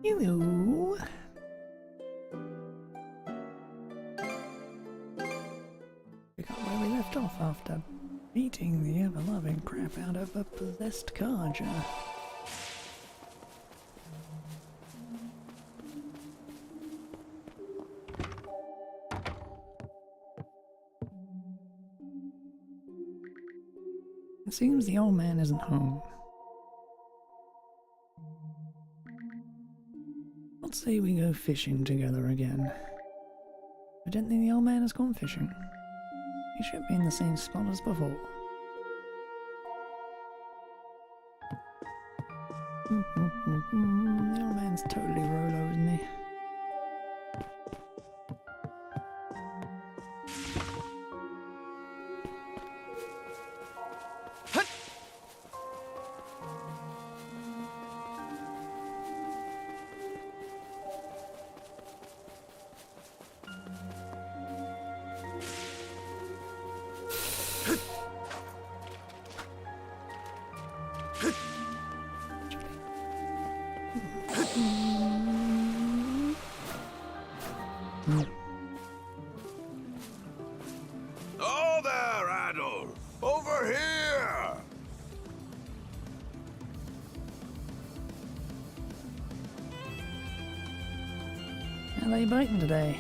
Hello. Pick up where we left off after beating the ever-loving crap out of a possessed karja. It seems the old man isn't home. Let's say we go fishing together again. I don't think the old man has gone fishing. He should be in the same spot as before. The old man's totally Rolo, isn't he? Oh there, Adol! Over here! How are you biting today?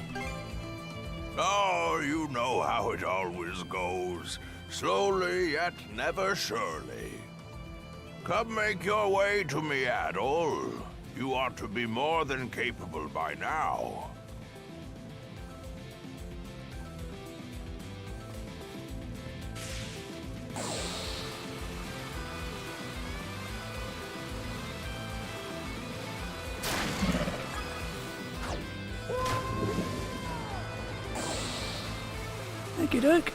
Oh, you know how it always goes. Slowly, yet never surely. Come make your way to me, Adol. You ought to be more than capable by now. Okey doke.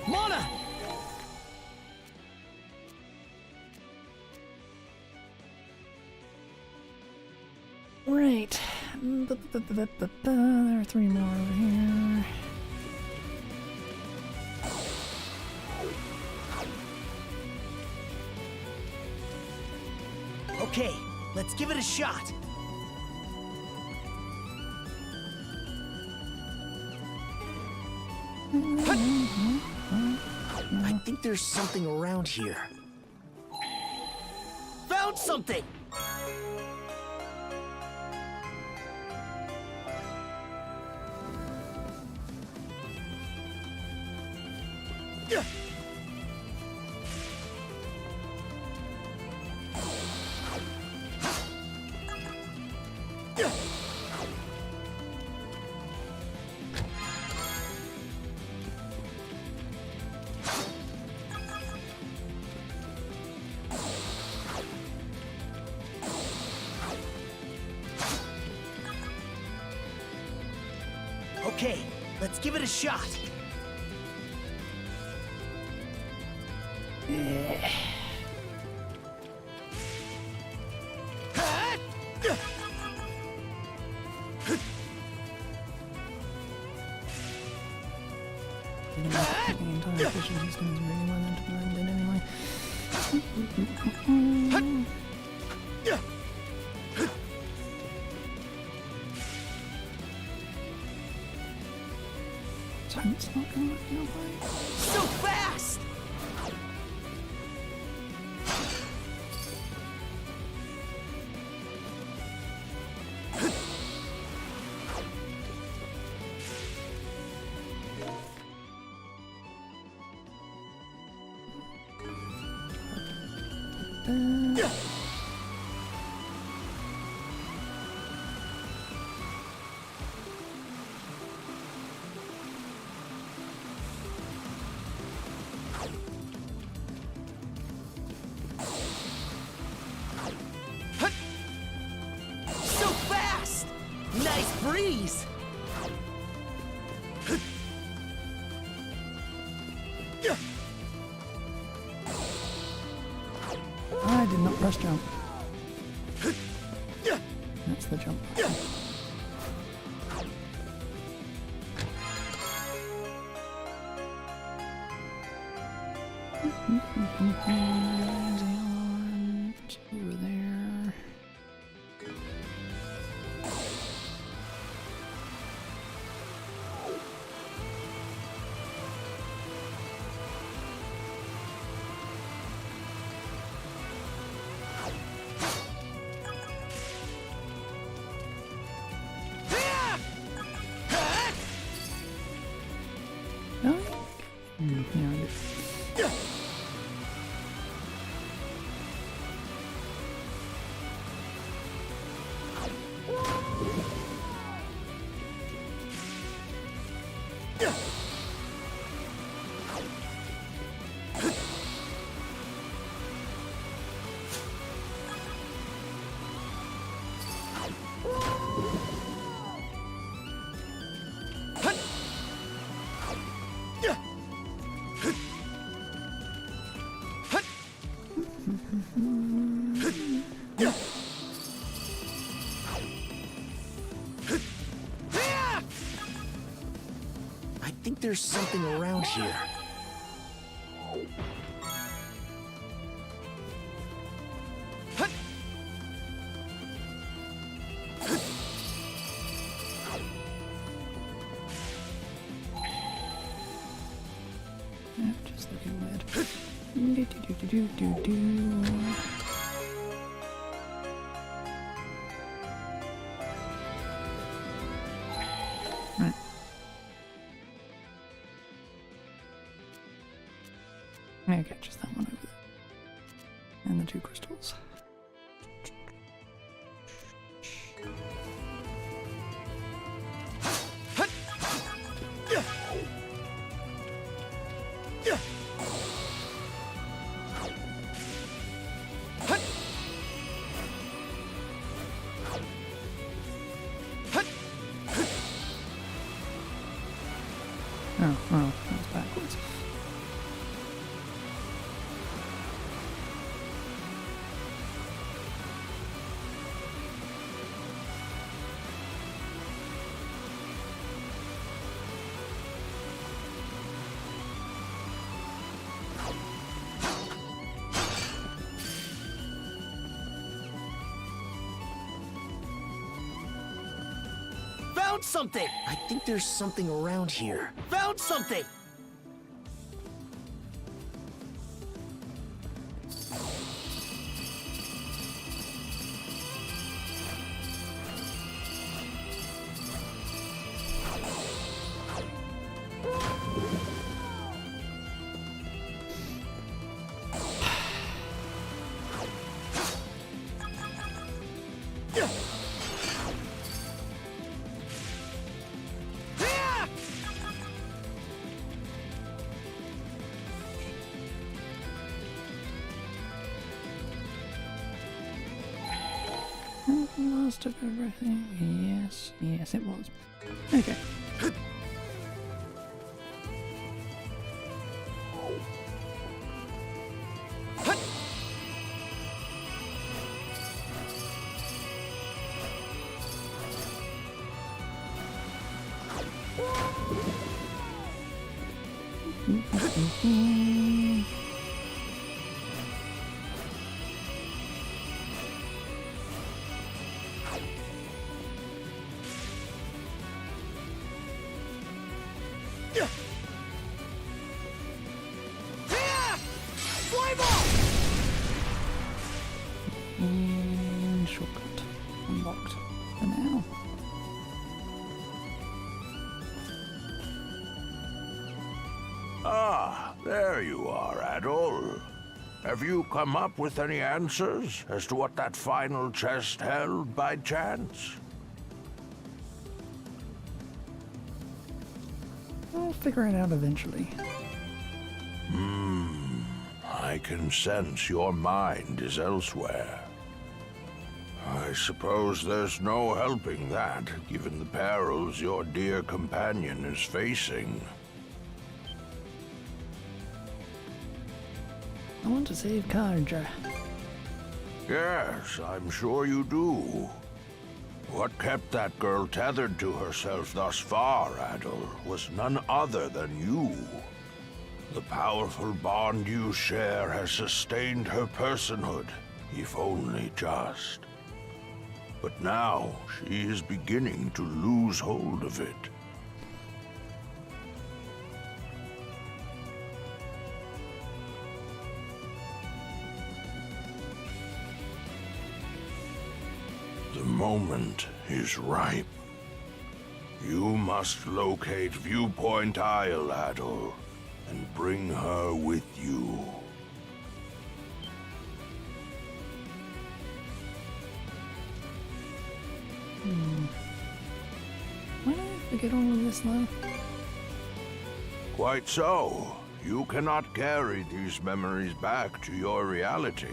Mana! Right. There are three more over here. Okay, let's give it a shot. I think there's something around here. Found something! Okay, let's give it a shot. The entire fishing system is really well meant to blend in anyway. So it's not gonna work out right. So fast! Nice breeze! I did not press jump. That's the jump. There's the alarm. It's over there. No? Yeah, I did. I think there's something around here. Yeah, just looking weird. Do. Right. Okay, just that one over there. And the 2 crystals. Oh, well, that's backwards. Found something! I think there's something around here. Found something! Last of everything. Yes, yes, it was. Okay. And shortcut unlocked for now. Ah, there you are, Adol. Have you come up with any answers as to what that final chest held by chance? I'll figure it out eventually. I can sense your mind is elsewhere. I suppose there's no helping that, given the perils your dear companion is facing. I want to save Karja. Yes, I'm sure you do. What kept that girl tethered to herself thus far, Adol, was none other than you. The powerful bond you share has sustained her personhood, if only just. But now she is beginning to lose hold of it. The moment is ripe. You must locate Viewpoint Isle, Adol, and bring her with you. Why did I forget all of this now? Quite so. You cannot carry these memories back to your reality.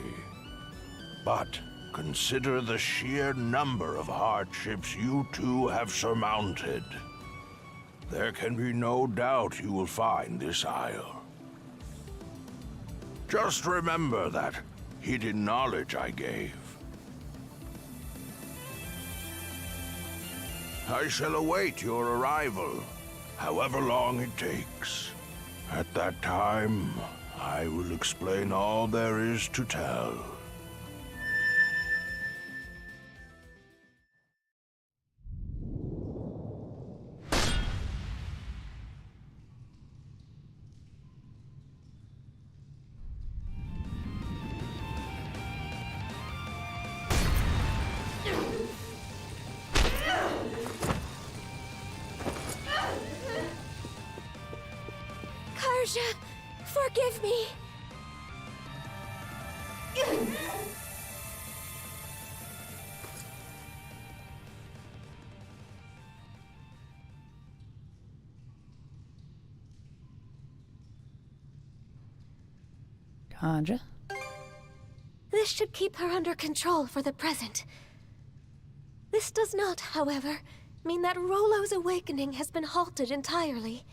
But consider the sheer number of hardships you two have surmounted. There can be no doubt you will find this isle. Just remember that hidden knowledge I gave. I shall await your arrival, however long it takes. At that time, I will explain all there is to tell. Karja, forgive me. Karja? This should keep her under control for the present. This does not, however, mean that Rollo's awakening has been halted entirely.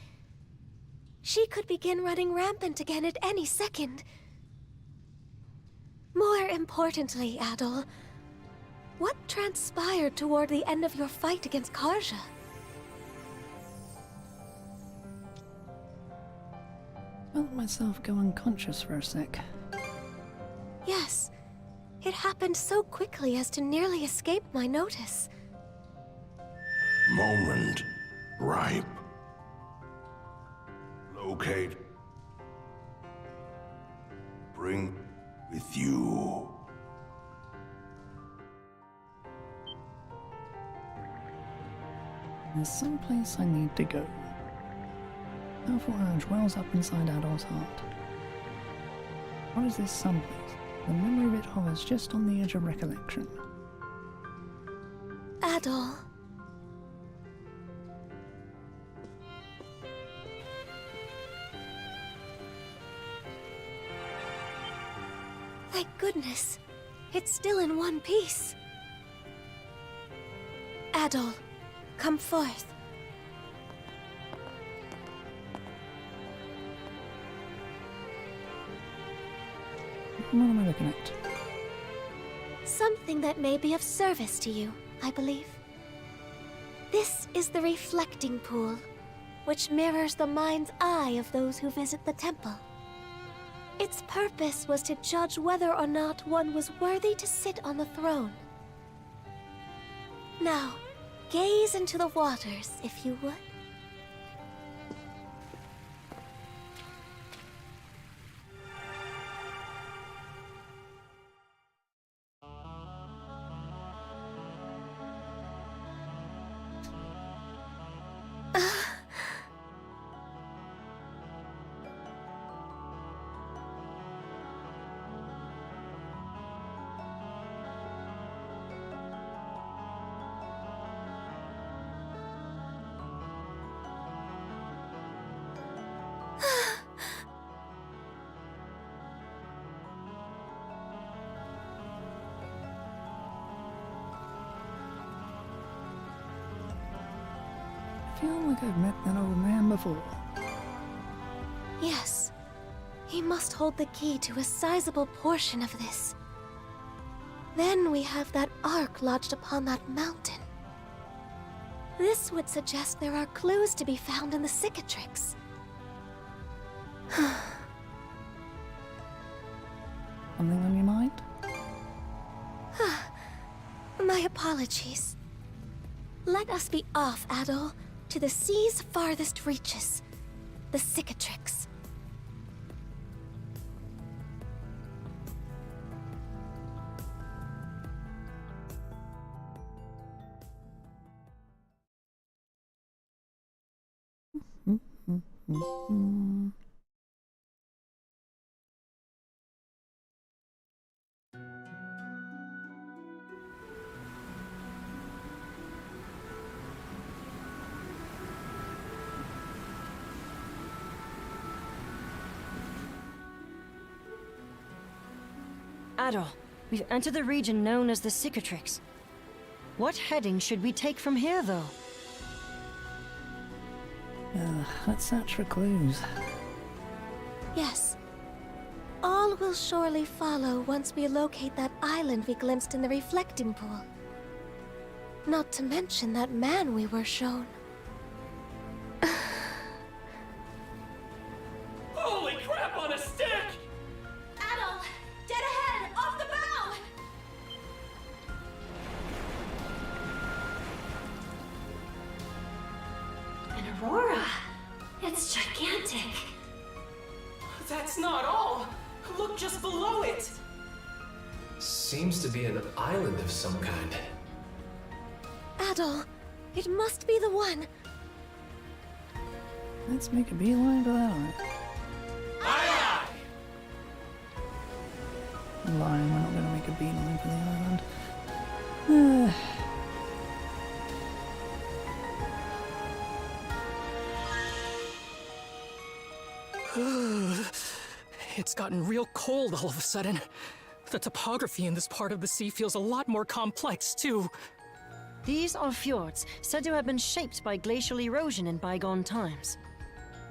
She could begin running rampant again at any second. More importantly, Adol, what transpired toward the end of your fight against Karja? Felt myself go unconscious for a sec. Yes, it happened so quickly as to nearly escape my notice. Moment ripe. Locate. Bring with you. There's some place I need to go. Powerful urge wells up inside Adol's heart. What is this someplace? The memory of it hovers just on the edge of recollection. Adol. Thank goodness. It's still in one piece. Adol, come forth. What am I looking at? Something that may be of service to you, I believe. This is the reflecting pool, which mirrors the mind's eye of those who visit the temple. Its purpose was to judge whether or not one was worthy to sit on the throne. Now, gaze into the waters, if you would. feel like I've met that old man before. Yes. He must hold the key to a sizable portion of this. Then we have that ark lodged upon that mountain. This would suggest there are clues to be found in the cicatrix. Something on your mind? My apologies. Let us be off, Adol, to the sea's farthest reaches. The cicatrix. Adol, we've entered the region known as the Cicatrix. What heading should we take from here, though? Let's search for clues. Yes. All will surely follow once we locate that island we glimpsed in the reflecting pool. Not to mention that man we were shown. Holy crap on a stick! Adol! Dead ahead! Off the bow! An aurora. It's gigantic. That's not all. Look just below it. Seems to be an island of some kind. Adol, it must be the one. Let's make a beeline for that one. Aye, I'm lying, we're not going to make a beeline for the island. It's gotten real cold all of a sudden. The topography in this part of the sea feels a lot more complex, too. These are fjords, said to have been shaped by glacial erosion in bygone times.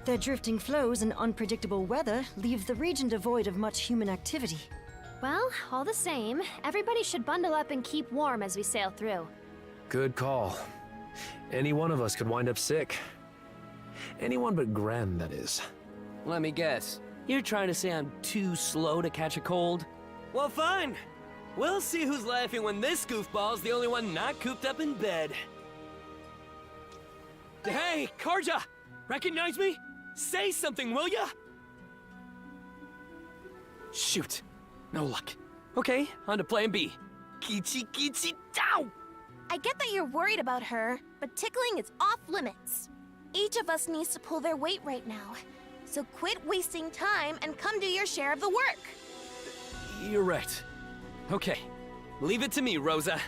Their drifting flows and unpredictable weather leave the region devoid of much human activity. Well, all the same, everybody should bundle up and keep warm as we sail through. Good call. Any one of us could wind up sick. Anyone but Gren, that is. Let me guess. You're trying to say I'm too slow to catch a cold? Well, fine. We'll see who's laughing when this goofball's the only one not cooped up in bed. Hey, Karja! Recognize me? Say something, will ya? Shoot. No luck. Okay, on to plan B. Kichi kichi dow! I get that you're worried about her, but tickling is off limits. Each of us needs to pull their weight right now. So quit wasting time and come do your share of the work. You're right. Okay, leave it to me, Rosa.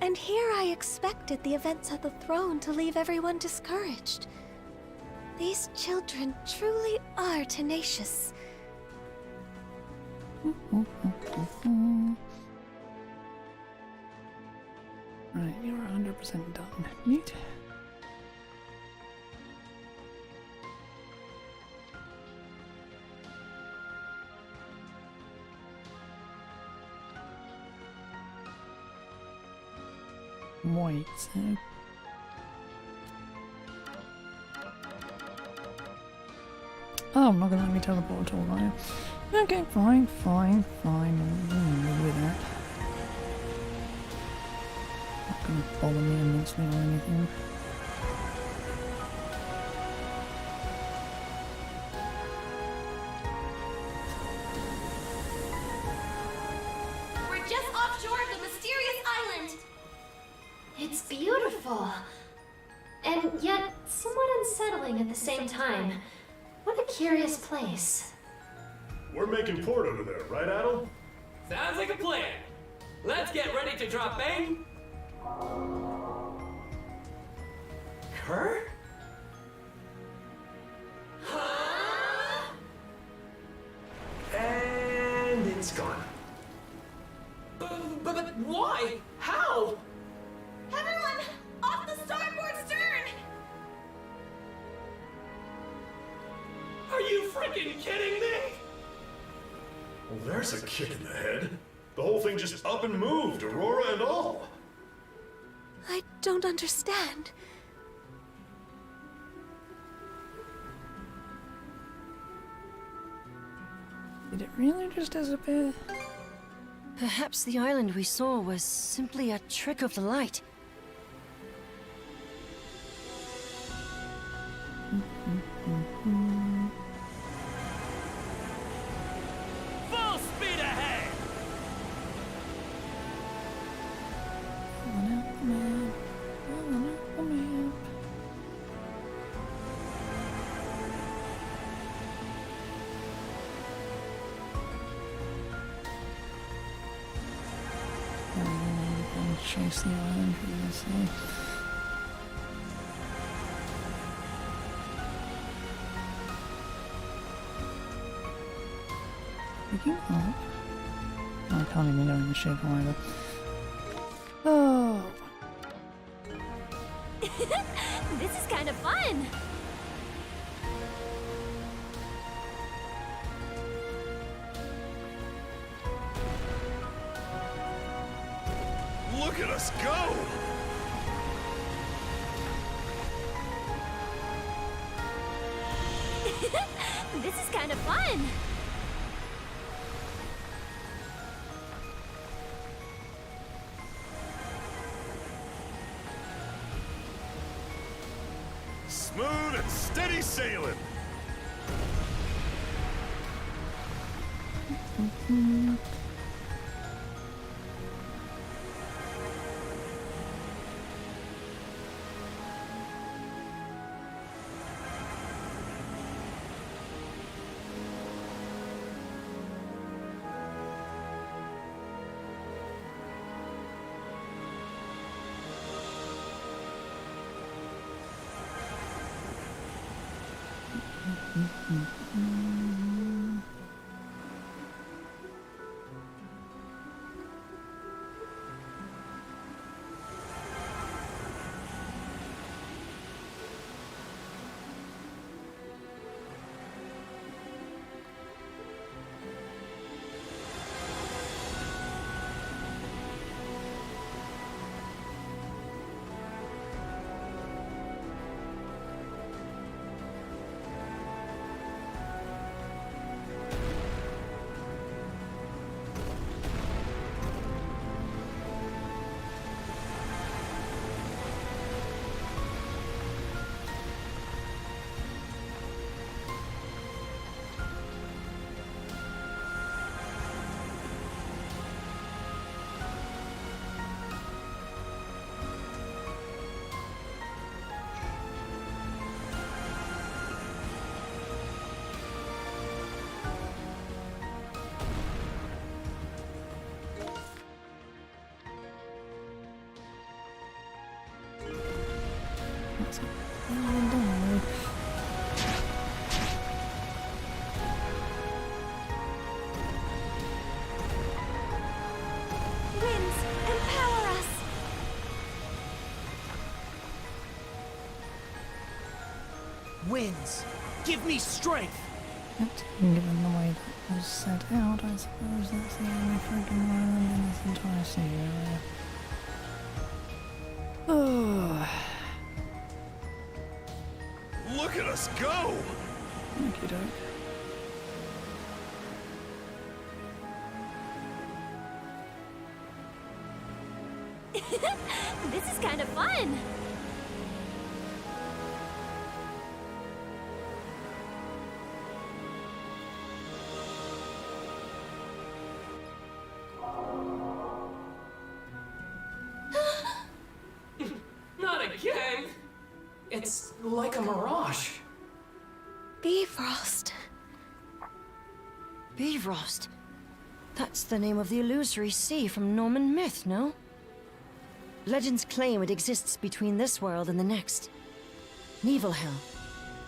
And here I expected the events at the throne to leave everyone discouraged. These children truly are tenacious. Right, you're 100% done. Neat. Wait, so... Oh, I'm not gonna let me teleport at all, are you? Okay, fine. I'm good with that. Not gonna bother me immensely or anything. We're just offshore of the mysterious island. It's beautiful. And yet somewhat unsettling at the same time. What a curious place. We're making port over there, right, Adol? Sounds like a plan. Let's get ready to drop bang. Her? And it's gone. But why? How? Everyone, off the starboard stern! freaking kidding me? Well, there's a kick in the head. The whole thing just up and moved, Aurora and all. I don't understand. Did it really just disappear? Perhaps the island we saw was simply a trick of the light. Full speed ahead! Pulling out the map. Pulling out the map. I'm chase the island previously. Picking up. Oh, I can't even go in the ship either. Oh. This is kind of fun. Look at us go! This is kind of fun. Smooth and steady sailing. What's it? Oh, don't worry. Winds, empower us. Winds, give me strength. Yep, given the way that was set out, I suppose that's the only friggin' island in this entire sea area. Oh. Look at us go! Okie doke. This is kind of fun. Not again! It's like a mirage. Bifrost. Bifrost. That's the name of the illusory sea from Norman myth, no? Legends claim it exists between this world and the next. Niflheim.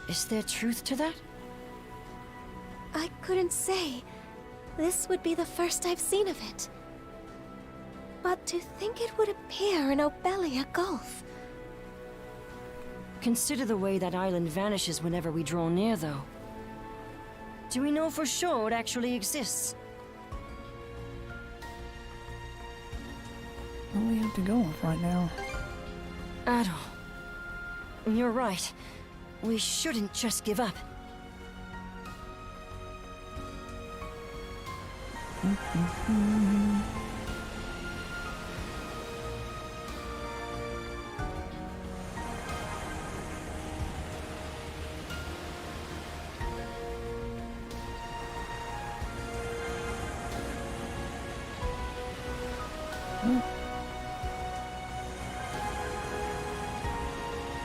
Is there truth to that? I couldn't say. This would be the first I've seen of it. But to think it would appear in Obelia Gulf. Consider the way that island vanishes whenever we draw near, though. Do we know for sure it actually exists? All we have to go off right now. Adol. You're right. We shouldn't just give up.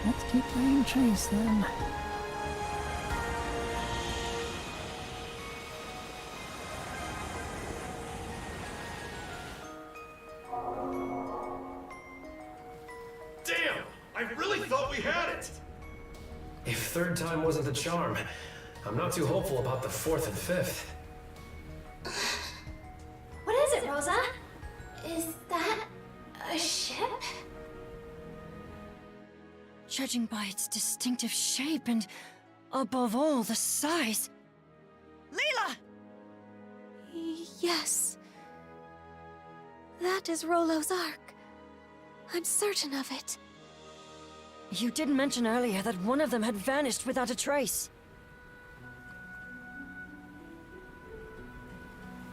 Let's keep playing chase then. Damn! I really thought we had it! If third time wasn't the charm, I'm not too hopeful about the fourth and fifth. What is it, Rosa? Is that a ship? Judging by its distinctive shape and, above all, the size. Leela! Yes. That is Rollo's Ark. I'm certain of it. You did mention earlier that one of them had vanished without a trace.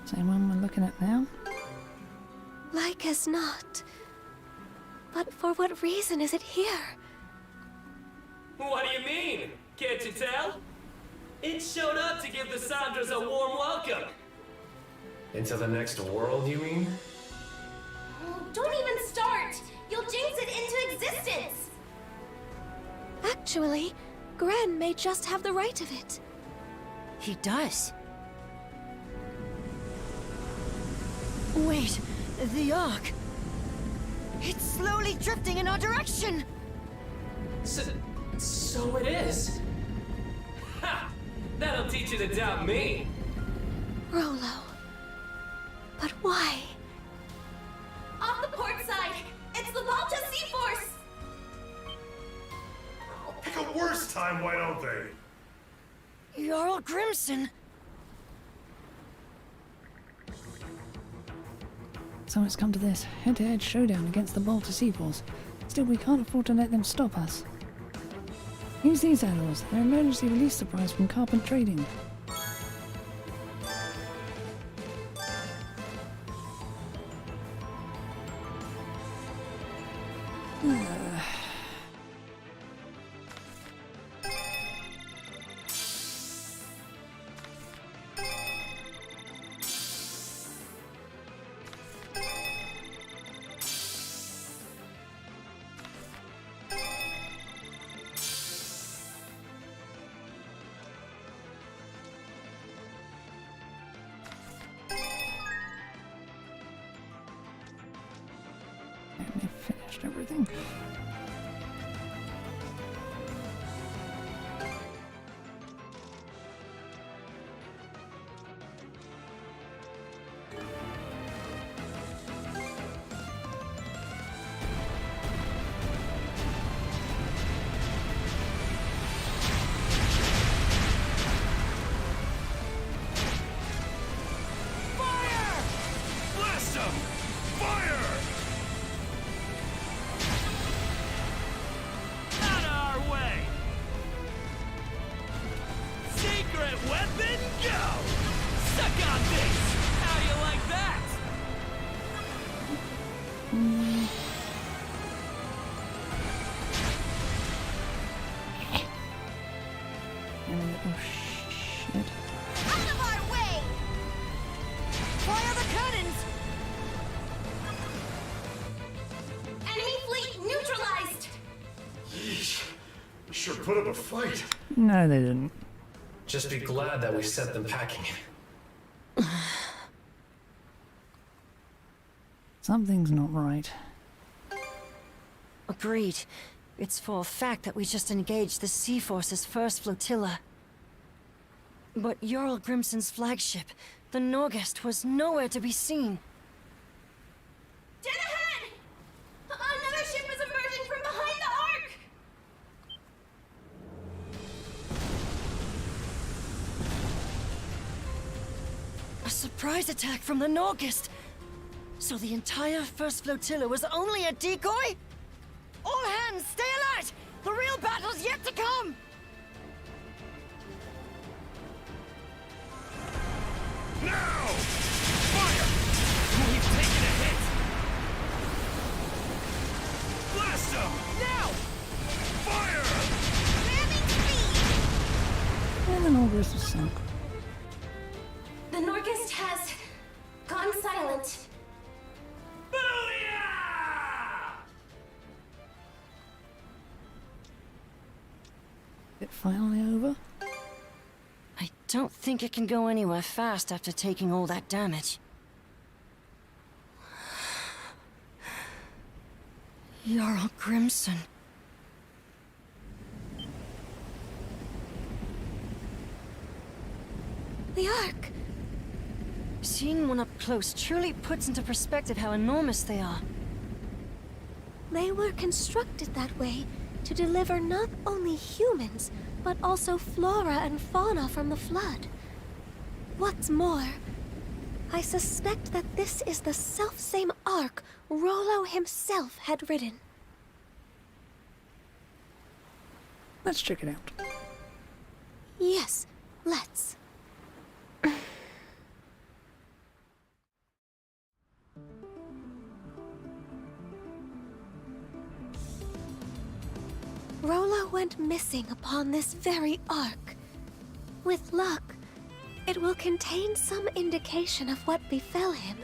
Same one we're looking at now? Like as not. But for what reason is it here? What do you mean? Can't you tell? It showed up to give the Sandras a warm welcome. Into the next world, you mean? Oh, don't even start! You'll jinx it into existence! Actually, Gren may just have the right of it. He does. Wait, the Ark. It's slowly drifting in our direction. So it is. Ha! That'll teach you to doubt me. Rollo. But why? Off the port side! It's the Volta Sea-Force! Pick a worse time, why don't they? Jarl Grimson. So it's come to this head-to-head showdown against the Balta Seaforce. Still, we can't afford to let them stop us. Use these animals. They're emergency release supplies from Carpent Trading. And they finished everything. Blast them! Fire! Out of our way! Secret weapon, go! Suck on this! How you like that? Oh shit. Out of our way! Fire the cannons! Enemy fleet neutralized! Yeesh. You sure put up a fight. No, they didn't. Just be glad that we sent them packing. Something's not right. Agreed. It's for a fact that we just engaged the Sea Force's first flotilla. But Jarl Grimson's flagship, the Norgest, was nowhere to be seen. Dead ahead! Another ship is emerging from behind the Ark! surprise attack from the Nordics. So the entire first flotilla was only a decoy? All hands, stay alert! The real battle's yet to come! Now! Fire! We've taken a hit! Blast them! Now! Fire! And the Nordics is sunk. The Norgist has gone silent. It finally over? I don't think it can go anywhere fast after taking all that damage. Jarl Grimson. The Ark! Seeing one up close truly puts into perspective how enormous they are. They were constructed that way to deliver not only humans, but also flora and fauna from the flood. What's more, I suspect that this is the selfsame Ark Rollo himself had ridden. Let's check it out. Yes, let's. Rollo went missing upon this very Ark. With luck, it will contain some indication of what befell him.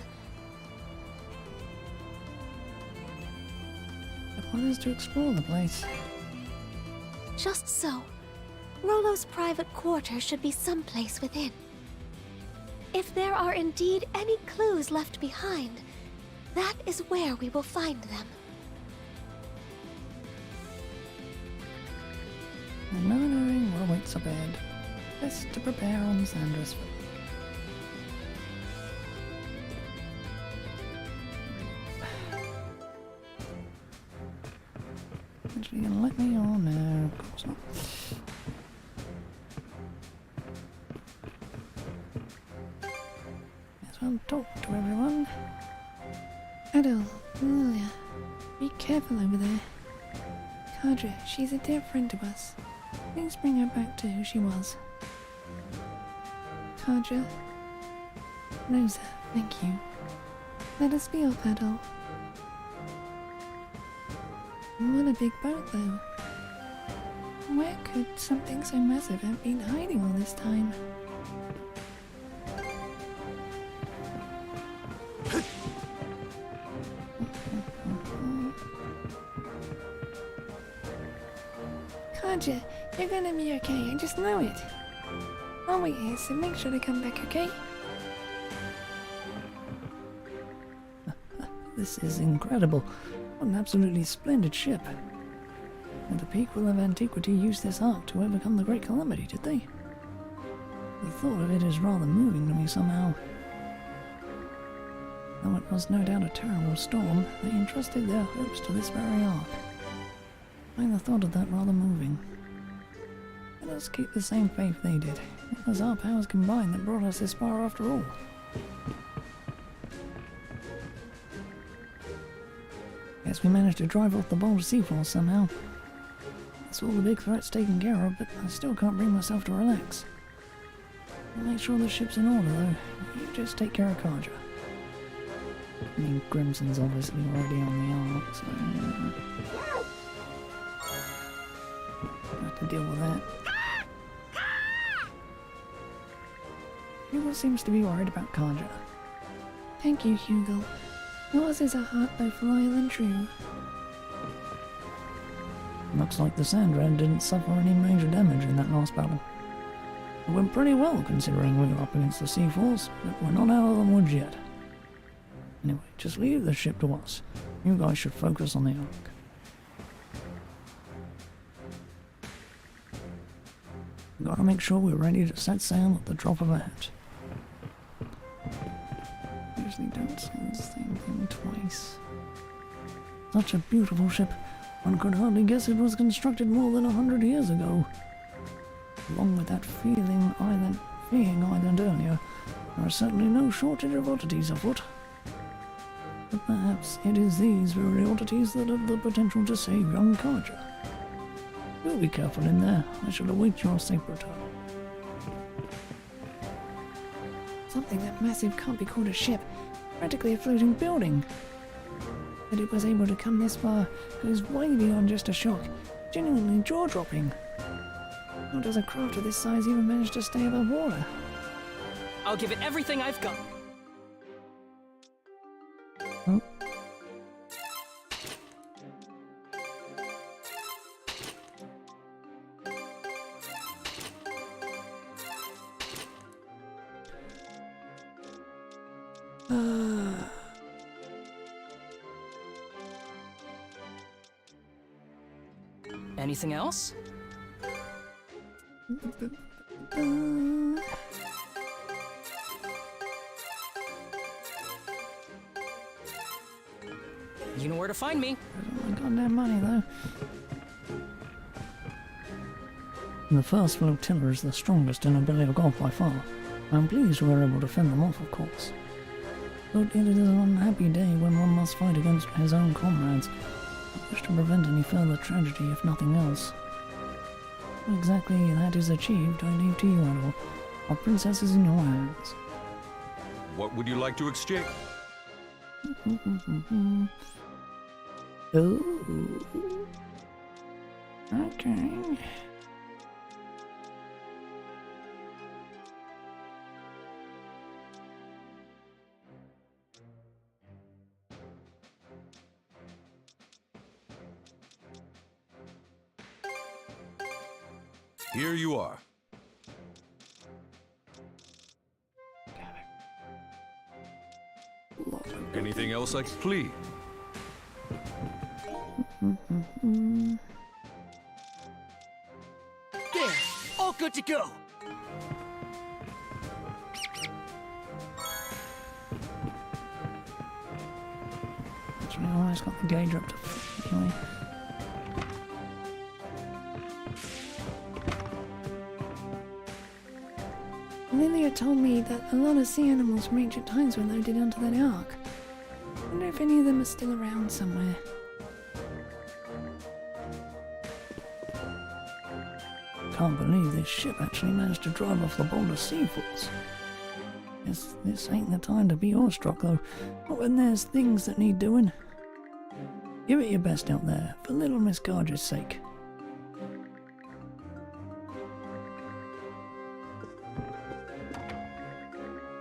The plan is to explore the place. Just so. Rollo's private quarters should be someplace within. If there are indeed any clues left behind, that is where we will find them. No knowing what awaits ahead. Best to prepare on Sandra's foot. Actually, gonna let me on? No, of course not. Yes, I'll talk to everyone. Adele, Lilia, be careful over there. Karja, she's a dear friend to us. Please bring her back to who she was. Karja. Rosa, thank you. Let us be off, Adele. What a big boat, though. Where could something so massive have been hiding all this time? Karja, you're gonna be okay, I just know it. I'll wait here, so make sure to come back, okay? This is incredible. What an absolutely splendid ship. And the people of antiquity used this ark to overcome the Great Calamity, did they? The thought of it is rather moving to me somehow. Though it was no doubt a terrible storm, they entrusted their hopes to this very ark. I find the thought of that rather moving. Let us keep the same faith they did. It was our powers combined that brought us this far after all. Guess we managed to drive off the bold seafall somehow. That's all the big threats taken care of, but I still can't bring myself to relax. I'll make sure the ship's in order, though. You just take care of Karja. I mean, Grimson's obviously already on the ark, so... I have to deal with that. Hugo seems to be worried about Karja. Thank you, Hugo. Yours is a heart both loyal and true. Looks like the Sandra didn't suffer any major damage in that last battle. It went pretty well considering we were up against the sea falls, but we're not out of the woods yet. Anyway, just leave the ship to us. You guys should focus on the ark. Gotta make sure we're ready to set sail at the drop of a hat. Usually don't say the same thing twice. Such a beautiful ship. One could hardly guess it was constructed more than 100 years ago. Along with that fleeing island earlier, There is certainly no shortage of oddities afoot. But perhaps it is these very oddities that have the potential to save young Karja. You'll be careful in there. I shall await your safe return. Something that massive can't be called a ship. Practically a floating building. That it was able to come this far goes way beyond just a shock. Genuinely jaw-dropping. How does a craft of this size even manage to stay above water? I'll give it everything I've got. Oh. Anything else? You know where to find me. My goddamn money, though. The first flotilla is the strongest in Abellio Gulf by far. I'm pleased we were able to fend them off, of course. But it is an unhappy day when one must fight against his own comrades. I wish to prevent any further tragedy, if nothing else. How exactly that is achieved, I leave to you, Adol. Our princess is in your hands. What would you like to exchange? Oh. Okay. Here you are. Anything else I can please? There! All good to go! Actually, I almost got the gauge up to anyway. Lilia told me that a lot of sea animals from ancient times were loaded onto that ark. I wonder if any of them are still around somewhere. Can't believe this ship actually managed to drive off the boulder sea falls. This ain't the time to be awestruck, though. Not when there's things that need doing. Give it your best out there, for little Miss Karja's sake.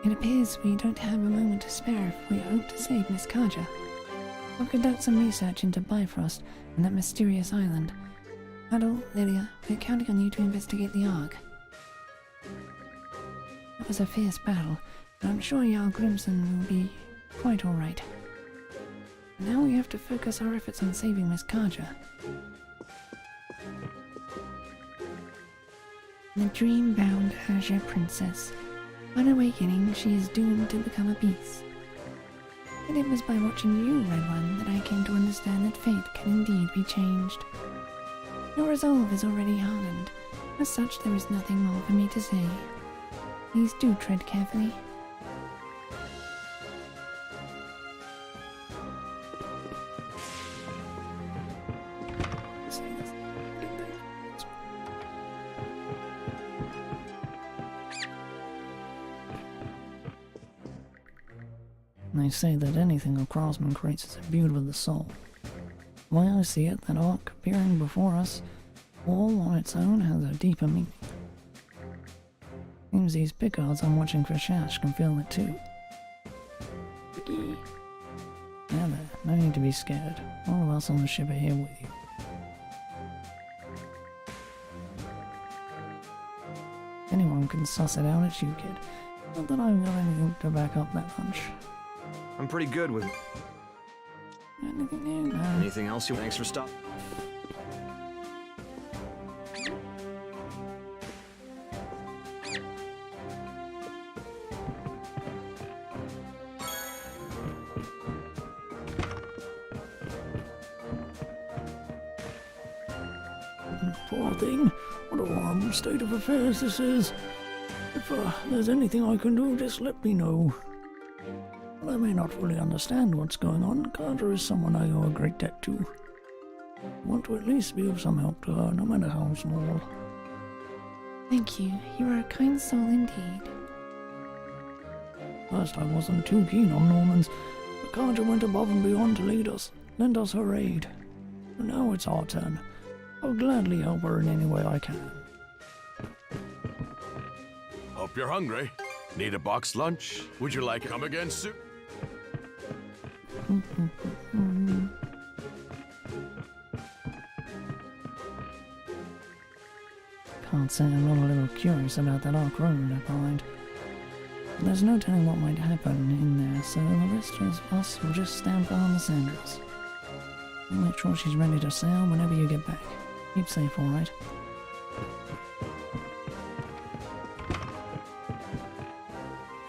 It appears we don't have a moment to spare if we hope to save Miss Karja. I'll conduct some research into Bifrost and that mysterious island. Adol, Lilia, we're counting on you to investigate the Ark. It was a fierce battle, but I'm sure Jarl Grimson will be quite alright. Now we have to focus our efforts on saving Miss Karja. The dream-bound Azure Princess. On awakening, she is doomed to become a beast. And it was by watching you, Red One, that I came to understand that fate can indeed be changed. Your resolve is already hardened. As such, there is nothing more for me to say. Please do tread carefully. They say that anything a craftsman creates is imbued with the soul. The way I see it, that arc appearing before us, all on its own, has a deeper meaning. Seems these picards I'm watching for Shash can feel it too. Now there, no need to be scared. All of us on the ship are here with you. Anyone can suss it out, it's you, kid. Not that I've got anything to back up that hunch. I'm pretty good with... Anything new? Anything else you want? Thanks for stop. Poor thing. What a horrible state of affairs this is. If there's anything I can do, just let me know. While I may not fully understand what's going on, Karja is someone I owe a great debt to. I want to at least be of some help to her, no matter how small. Thank you. You are a kind soul indeed. First, I wasn't too keen on Normans, but Karja went above and beyond to lead us, lend us her aid. And now it's our turn. I'll gladly help her in any way I can. Hope you're hungry. Need a boxed lunch? Would you like come again soon? Can't say I'm not a little curious about that arc road I find. There's no telling what might happen in there, so the rest of us will just stand behind the Sandras. I'll make sure she's ready to sail whenever you get back. Keep safe, alright?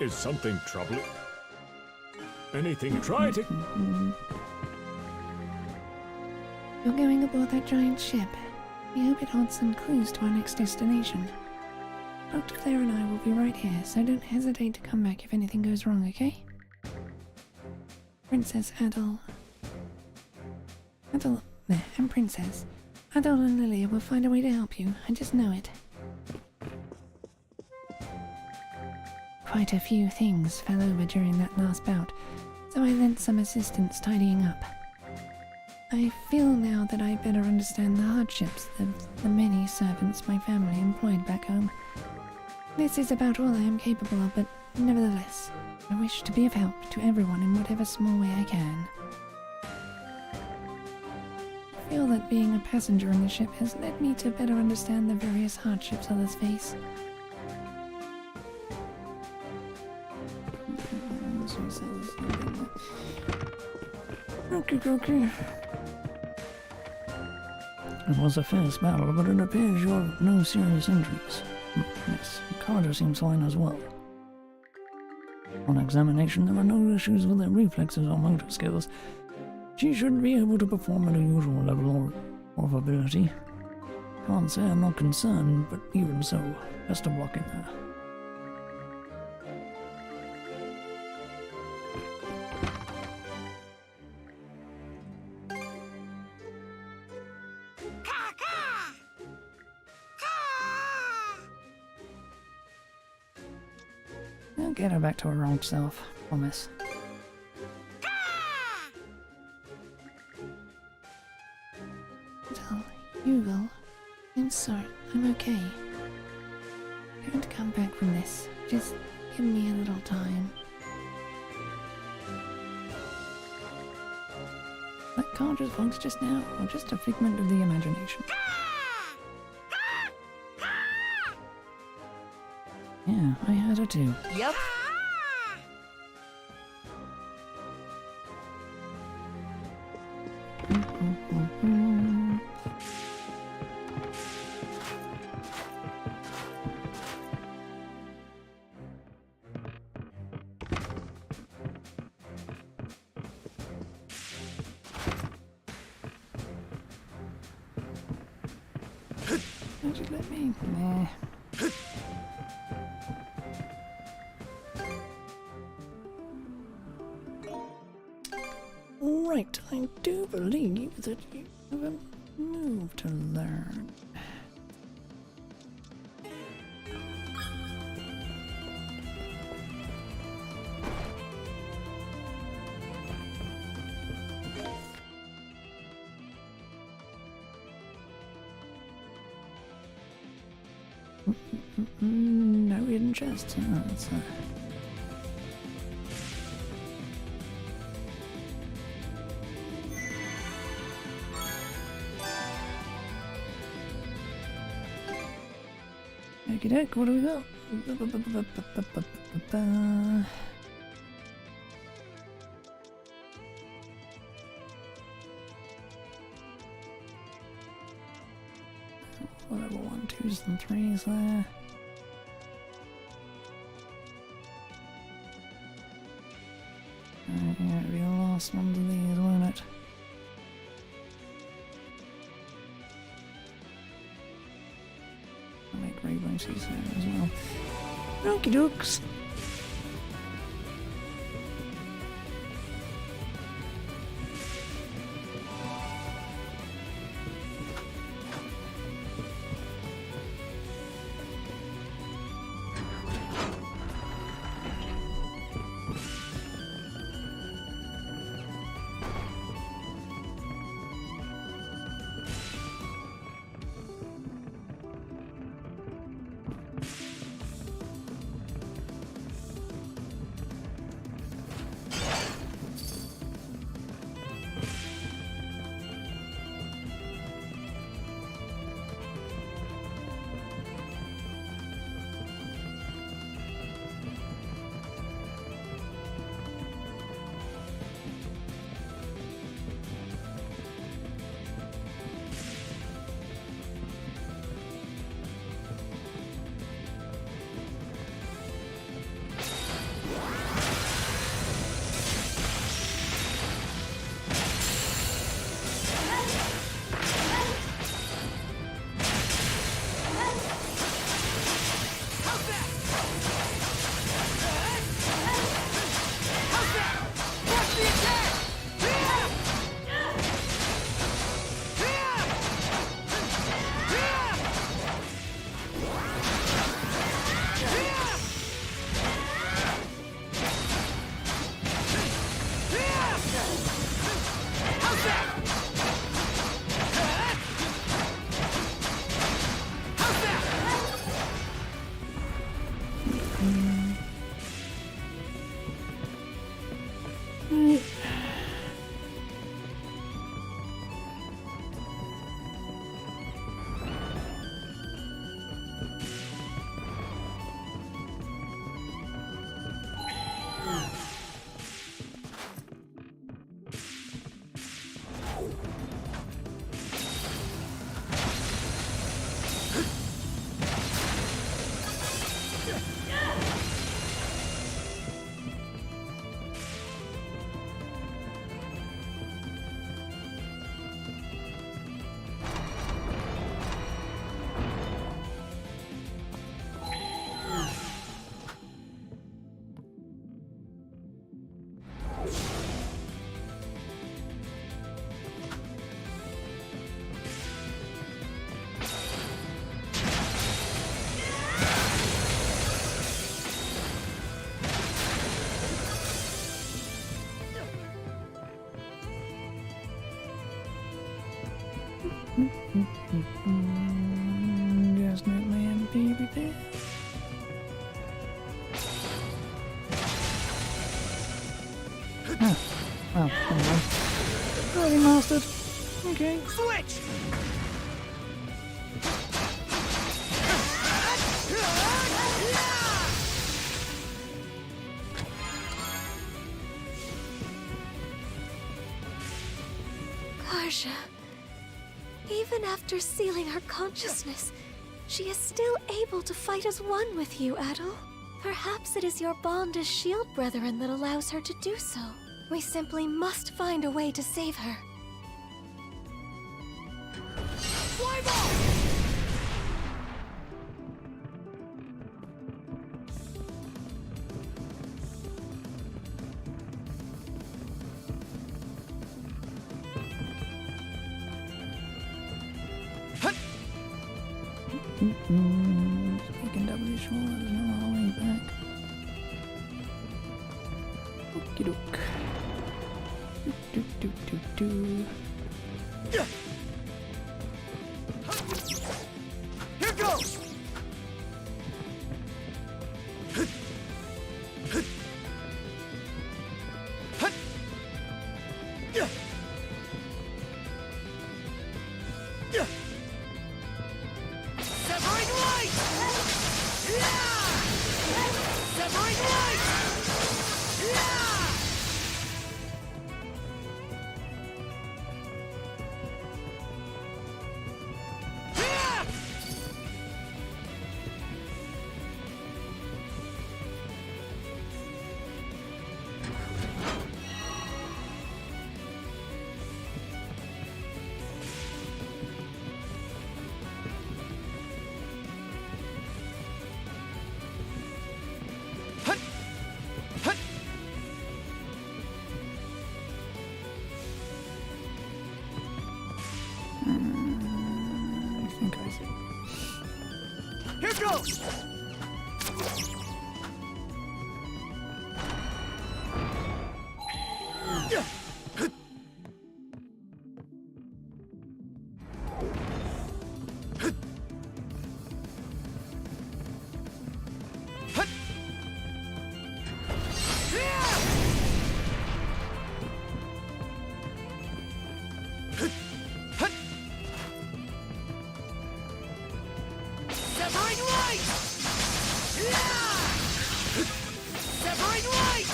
Is something troubling? Anything try to... You're going aboard that giant ship. We hope it holds some clues to our next destination. Dr. Flair and I will be right here, so don't hesitate to come back if anything goes wrong, okay? Princess Adel... There, and Princess. Adel and Lilia will find a way to help you, I just know it. Quite a few things fell over during that last bout, so I lent some assistance tidying up. I feel now that I better understand the hardships of the many servants my family employed back home. This is about all I am capable of, but nevertheless, I wish to be of help to everyone in whatever small way I can. I feel that being a passenger on the ship has led me to better understand the various hardships others face. Okay. It was a fierce battle, but it appears you have no serious injuries. Yes, Karja seems fine as well. On examination, there were no issues with her reflexes or motor skills. She should be able to perform at a usual level of ability. Can't say I'm not concerned, but even so, best of luck in there. I'll get her back to her old self, promise. Adel, Hugo, I'm sorry, I'm okay. Don't come back from this. Just give me a little time. That Karja's voice just now, or just a figment of the imagination? Yeah, I heard her too. Yep. Don't you let me? Nah. Right, I do believe that you have a move to learn. No hidden chests, huh? That's Okie doke, what do we got? Level 1, 2s and 3s there. Yeah, it'll be the last one of these, won't it? I'll make rainbow seas there as well. Okie dokes. Just let my MP repair. Oh, well, anyway. Already mastered. Okay. Switch! Karja. Even after sealing her consciousness, she is still able to fight as one with you, Adol. Perhaps it is your bond as shield brethren that allows her to do so. We simply must find a way to save her. Fly ball! I can doubly sure there's no other way back. Okie doke. Do. Here goes! Severing light! Severing light! think I see. Here goes! Severing right! Severing right!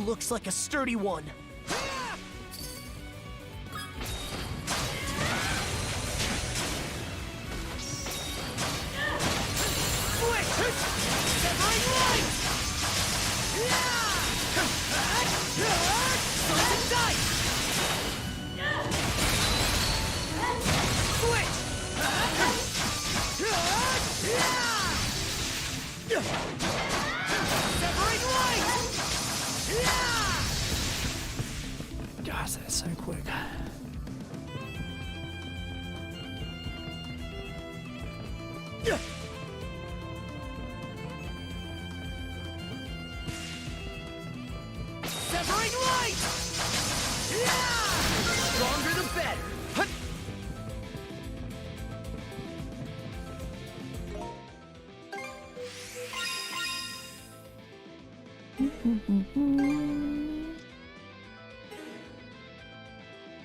Looks like a sturdy one. Gosh, that's so quick. Severing right! Stronger the better.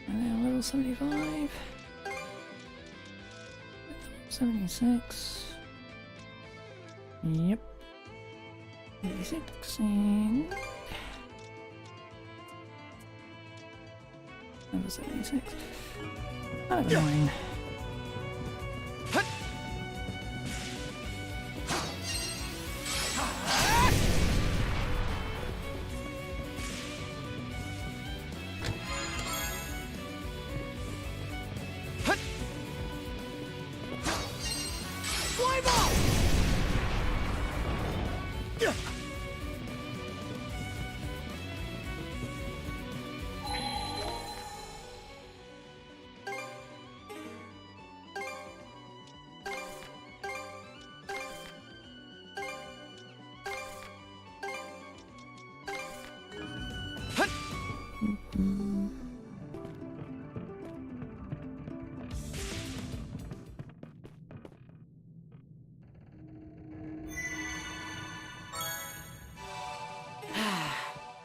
And now level 75. 76. Yep. 86 and level 76. Oh, annoying.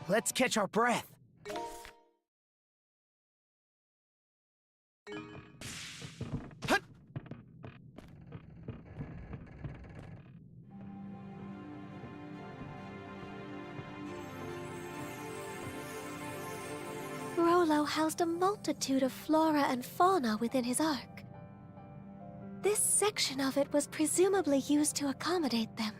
Let's catch our breath. Rollo housed a multitude of flora and fauna within his ark. This section of it was presumably used to accommodate them.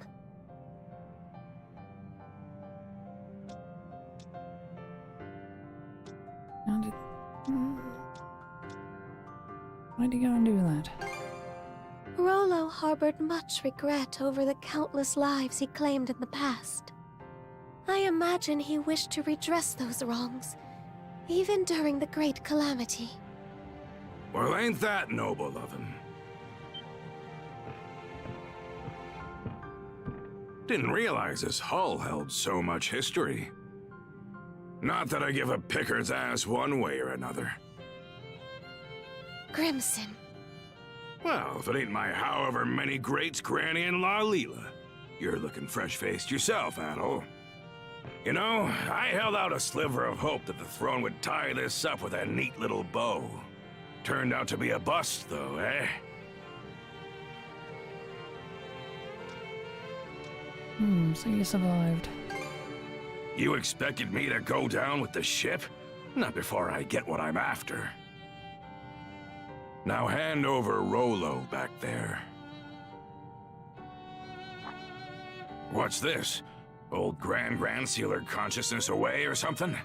Why'd you go and do that? Rollo harbored much regret over the countless lives he claimed in the past. I imagine he wished to redress those wrongs, even during the Great Calamity. Well, ain't that noble of him? Didn't realize this hull held so much history. Not that I give a picker's ass one way or another. Grimson. Well, if it ain't my however many greats, Granny and La Leela. You're looking fresh-faced yourself, Adol. You know, I held out a sliver of hope that the throne would tie this up with a neat little bow. Turned out to be a bust, though, eh? So you survived. You expected me to go down with the ship? Not before I get what I'm after. Now hand over Rolo back there. What's this? Old Grand sealed her consciousness away or something?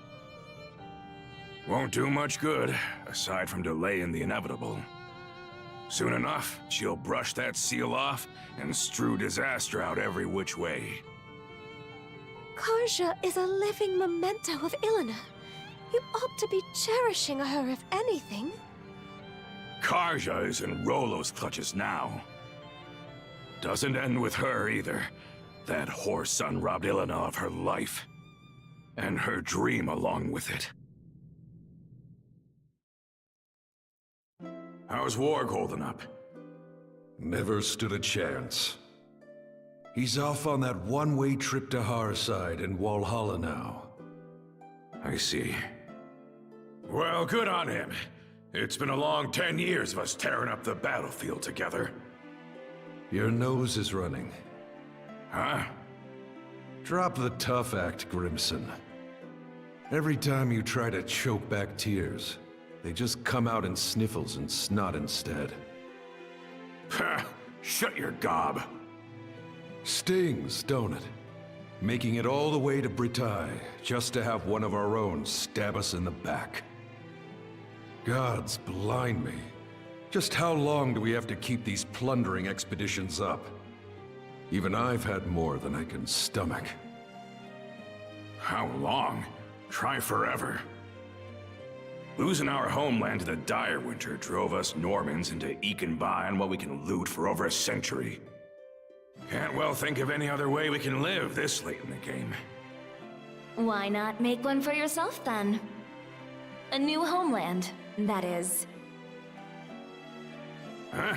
Won't do much good, aside from delaying the inevitable. Soon enough, she'll brush that seal off and strew disaster out every which way. Karja is a living memento of Ilena. You ought to be cherishing her, if anything. Karja is in Rolo's clutches now. Doesn't end with her either. That whore son robbed Ilena of her life. And her dream along with it. How's Warg holding up? Never stood a chance. He's off on that one-way trip to Harside in Walhalla now. I see. Well, good on him. It's been a long 10 years of us tearing up the battlefield together. Your nose is running. Huh? Drop the tough act, Grimson. Every time you try to choke back tears, they just come out in sniffles and snot instead. Shut your gob. Stings, don't it? Making it all the way to Britai, just to have one of our own stab us in the back. Gods blind me. Just how long do we have to keep these plundering expeditions up? Even I've had more than I can stomach. How long? Try forever. Losing our homeland to the dire winter drove us Normans into eking by on what we can loot for over a century. Can't well think of any other way we can live this late in the game. Why not make one for yourself then? A new homeland, that is. Huh?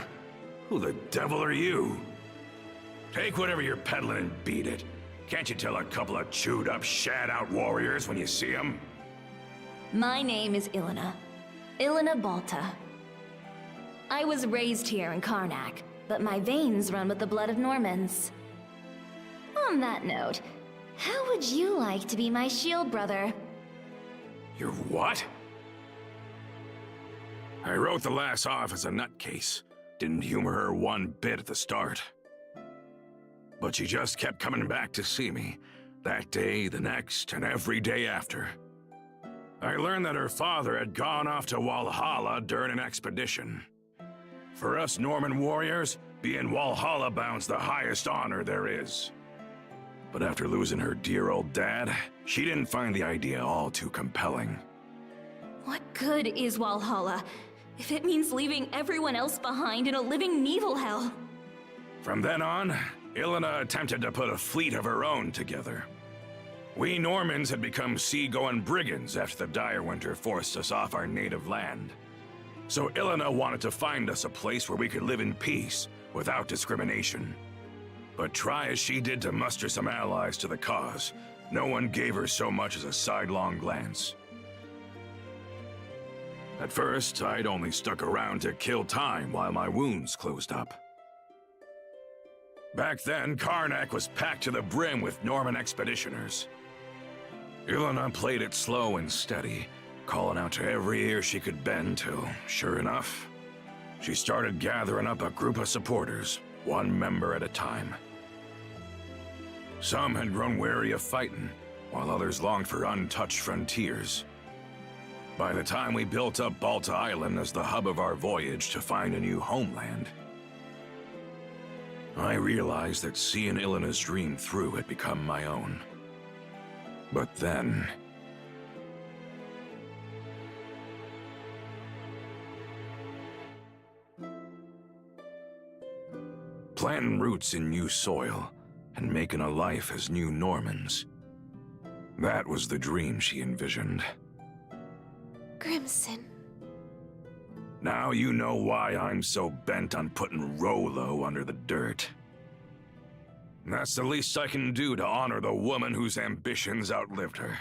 Who the devil are you? Take whatever you're peddling and beat it. Can't you tell a couple of chewed-up, shat-out warriors when you see them? My name is Ilena. Ilena Balta. I was raised here in Karnak, but my veins run with the blood of Normans. On that note, how would you like to be my shield brother? You're what? I wrote the lass off as a nutcase. Didn't humor her one bit at the start. But she just kept coming back to see me. That day, the next, and every day after. I learned that her father had gone off to Walhalla during an expedition. For us Norman warriors, being Walhalla bound's the highest honor there is. But after losing her dear old dad, she didn't find the idea all too compelling. What good is Walhalla if it means leaving everyone else behind in a living Nibelhel? From then on, Ilena attempted to put a fleet of her own together. We Normans had become sea-going brigands after the dire winter forced us off our native land. So Ilena wanted to find us a place where we could live in peace, without discrimination. But try as she did to muster some allies to the cause, no one gave her so much as a sidelong glance. At first, I'd only stuck around to kill time while my wounds closed up. Back then, Karnak was packed to the brim with Norman expeditioners. Ilena played it slow and steady, calling out to every ear she could bend till, sure enough, she started gathering up a group of supporters, one member at a time. Some had grown weary of fighting, while others longed for untouched frontiers. By the time we built up Balta Island as the hub of our voyage to find a new homeland, I realized that seeing Ilena's dream through had become my own. But then... planting roots in new soil and making a life as new Normans. That was the dream she envisioned. Grimson. Now you know why I'm so bent on putting Rolo under the dirt. That's the least I can do to honor the woman whose ambitions outlived her.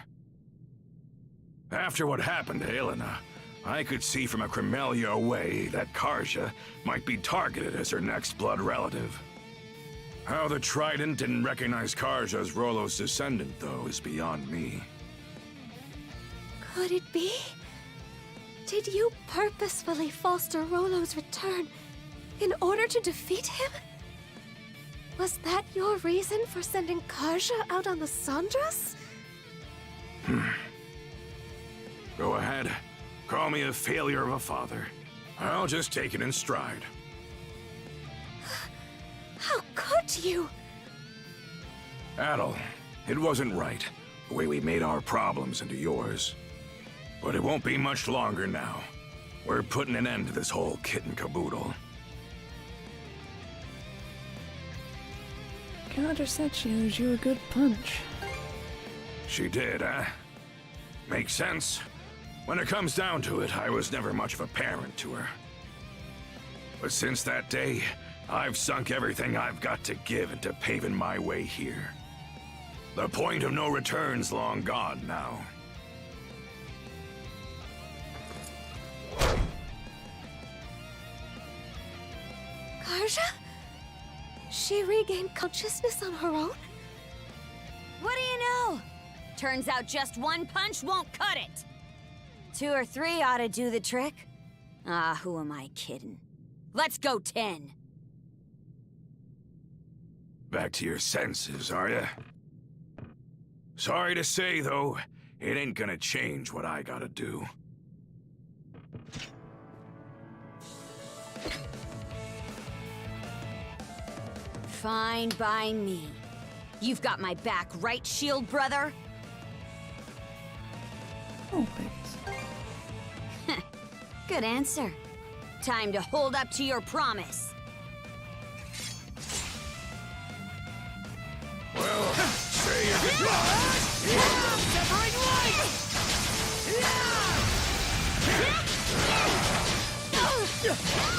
After what happened to Ilena, I could see from a Cremelia away that Karja might be targeted as her next blood relative. How the Trident didn't recognize Karja as Rollo's descendant, though, is beyond me. Could it be? Did you purposefully foster Rollo's return in order to defeat him? Was that your reason for sending Karja out on the Sandras? Go ahead. Call me a failure of a father. I'll just take it in stride. How could you? Adel, it wasn't right, the way we made our problems into yours. But it won't be much longer now. We're putting an end to this whole kit and caboodle. Karja said she owes you a good punch. She did, huh? Makes sense. When it comes down to it, I was never much of a parent to her. But since that day, I've sunk everything I've got to give into paving my way here. The point of no return's long gone now. Karja? She regained consciousness on her own? What do you know? Turns out just one punch won't cut it. 2 or 3 ought to do the trick. Ah, who am I kidding? Let's go 10. Back to your senses, are ya? Sorry to say, though, it ain't gonna change what I gotta do. Fine by me. You've got my back, right, Shield Brother? Oh, thanks. Good answer. Time to hold up to your promise. Well, say your goodbye. Severing light!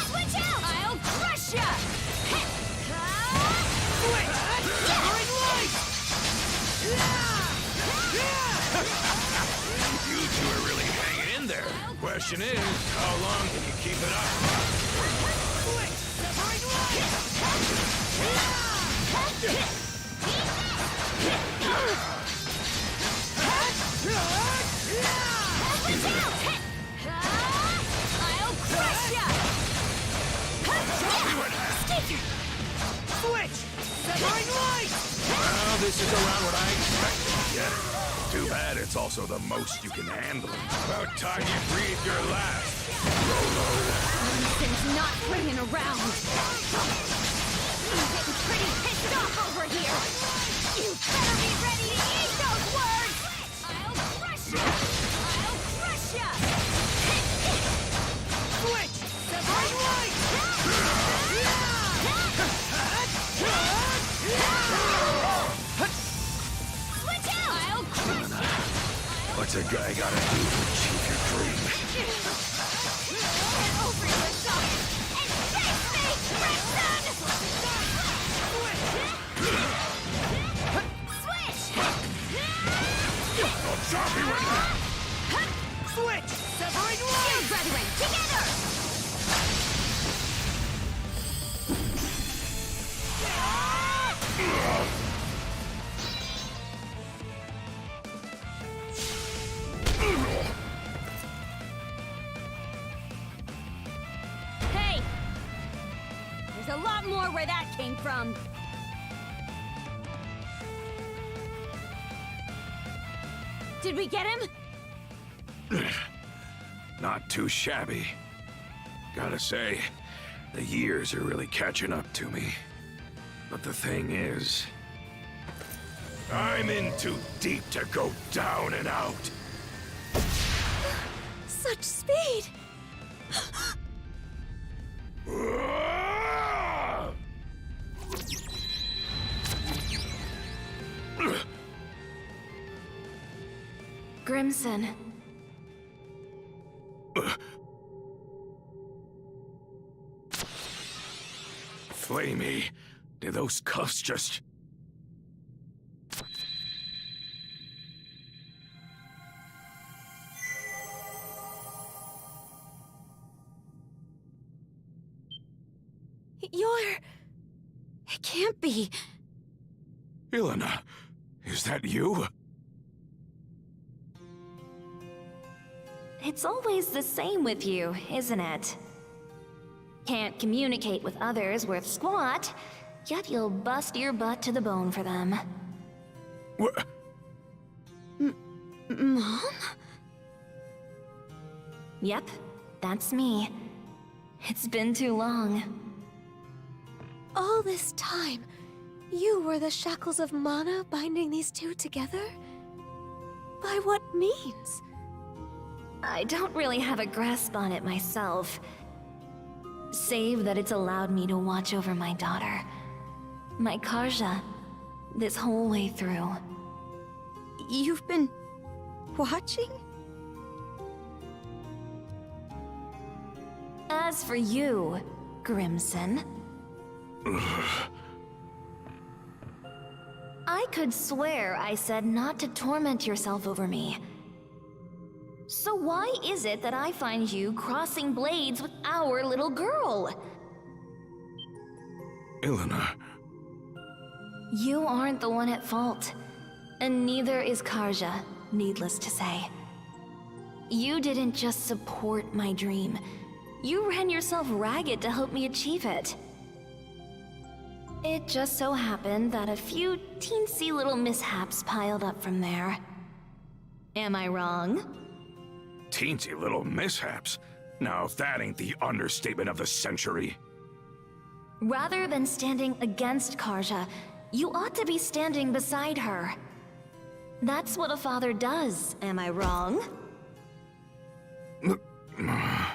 Switch out! I'll crush ya! Switch! Severing light! You two are really hanging in there. Question is, how long can you keep it up? Switch! Severing light! I'll crush ya! Switch! Severing light! Well, this is around what I expected. Yeah. Too bad it's also the most you can handle. About time you breathed your last, Rolo. Things not playing around. I'm getting pretty pissed off over here. You better be ready to eat those words! I'll crush ya! I'll crush ya! Switch! Severing light! Switch out! I'll crush ya! What's a guy gotta do to achieve your dream? Get over yourself and face me, Crimson! Switch! Don't chop me with that! Switch! Severing light! Shield Brethren, together! Hey! There's a lot more where that came from. Did we get him? Not too shabby. Gotta say, the years are really catching up to me. But the thing is, I'm in too deep to go down and out. Such speed! Grimson. Flamey, did those cuffs just... It can't be. Ilana, is that you? It's always the same with you, isn't it? Can't communicate with others worth squat, yet you'll bust your butt to the bone for them. What? Mom? Yep, that's me. It's been too long. All this time, you were the shackles of mana binding these two together? By what means? I don't really have a grasp on it myself. Save that it's allowed me to watch over my daughter, my Karja, this whole way through. You've been watching? As for you, Grimson, I could swear I said not to torment yourself over me. So why is it that I find you crossing blades with our little girl? Ilana. You aren't the one at fault, and neither is Karja, needless to say. You didn't just support my dream. You ran yourself ragged to help me achieve it. It just so happened that a few teensy little mishaps piled up from there. Am I wrong? Teensy little mishaps? Now, if that ain't the understatement of the century. Rather than standing against Karja, you ought to be standing beside her. That's what a father does, am I wrong? Mom.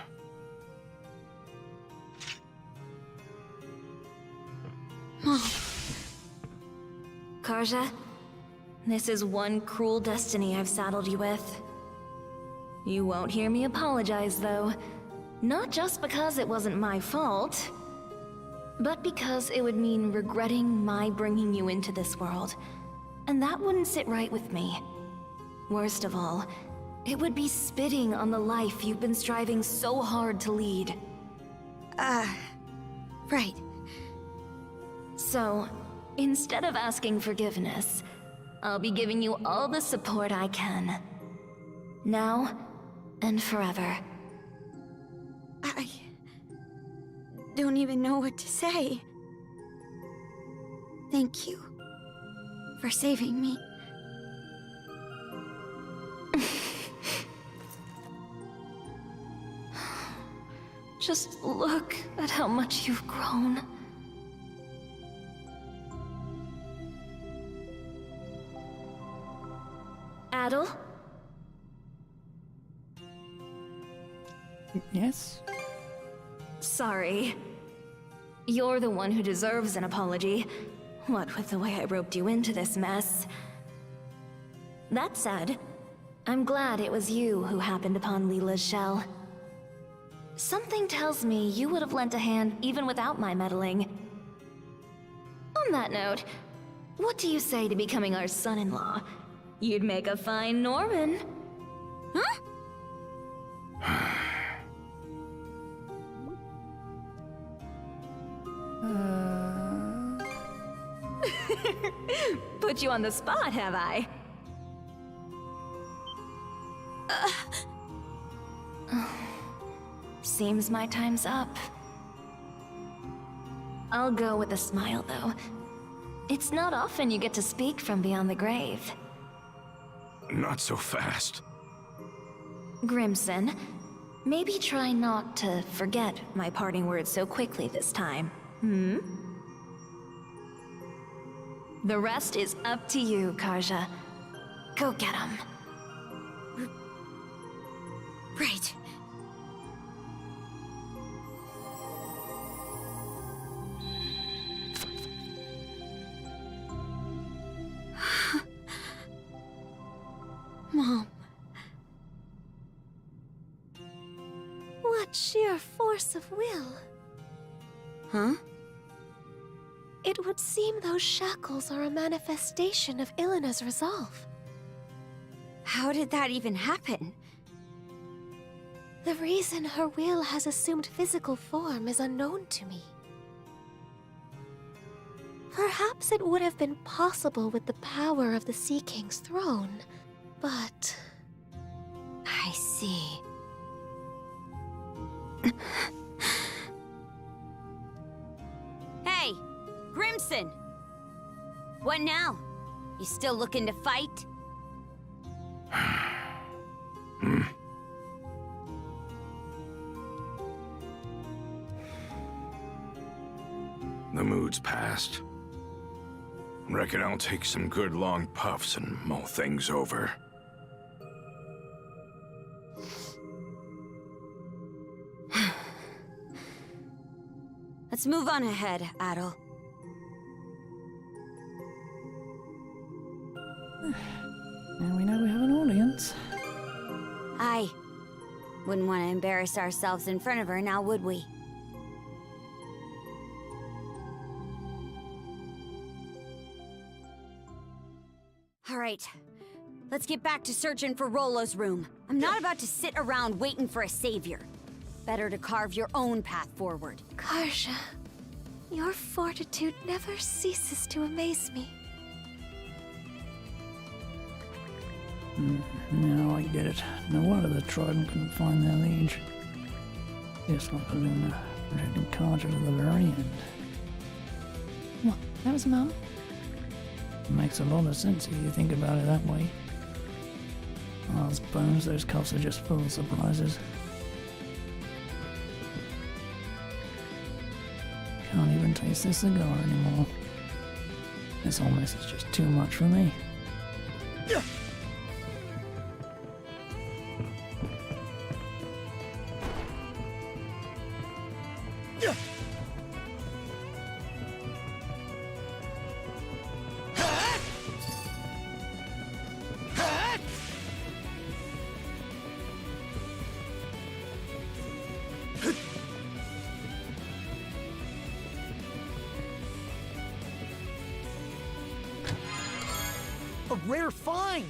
Karja, this is one cruel destiny I've saddled you with. You won't hear me apologize, though. Not just because it wasn't my fault, but because it would mean regretting my bringing you into this world. And that wouldn't sit right with me. Worst of all, it would be spitting on the life you've been striving so hard to lead. Right. So, instead of asking forgiveness, I'll be giving you all the support I can. Now, and forever. I don't even know what to say. Thank you for saving me. Just look at how much you've grown. Adel? Yes? Sorry. You're the one who deserves an apology. What with the way I roped you into this mess. That said, I'm glad it was you who happened upon Leela's shell. Something tells me you would have lent a hand even without my meddling. On that note, what do you say to becoming our son-in-law? You'd make a fine Norman. Huh? Put you on the spot, have I? Seems my time's up. I'll go with a smile, though. It's not often you get to speak from beyond the grave. Not so fast. Grimson, maybe try not to forget my parting words so quickly this time, hmm? The rest is up to you, Karja. Go get him. Right. Mom. What sheer force of will. Huh? It would seem those shackles are a manifestation of Ilana's resolve. How did that even happen? The reason her will has assumed physical form is unknown to me. Perhaps it would have been possible with the power of the Sea King's throne, but... I see. Hey, Grimson! What now? You still looking to fight? The mood's past. Reckon I'll take some good long puffs and mull things over. Let's move on ahead, Adel. Now we know we have an audience. Aye. Wouldn't want to embarrass ourselves in front of her now, would we? All right. Let's get back to searching for Rollo's room. I'm not about to sit around waiting for a savior. Better to carve your own path forward. Karja, your fortitude never ceases to amaze me. Now I get it. No wonder the Trident couldn't find their liege. Just like Luna, protecting Karja to the very end. What? That was Mum? Makes a lot of sense if you think about it that way. Mars bones, those cuffs are just full of surprises. Can't even taste the cigar anymore. This whole mess is just too much for me. A rare find!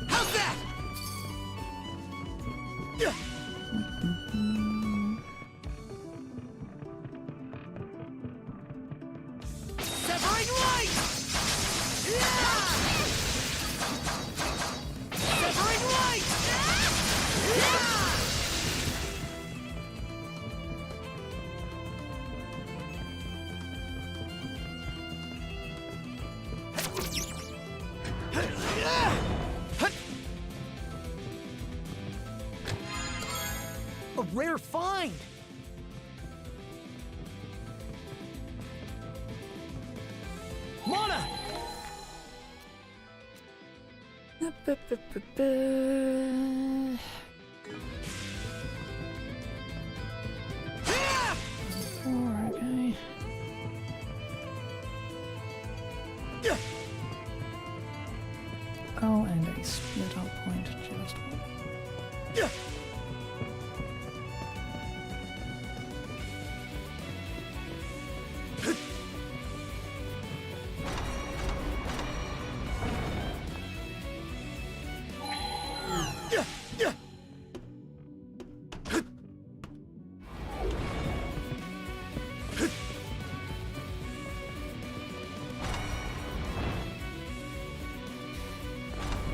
How's that? Severing light! Severing light! A rare find! Mona! Okay. Oh, and a split up point just one.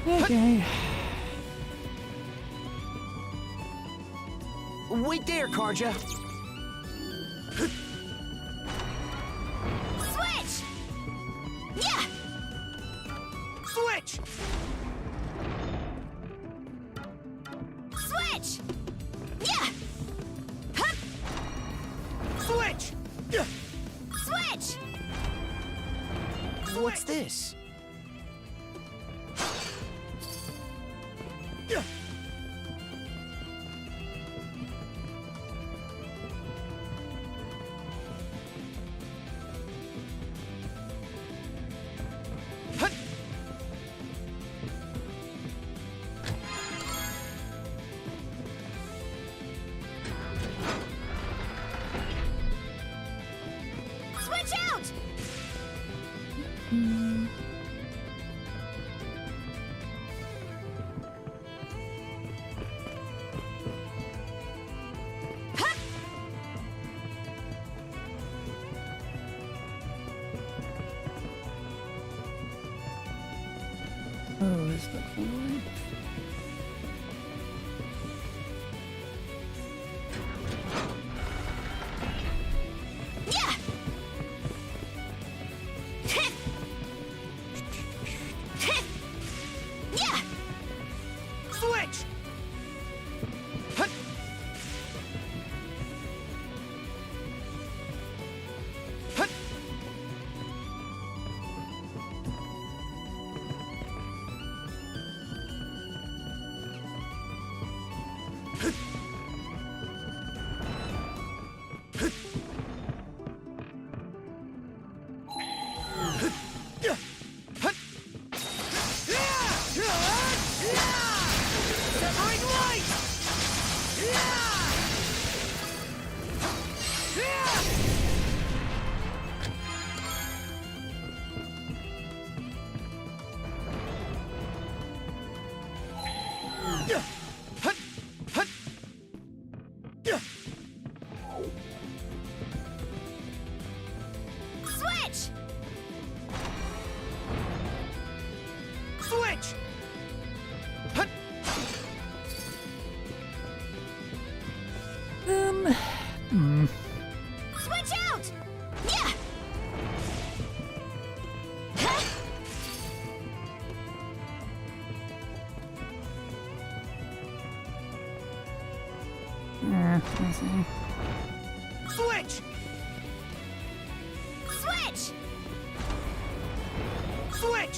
Okay. Wait there, Karja. Switch! Yeah! Switch! Switch! Yeah! Hup! Switch! Switch! What's this? Switch out! Oh, this looks annoying. Switch! Severing light! Switch! Switch! Switch out! Yeah! I see. Switch! Switch! Switch!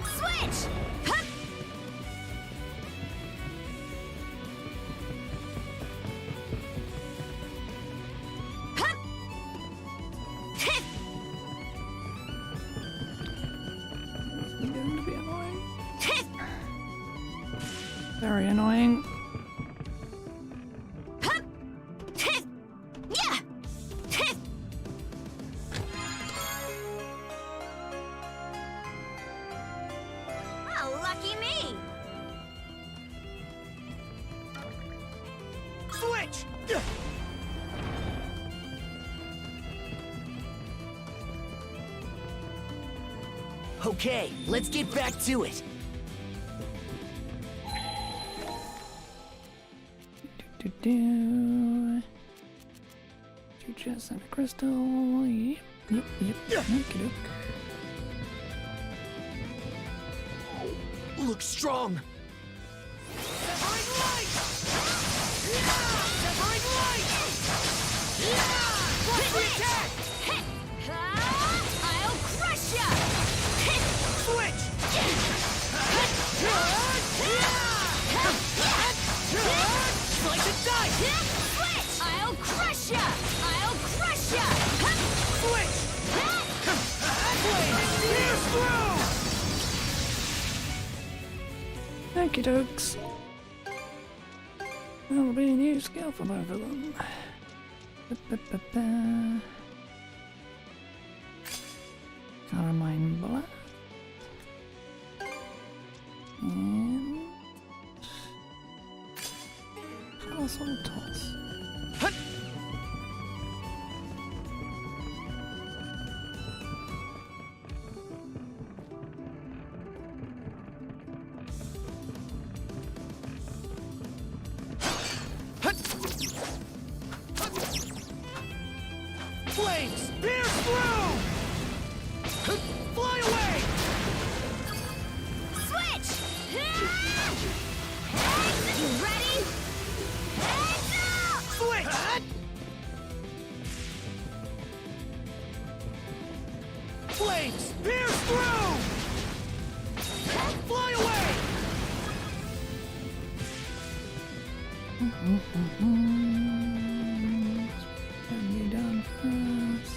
Switch! Hup! Hup! Hit! It's going to be annoying. Hit! Very annoying. Hup! Hit! Yeah! Hit! Oh, lucky me! Switch! Okay, let's get back to it. Do. Two chests and a crystal. Yep. Okey-doke. Look strong. Severing light! Severing light! Watch the attack! Hit! I'll crush ya! Hit! Switch! Slice and dice! Switch! I'll crush ya! I'll crush ya! Switch! Blade! Pierce through! Okie dokes. That'll be a new skill for both of them. Ba-ba-ba-ba. Carmine Blast. And Colossal Toss. Flames! Pierce through! Fly away! Switch! Heads! You ready? Heads up! Switch! Flames! Pierce through! Fly away! Can be done first.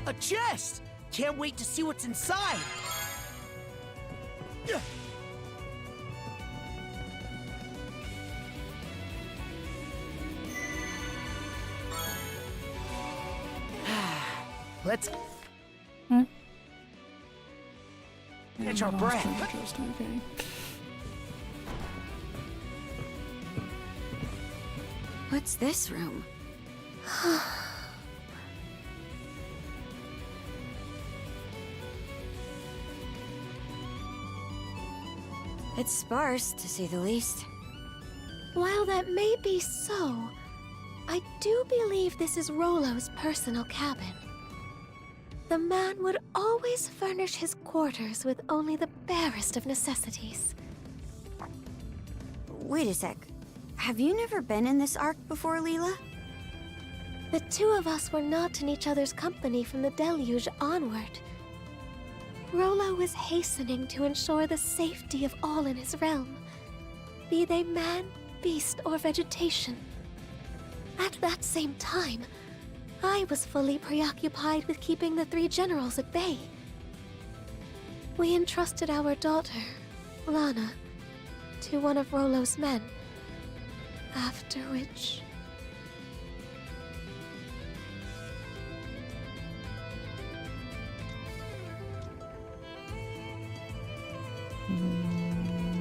A chest! Can't wait to see what's inside! Let's catch our breath. Just okay. What's this room? It's sparse, to say the least. While that may be so, I do believe this is Rollo's personal cabin. The man would always furnish his quarters with only the barest of necessities. Wait a sec. Have you never been in this ark before, Leela? The two of us were not in each other's company from the deluge onward. Rollo was hastening to ensure the safety of all in his realm, be they man, beast, or vegetation. At that same time, I was fully preoccupied with keeping the three generals at bay. We entrusted our daughter, Lana, to one of Rollo's men, after which...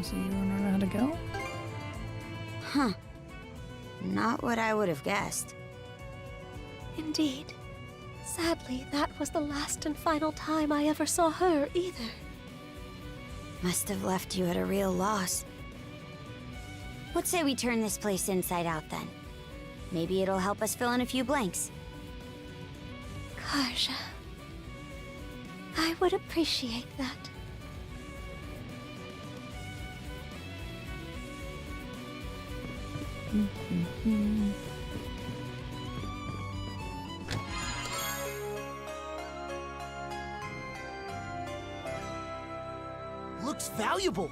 So you don't know how to go? Huh. Not what I would have guessed. Indeed. Sadly, that was the last and final time I ever saw her either. Must have left you at a real loss. What say we turn this place inside out then? Maybe it'll help us fill in a few blanks. Karja. I would appreciate that. Looks valuable.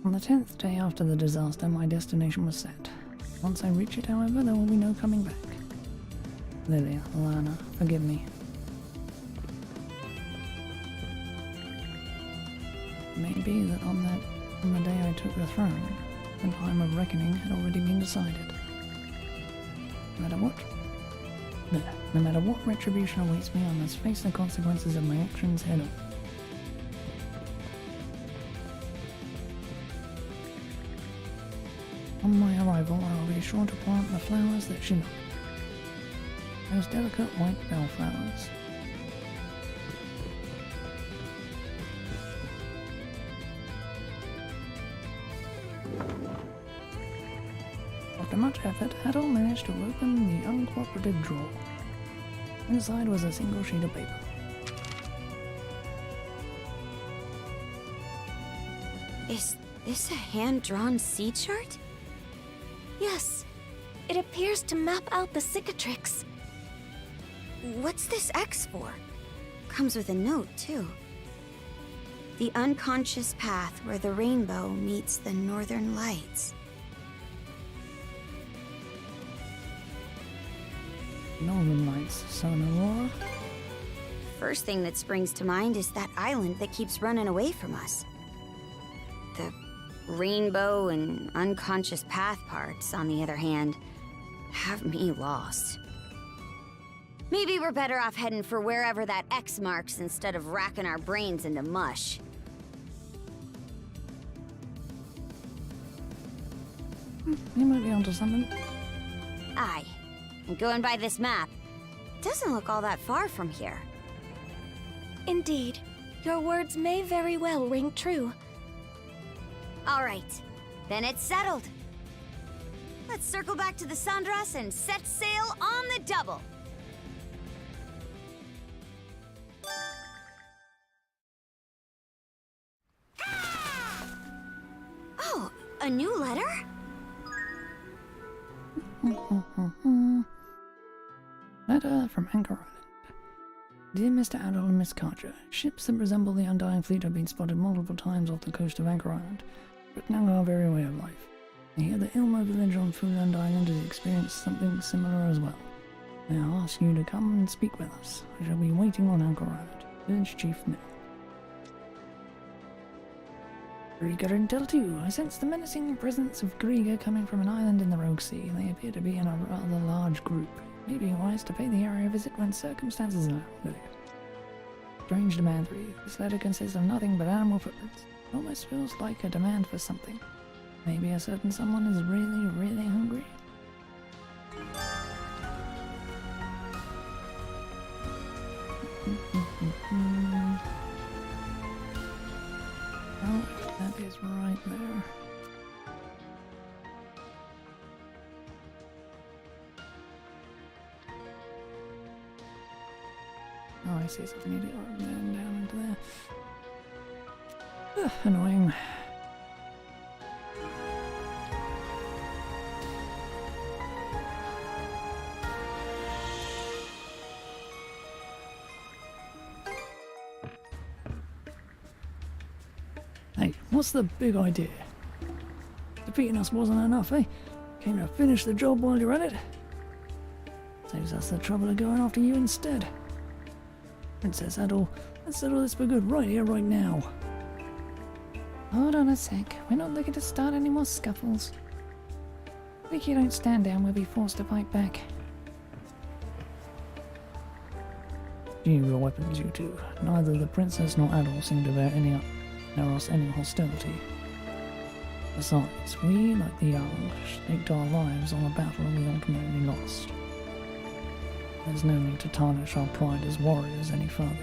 On the 10th day after the disaster, my destination was set. Once I reach it, however, there will be no coming back. Lilia, Lana, forgive me. It may be that on the day I took the throne, the time of reckoning had already been decided. No matter what retribution awaits me, I must face the consequences of my actions head on. On my arrival, I will be sure to plant the flowers that she loved. Those delicate white bellflowers. After much effort, Adol managed to open the uncooperative drawer. Inside was a single sheet of paper. Is this a hand-drawn sea chart? Yes. It appears to map out the cicatrix. What's this X for? Comes with a note, too. The unconscious path where the rainbow meets the northern lights. Northern Lights, Sun Aurora. First thing that springs to mind is that island that keeps running away from us. The rainbow and unconscious path parts, on the other hand, have me lost. Maybe we're better off heading for wherever that X marks instead of racking our brains into mush. You might be onto something. Aye. And going by this map, it doesn't look all that far from here. Indeed. Your words may very well ring true. All right. Then it's settled. Let's circle back to the Sandras and set sail on the double. Oh, a new letter? Letter from Anchor Island. Dear Mr. Adol and Miss Karja, ships that resemble the Undying Fleet have been spotted multiple times off the coast of Anchor Island, but now our very way of life. I hear the Ilmo village on Fuland Island has experienced something similar as well. May I ask you to come and speak with us? I shall be waiting on Anchor Island, Village Chief Mill. Griga Intel 2. I sense the menacing presence of Griga coming from an island in the Rogue Sea. They appear to be in a rather large group. Maybe wise to pay the area a visit when circumstances allow. Strange demand 3. This letter consists of nothing but animal footprints. It almost feels like a demand for something. Maybe a certain someone is really, really hungry. Oh, that is right there. Oh, I see something idiot right there and down into there. Ugh, annoying. Hey, what's the big idea? Defeating us wasn't enough, eh? Came to finish the job while you're at it? Saves us the trouble of going after you instead. Princess Adol, let's settle this for good right here, right now. Hold on a sec. We're not looking to start any more scuffles. If you don't stand down, we'll be forced to fight back. Use your weapons, you two. Neither the princess nor Adol seem to bear any hostility. Besides, we, like the young, staked our lives on a battle we ultimately lost. There's no need to tarnish our pride as warriors any further.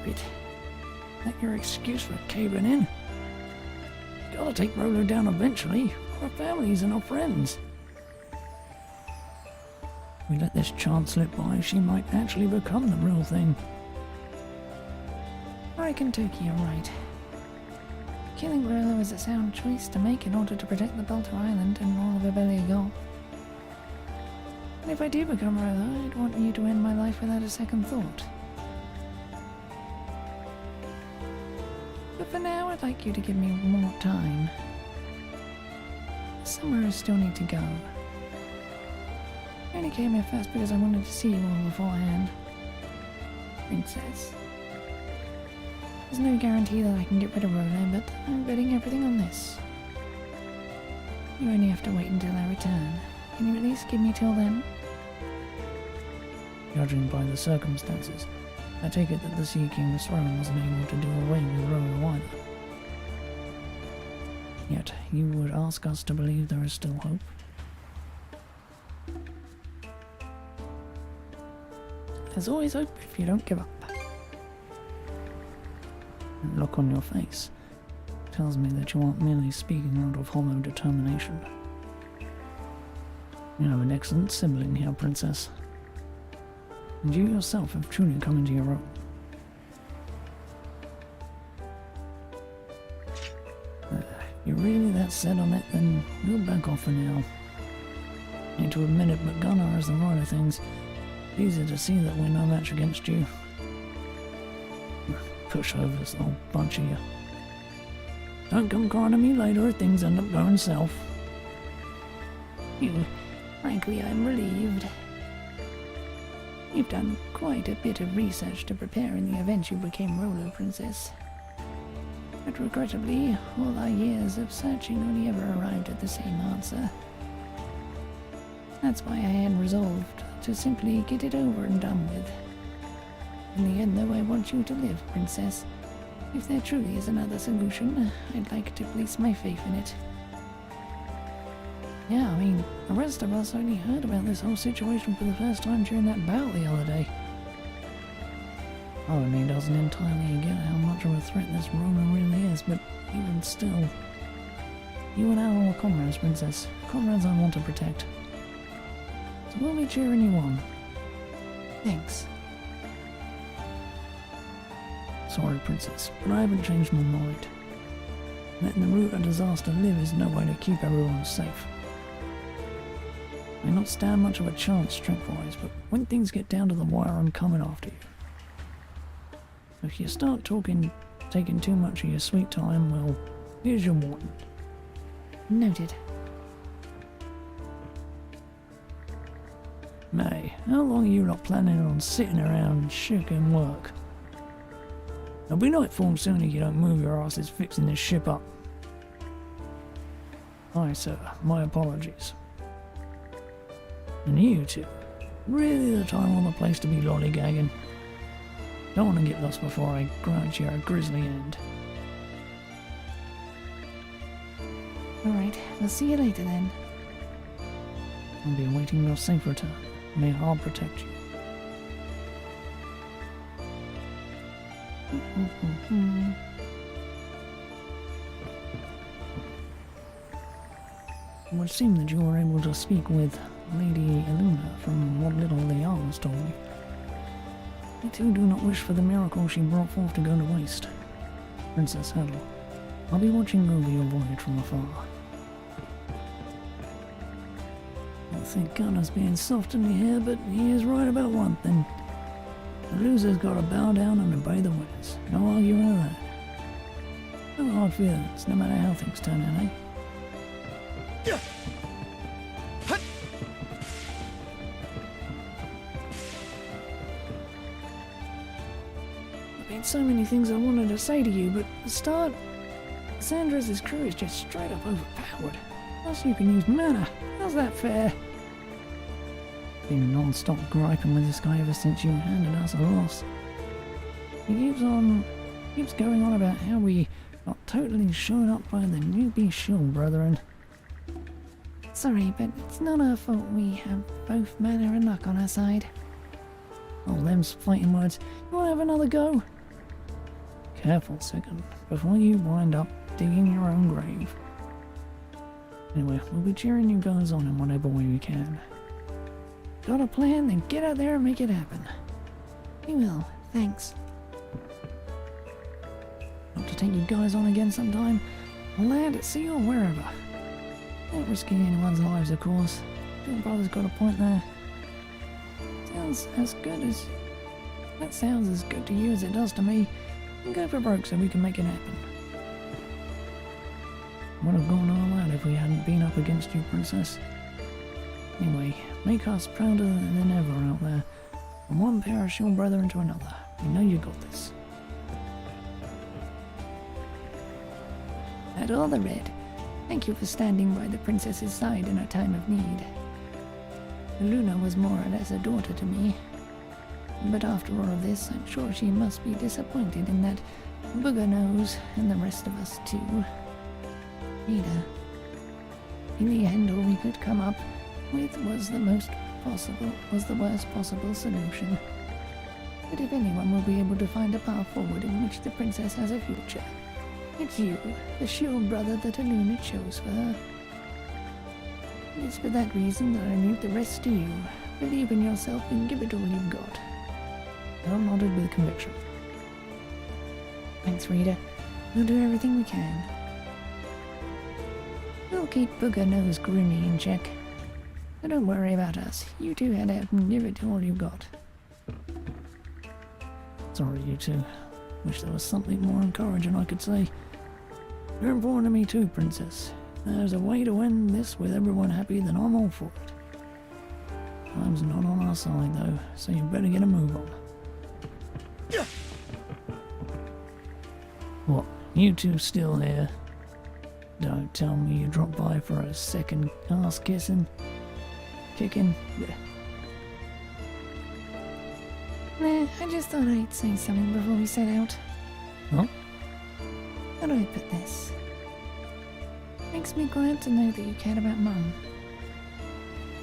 Wait, that your excuse for caving in? Gotta take Rolo down eventually, for our families and our friends. If we let this chance slip by, she might actually become the real thing. I can take you right. Killing Rolo is a sound choice to make in order to protect the Baltar Island and all of Abelia Gulf. And if I do become Rolo, I'd want you to end my life without a second thought. But for now, I'd like you to give me more time. Somewhere I still need to go. I only came here first because I wanted to see you all beforehand. Princess. There's no guarantee that I can get rid of Rolo, but I'm betting everything on this. You only have to wait until I return. Can you at least give me till then? Judging by the circumstances, I take it that the Sea King's throne wasn't able to do away with Rolo either. Yet, you would ask us to believe there is still hope? There's always hope if you don't give up. The look on your face tells me that you aren't merely speaking out of hollow determination. You have an excellent sibling here, Princess. And you yourself have truly come into your own. If you're really that set on it, then we'll back off for now. Hate to admit it, but Gunnar is the right of things. It's easy to see that we're no match against you. Pushovers, the whole bunch of you. Don't come crying to me later if things end up going south. Frankly, I'm relieved. You've done quite a bit of research to prepare in the event you became Rolo, Princess. But regrettably, all our years of searching only ever arrived at the same answer. That's why I had resolved to simply get it over and done with. In the end, though, I want you to live, Princess. If there truly is another solution, I'd like to place my faith in it. Yeah, I mean, the rest of us only heard about this whole situation for the first time during that battle the other day. Part of me doesn't entirely get how much of a threat this Rolo really is, but even still, you and I are comrades, Princess. Comrades I want to protect. So we'll be cheering you on. Thanks. Sorry, Princess, but I haven't changed my mind. Letting the root of disaster live is no way to keep everyone safe. May not stand much of a chance strength-wise, but when things get down to the wire, I'm coming after you. If you start taking too much of your sweet time, well, here's your warning. Noted. May, how long are you not planning on sitting around shirking work? It'll be nightfall soon if you don't move your asses fixing this ship up. Aye, sir. My apologies. And you two, really the time or the place to be lollygagging? Don't want to get lost before I grant you a grisly end. Alright, we'll see you later then. I'll be awaiting your safe return. May Allah protect you. It would seem that you were able to speak with Lady Illuna from what little the Jarls told me. I too do not wish for the miracle she brought forth to go to waste. Princess Hedel, I'll be watching over your voyage from afar. I think Gunner's being soft to me here, but he is right about one thing. The loser's got to bow down and obey the winners. No arguing with that. No hard feelings, no matter how things turn out, eh? There've been so many things I wanted to say to you, but at the start, Cassandra's crew is just straight up overpowered. Plus you can use mana. How's that fair? Been non-stop griping with this guy ever since you handed us a loss. He keeps going on about how we got totally shown up by the newbie shield brethren. Sorry, but it's not our fault we have both mana and luck on our side. Oh, them's fighting words. You wanna have another go? Careful a second, before you wind up digging your own grave. Anyway, we'll be cheering you guys on in whatever way we can. Got a plan? Then get out there and make it happen. We will, thanks. Hope to take you guys on again sometime. On land, at sea, or wherever. Not risking anyone's lives, of course. Your brother's got a point there. That sounds as good to you as it does to me. Go for broke so we can make it happen. Would have gone all out if we hadn't been up against you, Princess. Anyway, make us prouder than ever out there. From one pair of shield brethren to another. We know you got this. At all the red. Thank you for standing by the princess's side in a time of need. Luna was more or less a daughter to me. But after all of this, I'm sure she must be disappointed in that Booger Nose and the rest of us too. Rita, in the end all we could come up with was the worst possible solution. But if anyone will be able to find a path forward in which the princess has a future, it's you, the shield brother that Illuna chose for her. It's for that reason that I leave the rest to you. Believe in yourself and give it all you've got. I nodded with conviction. Thanks, Rita. We'll do everything we can. We'll keep Booger Nose Grimmy in check. But don't worry about us. You two head out and give it all you've got. Sorry, you two. Wish there was something more encouraging I could say. You're important to me too, Princess. If there's a way to end this with everyone happy, then I'm all for it. Time's not on our side, though, so you better get a move on. What, you two still here? Don't tell me you dropped by for a second ass kicking? Nah, I just thought I'd say something before we set out. Huh? How do I put this? Makes me glad to know that you cared about Mum.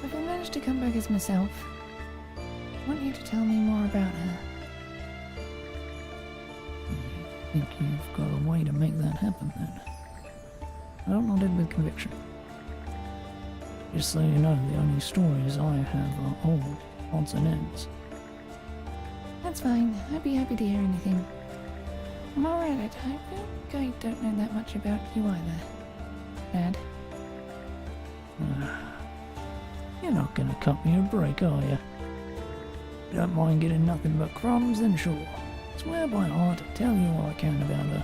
If I manage to come back as myself, I want you to tell me more about her. I think you've got a way to make that happen, then. I nodded with conviction. Just so you know, the only stories I have are old odds and ends. That's fine. I'd be happy to hear anything. I'm alright. I feel like I don't know that much about you either, Dad. You're not gonna cut me a break, are you? You don't mind getting nothing but crumbs, then sure. Swear by heart to tell you all I can about her.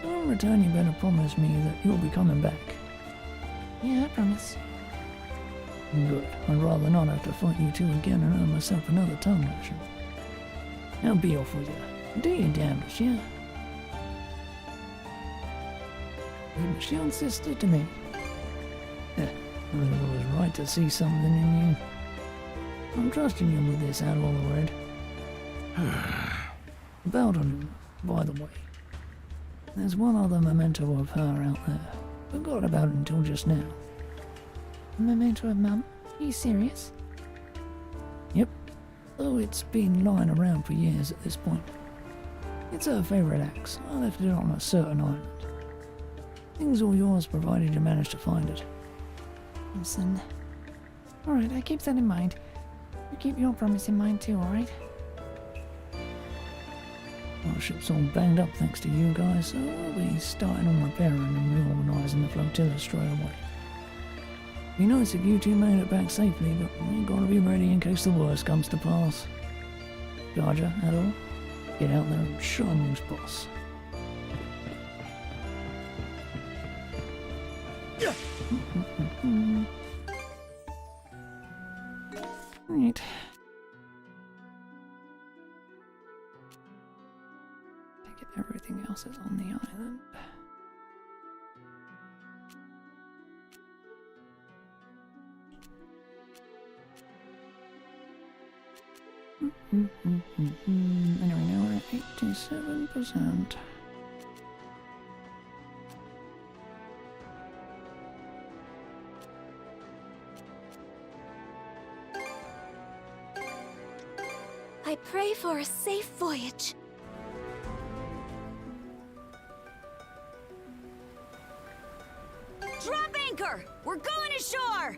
I'm return, you better promise me that you'll be coming back. Yeah, I promise. Good. I'd rather not have to fight you two again and earn myself another tongue lashing. I'll be off with you. Do your damnedest, yeah? Leave my shield sister to me. Yeah, I think I was right to see something in you. I'm trusting you with this, Admiral Red. About on, by the way. There's one other memento of her out there. Forgot about it until just now. A memento of Mum? Are you serious? Yep. Though it's been lying around for years at this point. It's her favourite axe. I left it on a certain island. Things all yours provided you manage to find it. Listen. Alright, I keep that in mind. You keep your promise in mind too, alright? Our ship's all banged up thanks to you guys, so we'll be starting on repairing and reorganising the flotilla straight away. Be nice if you two made it back safely, but we've got to be ready in case the worst comes to pass. Karja, at all? Get out there and shine loose, boss. Right. Take it everything else is on the island. Anyway, now we're at 87%. I pray for a safe voyage. Drop anchor! We're going ashore!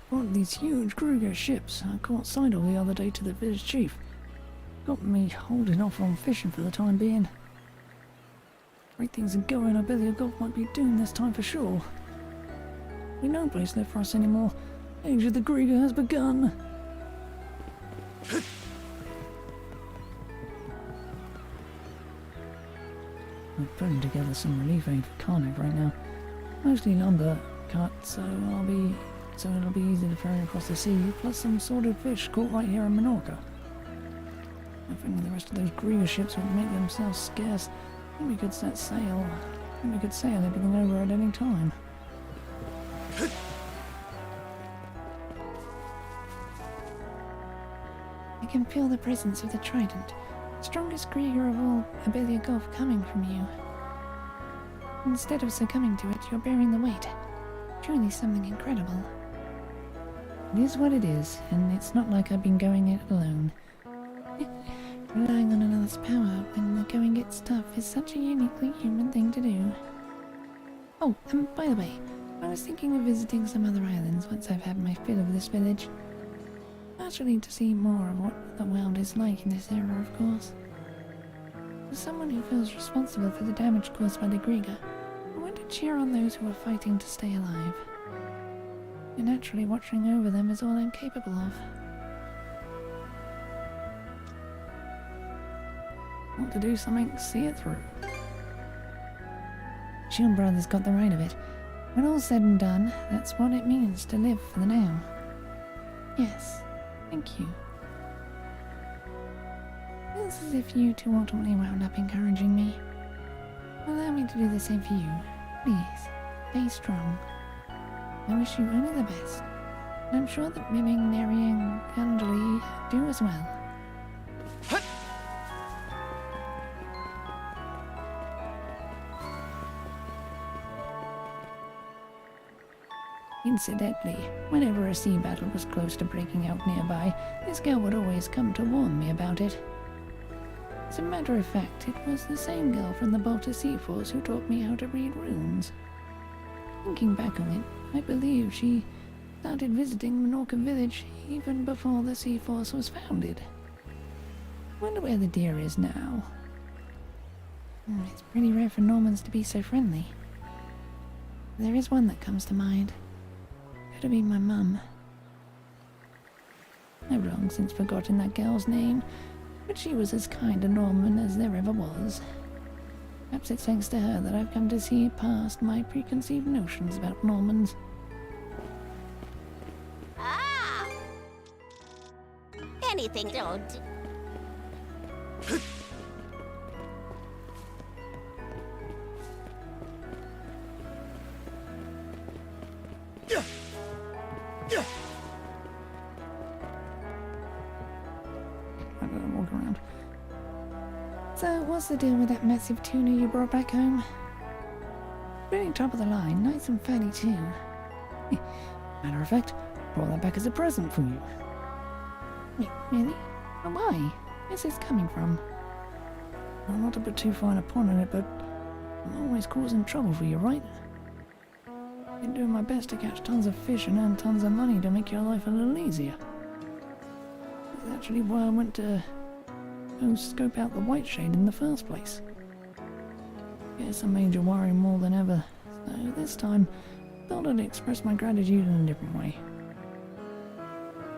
One of these huge Kruger ships I caught sight of the other day to the village chief. Got me holding off on fishing for the time being. Great things are going, I bet your golf might be doomed this time for sure. Ain't no place left for us anymore. Age of the Krieger has begun. I'm putting together some relief aid for Karnak right now. Mostly lumber cut, so it'll be easy to ferry across the sea, plus some sorted fish caught right here in Minorca. If only the rest of those Krieger ships would make themselves scarce, then we could set sail. Then we could sail everything over at any time. I can feel the presence of the trident. Strongest Krieger of all, Abelia Gulf, coming from you. Instead of succumbing to it, you're bearing the weight. Truly something incredible. It is what it is, and it's not like I've been going it alone. Relying on another's power when the going gets tough is such a uniquely human thing to do. Oh, and by the way, I was thinking of visiting some other islands once I've had my fill of this village. Partially to see more of what the world is like in this era, of course. As someone who feels responsible for the damage caused by the Krieger, I want to cheer on those who are fighting to stay alive. And naturally watching over them is all I'm capable of. Want to do something, see it through. Shield Brothers got the right of it. When all's said and done, that's what it means to live for the now. Yes, thank you. Feels as if you two ultimately wound up encouraging me. Allow me to do the same for you. Please, stay strong. I wish you only the best. And I'm sure that Miming, Neri, and Gundly do as well. Incidentally, whenever a sea battle was close to breaking out nearby, this girl would always come to warn me about it. As a matter of fact, it was the same girl from the Balta Sea Force who taught me how to read runes. Thinking back on it, I believe she started visiting Minorca Village even before the Sea Force was founded. Wonder where the deer is now. It's pretty rare for Normans to be so friendly. There is one that comes to mind. Could have been my mum. since forgotten that girl's name, but she was as kind a Norman as there ever was. Perhaps it's thanks to her that I've come to see past my preconceived notions about Normans. Ah! Anything don't. I better walk around. So, what's the deal with that massive tuna you brought back home? Really top of the line, nice and fatty too. Matter of fact, brought that back as a present for you. Wait, really? But why? Where's this coming from? Well, not to put too fine a point on it, but I'm always causing trouble for you, right? Been doing my best to catch tons of fish and earn tons of money to make your life a little easier. That's actually why I went to go scope out the White Shade in the first place. Guess I'm major worrying more than ever, so this time thought I'd express my gratitude in a different way.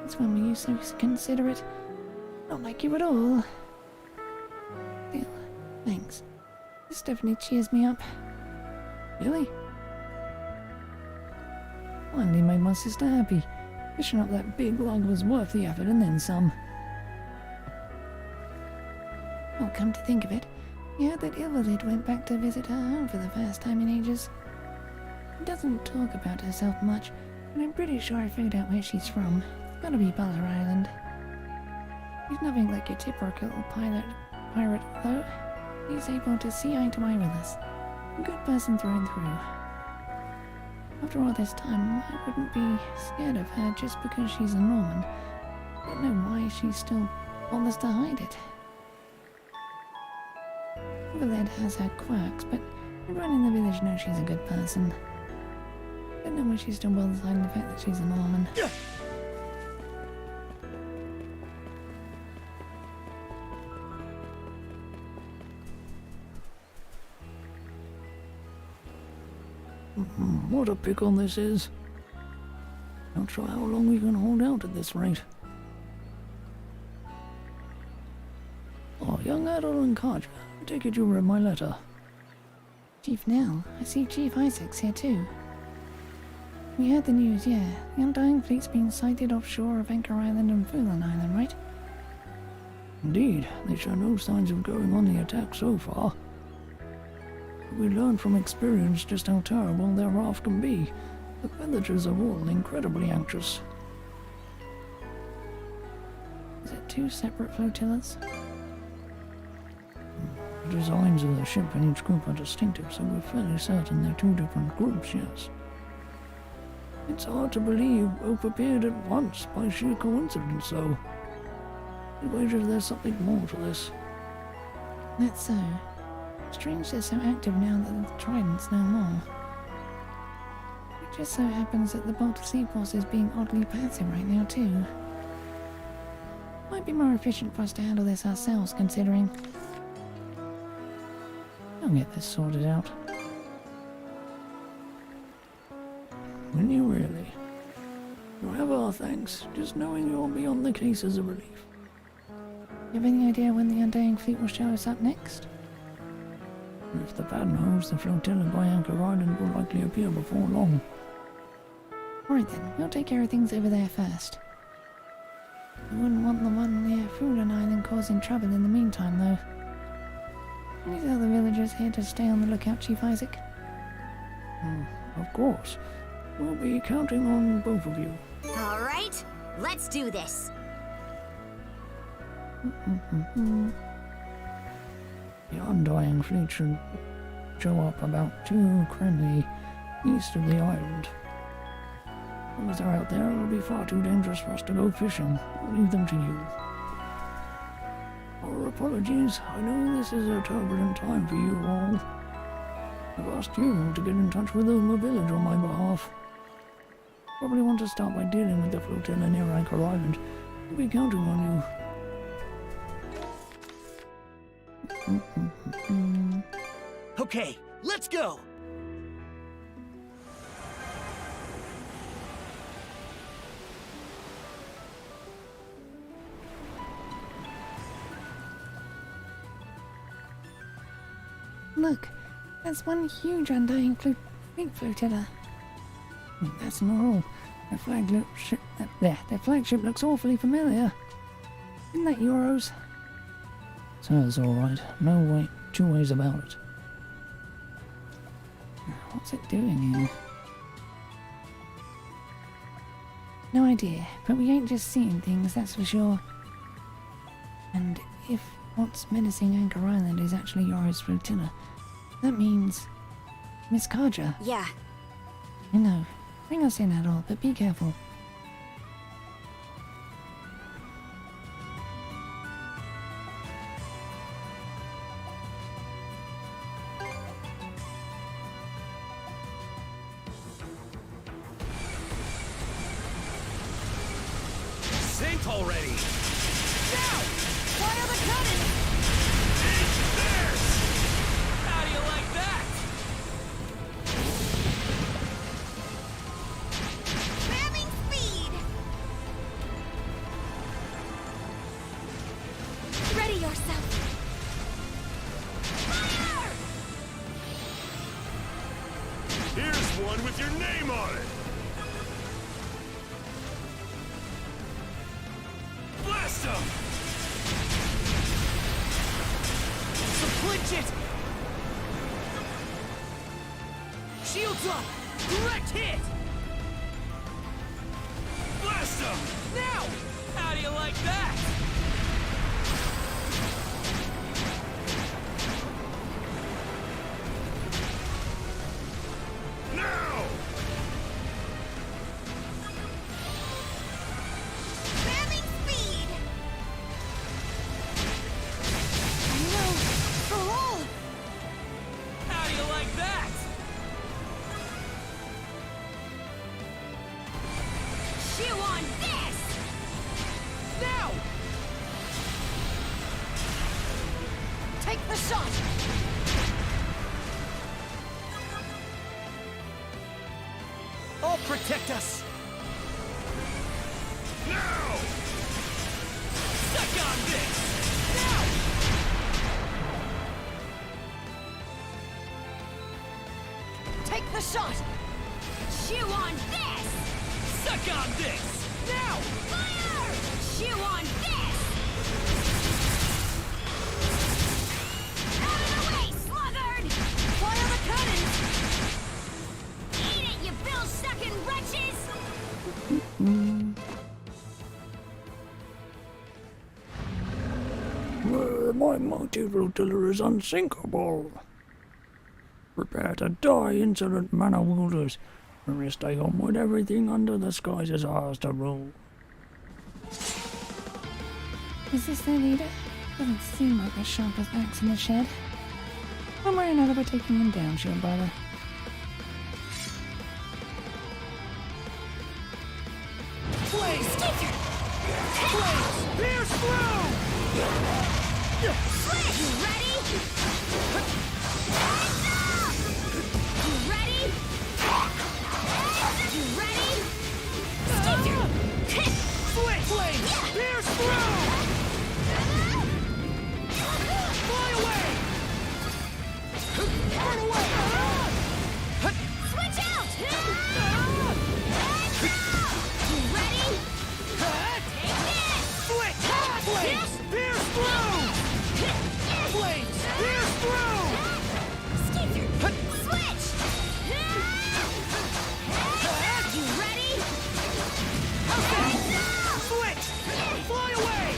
It's when were you so considerate? Not like you at all. Still, thanks. This definitely cheers me up. Really? Finally made my sister happy. Fishing up that big log was worth the effort and then some. Well, come to think of it, I heard that Ilvalid went back to visit her home for the first time in ages. She doesn't talk about herself much, but I'm pretty sure I figured out where she's from. It's gotta be Butter Island. She's nothing like your typical pirate, though. She's able to see eye to eye with us. A good person through and through. After all this time, I wouldn't be scared of her just because she's a Norman. I don't know why she still bothers to hide it. Ilvalid has her quirks, but everyone in the village knows she's a good person. I don't know why she still bothers hiding the fact that she's a Norman. What a pickle this is. Not sure how long we can hold out at this rate. Oh, young Adol and Karja, I take it you read my letter. Chief Nell, I see Chief Isaac's here too. We heard the news, yeah. The Undying Fleet's been sighted offshore of Anchor Island and Fulon Island, right? Indeed, they show no signs of going on the attack so far. We learned from experience just how terrible their raft can be. The villagers are all incredibly anxious. Is it two separate flotillas? The designs of the ship in each group are distinctive, so we're fairly certain they're two different groups, yes. It's hard to believe both appeared at once by sheer coincidence, though. I wager there's something more to this. That's so. Strange they're so active now that the Trident's no more. It just so happens that the Baltic Sea Force is being oddly passive right now too. Might be more efficient for us to handle this ourselves, considering. I'll get this sorted out. Will you really? You have our thanks. Just knowing you'll be on the case is a relief. You have any idea when the Undying Fleet will show us up next? If the pattern holds, the flotilla by Anchor Island will likely appear before long. Alright then, we'll take care of things over there first. We wouldn't want the one near Fulon Island causing trouble in the meantime, though. Can you tell the villagers here to stay on the lookout, Chief Isaac? Of course. We'll be counting on both of you. All right, let's do this. The Undying Fleet should show up about 2 Crenley east of the island. Once they're out there, it'll be far too dangerous for us to go fishing. I'll leave them to you. Our apologies. I know this is a turbulent time for you all. I've asked you to get in touch with the village on my behalf. Probably want to start by dealing with the flotilla near Anchor Island. We'll be counting on you. Okay, let's go! Look, that's one huge undying fleet flotilla. That's not all. Their flagship looks awfully familiar. Isn't that Euros? Sounds alright. Two ways about it. What's it doing here? No idea, but we ain't just seeing things, that's for sure. And if what's menacing Anchor Island is actually Yara's flotilla, that means Miss Karja. Yeah. I know. Bring us in at all, but be careful. Sink already! Now! Fire the cannon! How do you like that? Spamming speed! Ready yourself! Fire! Here's one with your name on it! Blast him! So clinch it! Shields up! Direct hit! Blast him! Now! How do you like that? Now! Spamming speed! No! For all! How do you like that? Chew on this! Now! Take the shot! I'll protect us! Now! Suck on this! Now! Take the shot! Chew on this! Suck on this! Now! Fire! Chew on this! Out of the way, sluggard! Fire the cannon! Eat it, you bill-sucking wretches! My mighty flotilla is unsinkable. Prepare to die, insolent man of wielders, when we stay on with everything under the skies is ours to rule. Is this their leader? Doesn't seem like the sharpest axe in the shed. One way or another, we're taking him down, shield brother. Blaze! Blaze! Pierce through! Switch! You ready? Heads up! You ready? You ready? Skip! Switch! Blaze! Pierce through! Fly away! Run away! Switch out! Heads up! You ready? Take this! Switch! Blaze! Pierce through! Blaze! Pierce through! Switch! You ready? Switch! Fly away!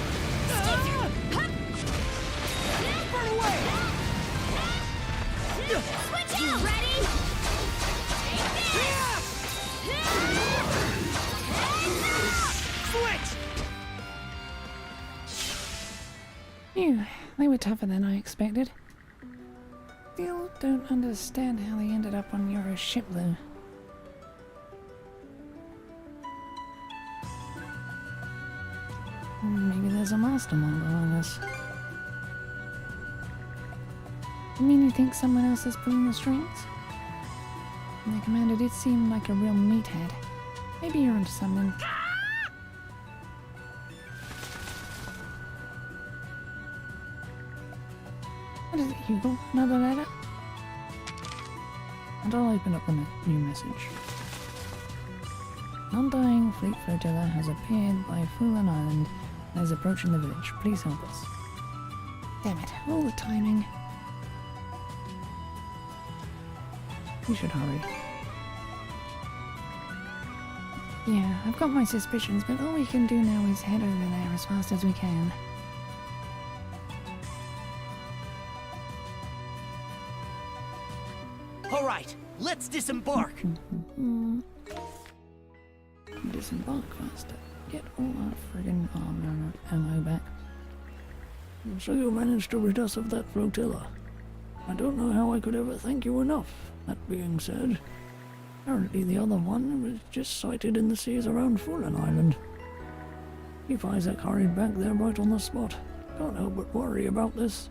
Run away! Switch out! You ready? Switch! Phew, they were tougher than I expected. Still don't understand how they ended up on Yara's ship, though. Maybe there's a mastermind behind this. You mean you think someone else is pulling the strings? The commander did seem like a real meathead. Maybe you're onto something. What is it, Hugo? Another letter? and I'll open up the new message. An undying fleet flotilla has appeared by Fulan Island and is approaching the village. Please help us. Damn it, all the timing. We should hurry. Yeah, I've got my suspicions, but all we can do now is head over there as fast as we can. Alright, let's disembark! Disembark faster. Get all our friggin' armor and ammo back. So you managed to rid us of that flotilla. I don't know how I could ever thank you enough. That being said, apparently the other one was just sighted in the seas around Fulan Island. Keep Isaac hurried back there right on the spot. Can't help but worry about this.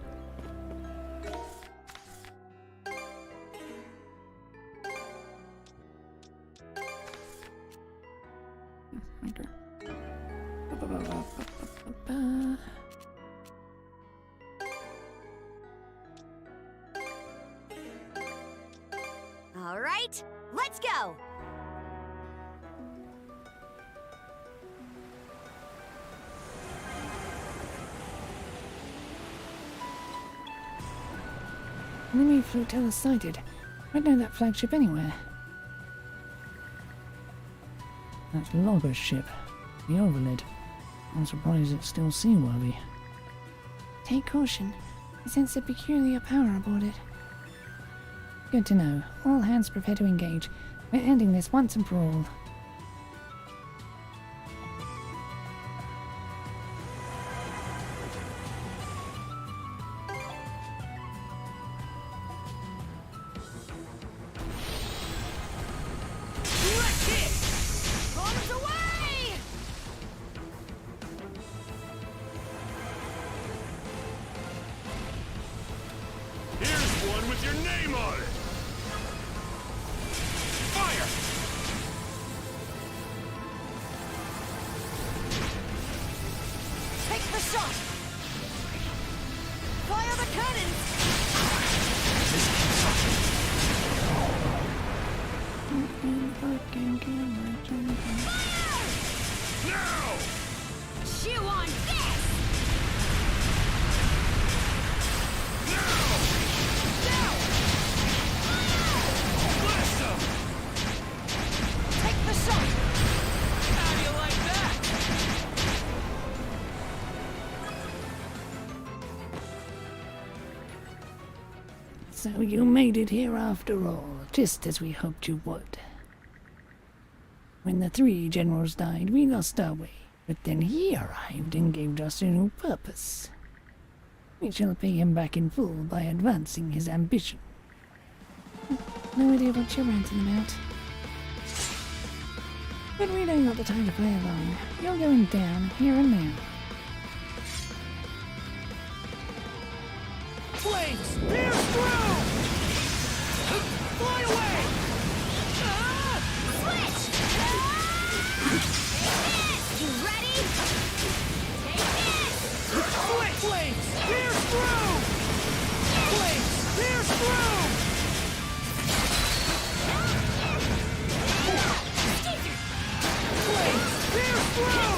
Okay. All right, let's go! Enemy flotilla sighted. I'd know that flagship anywhere. That's Logger's ship, the Overlid. I'm surprised it's still seaworthy. Take caution. I sense a peculiar power aboard it. Good to know. All hands prepare to engage. We're ending this once and for all. Here's one with your name on it! Fire! Take the shot! Fire the cannons! Now! Chew on this! Blast them! Take the shot! How do you like that? So you made it here after all, just as we hoped you would. When the three generals died, we lost our way, but then he arrived and gave us a new purpose. We shall pay him back in full by advancing his ambition. No idea what you're ranting about. But we don't got the time to play along. You're going down here and now. Flames! Pierce through! Fly away! Switch! You ready? Take this! Flames! Pierce through! Flames! Pierce through! Flames! Pierce through! Flames! Pierce through!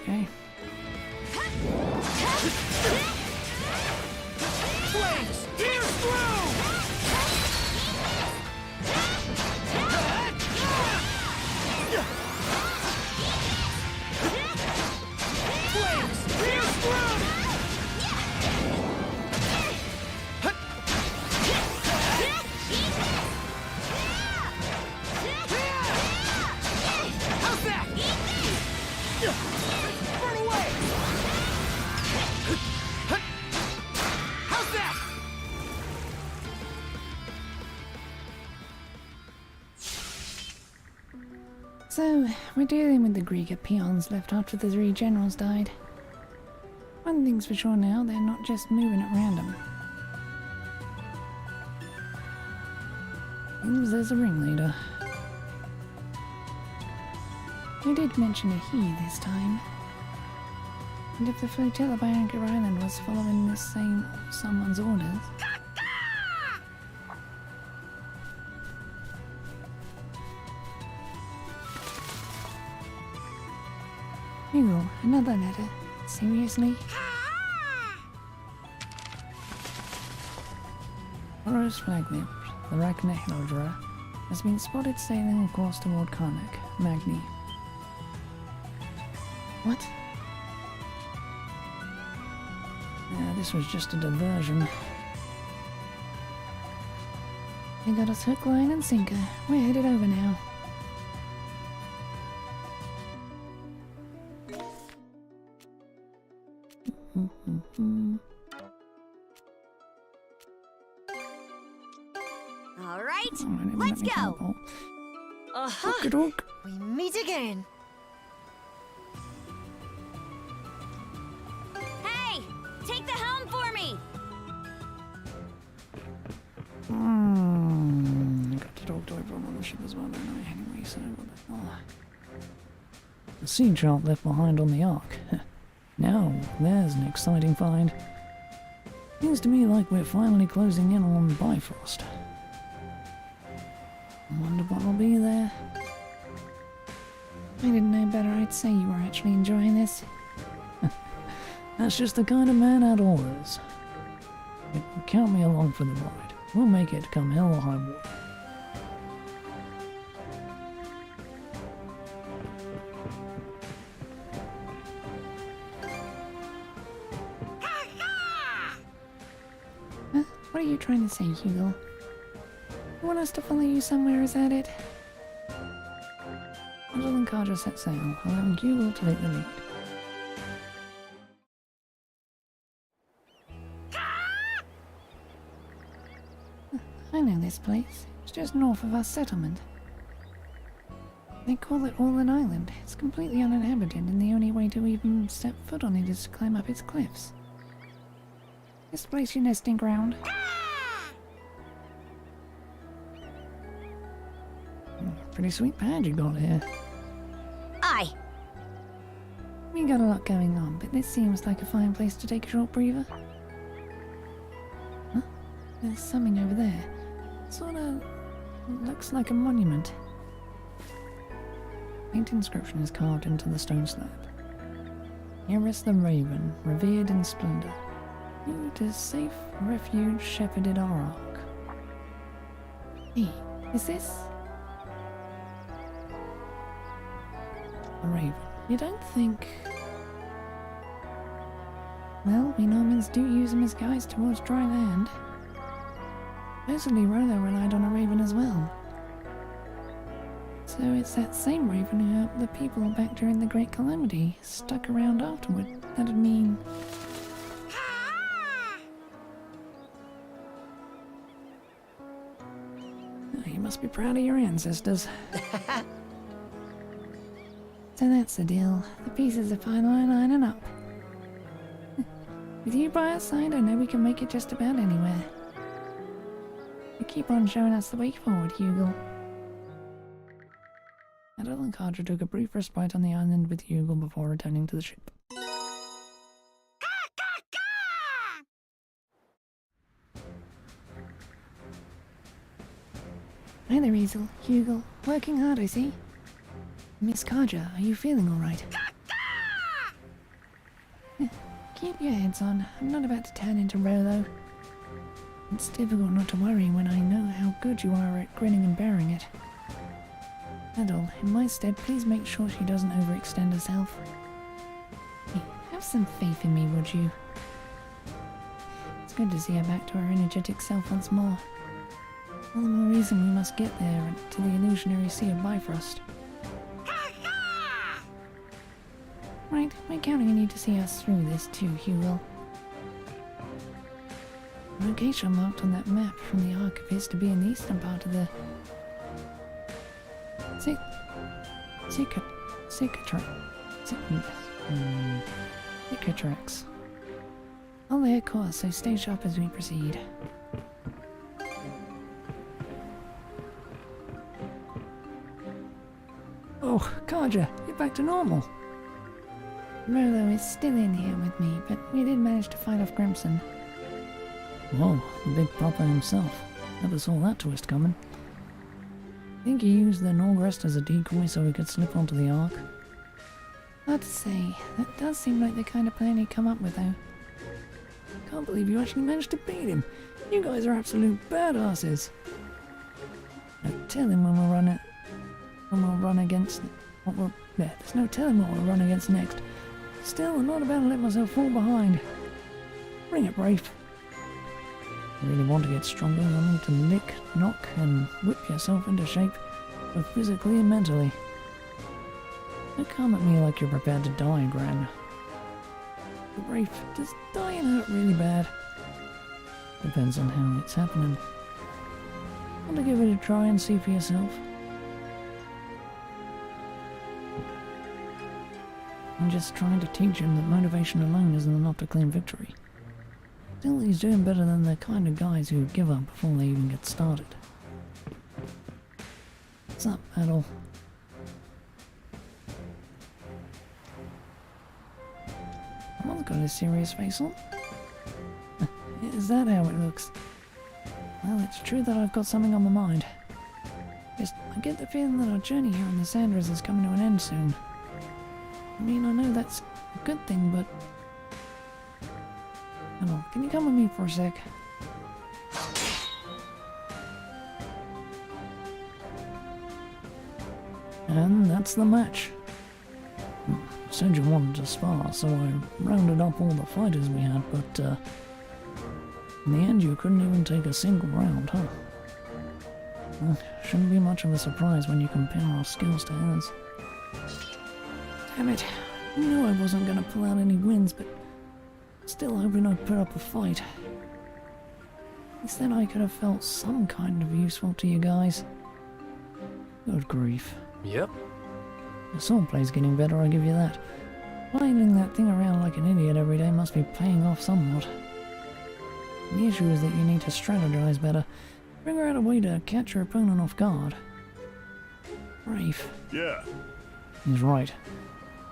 Okay. Flames! Pierce through! Flames! Pierce through! How's that? Burn away! How's that? So, we're dealing with the Greek peons left after the three generals died. Well, One thing's for sure now, they're not just moving at random. Seems there's a ringleader. I did mention a he this time. And if the flotilla by Anchor Island was following this same someone's orders... Eagle, another letter. Seriously? Horus Flagship, the Ragnar Hildra, has been spotted sailing a course toward Karnak, Magni. What? This was just a diversion. They got us hook, line, and sinker. We're headed over now. All right, let's go. Aha! We meet again. Hey, take the helm for me. Got to talk to everyone on the ship as well, don't I? Anyway, so the sea chart left behind on the Ark. Now, there's an exciting find. Seems to me like we're finally closing in on Bifrost. I wonder what will be there. I didn't know better, I'd say you were actually enjoying this. That's just the kind of man I'd always. Count me along for the ride. We'll make it come hell or high water. What are you trying to say, Hugo? You want us to follow you somewhere, is that it? Other than Karja set sail, allowing Hugo to take the lead. I know this place. It's just north of our settlement. They call it Orland Island. It's completely uninhabited, and the only way to even step foot on it is to climb up its cliffs. This place your nesting ground? Pretty sweet pad you got here. Aye. We got a lot going on, but this seems like a fine place to take a short breather. Huh? There's something over there. Sorta looks like a monument. Faint inscription is carved into the stone slab. Here rests the Raven, revered in splendor. Who to safe refuge shepherded our ark. Hey, is this? The Raven. You don't think... Well, we Normans do use them as guides towards dry land. Supposedly Rollo relied on a raven as well. So it's that same raven who helped the people back during the Great Calamity, stuck around afterward. That'd mean... Oh, you must be proud of your ancestors. So that's the deal. The pieces are finally lining up. With you by our side, I know we can make it just about anywhere. You keep on showing us the way forward, Hugo. Adel and Karja took a brief respite on the island with Hugo before returning to the ship. Hi there, Hazel. Hugo. Working hard, I see. Miss Karja, are you feeling alright? Keep your heads on. I'm not about to turn into Rollo. It's difficult not to worry when I know how good you are at grinning and bearing it. Adol, in my stead, please make sure she doesn't overextend herself. Hey, have some faith in me, would you? It's good to see her back to her energetic self once more. All the more reason we must get there and to the illusionary sea of Bifrost. Right, we're counting on you to see us through this too, Hugo. The location marked on that map from the Ark appears to be in the eastern part of the... Cicatrix. I'll lay a course, so stay sharp as we proceed. Oh, Karja, you're back to normal. Rolo is still in here with me, but we did manage to fight off Crimson. Whoa, the big papa himself. Never saw that twist coming. Think he used the Nordics as a decoy so he could slip onto the Ark? Hard to say. That does seem like the kind of plan he'd come up with, though. Can't believe you actually managed to beat him. You guys are absolute badasses. Now tell him when we'll run against... there's no telling what we'll run against next. Still, I'm not about to let myself fall behind. Bring it, Brave. If you really want to get stronger, you'll need to lick, knock, and whip yourself into shape, both physically and mentally. Don't come at me like you're prepared to die, Gran. But Brave, does dying hurt really bad? Depends on how it's happening. Want to give it a try and see for yourself? I'm just trying to teach him that motivation alone isn't enough to claim victory. Still, he's doing better than the kind of guys who give up before they even get started. What's up, Adol? Someone's got a serious face on. Is that how it looks? Well, it's true that I've got something on my mind. Just, I get the feeling that our journey here on the Sandras is coming to an end soon. I mean, I know that's a good thing, but... Hello, can you come with me for a sec? And that's the match. Said you wanted to spar, so I rounded up all the fighters we had, but in the end you couldn't even take a single round, huh? Shouldn't be much of a surprise when you compare our skills to hers. Damn it, I knew I wasn't going to pull out any wins, but still hoping I'd put up a fight. At least then I could have felt some kind of useful to you guys. Good grief. Yep. The swordplay's getting better, I give you that. Flailing that thing around like an idiot every day must be paying off somewhat. The issue is that you need to strategize better. Figure out a way to catch your opponent off guard. Rafe. Yeah. He's right.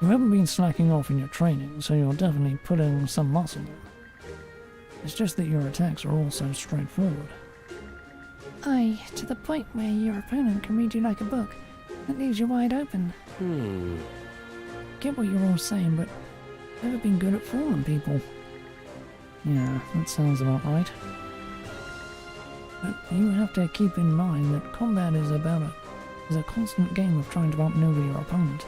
You haven't been slacking off in your training, so you're definitely putting some muscle in. It's just that your attacks are all so straightforward. Aye, to the point where your opponent can read you like a book. That leaves you wide open. Get what you're all saying, but never been good at fooling people. Yeah, that sounds about right. But you have to keep in mind that combat is a constant game of trying to outmaneuver your opponent.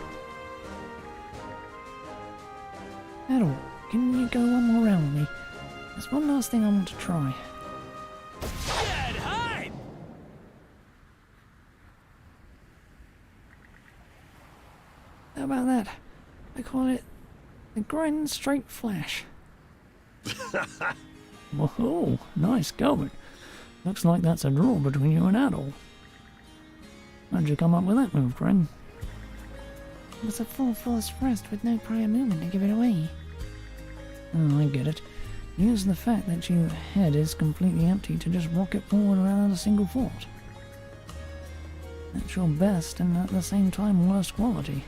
Adol, can you go one more round with me? There's one last thing I want to try. Dead hide! How about that? I call it the Grind Straight Flash. Whoa, nice going. Looks like that's a draw between you and Adol. How'd you come up with that move, Gren? It was a full force thrust with no prior movement to give it away. Oh, I get it. Use the fact that your head is completely empty to just rocket forward without a single thought. That's your best and at the same time worst quality.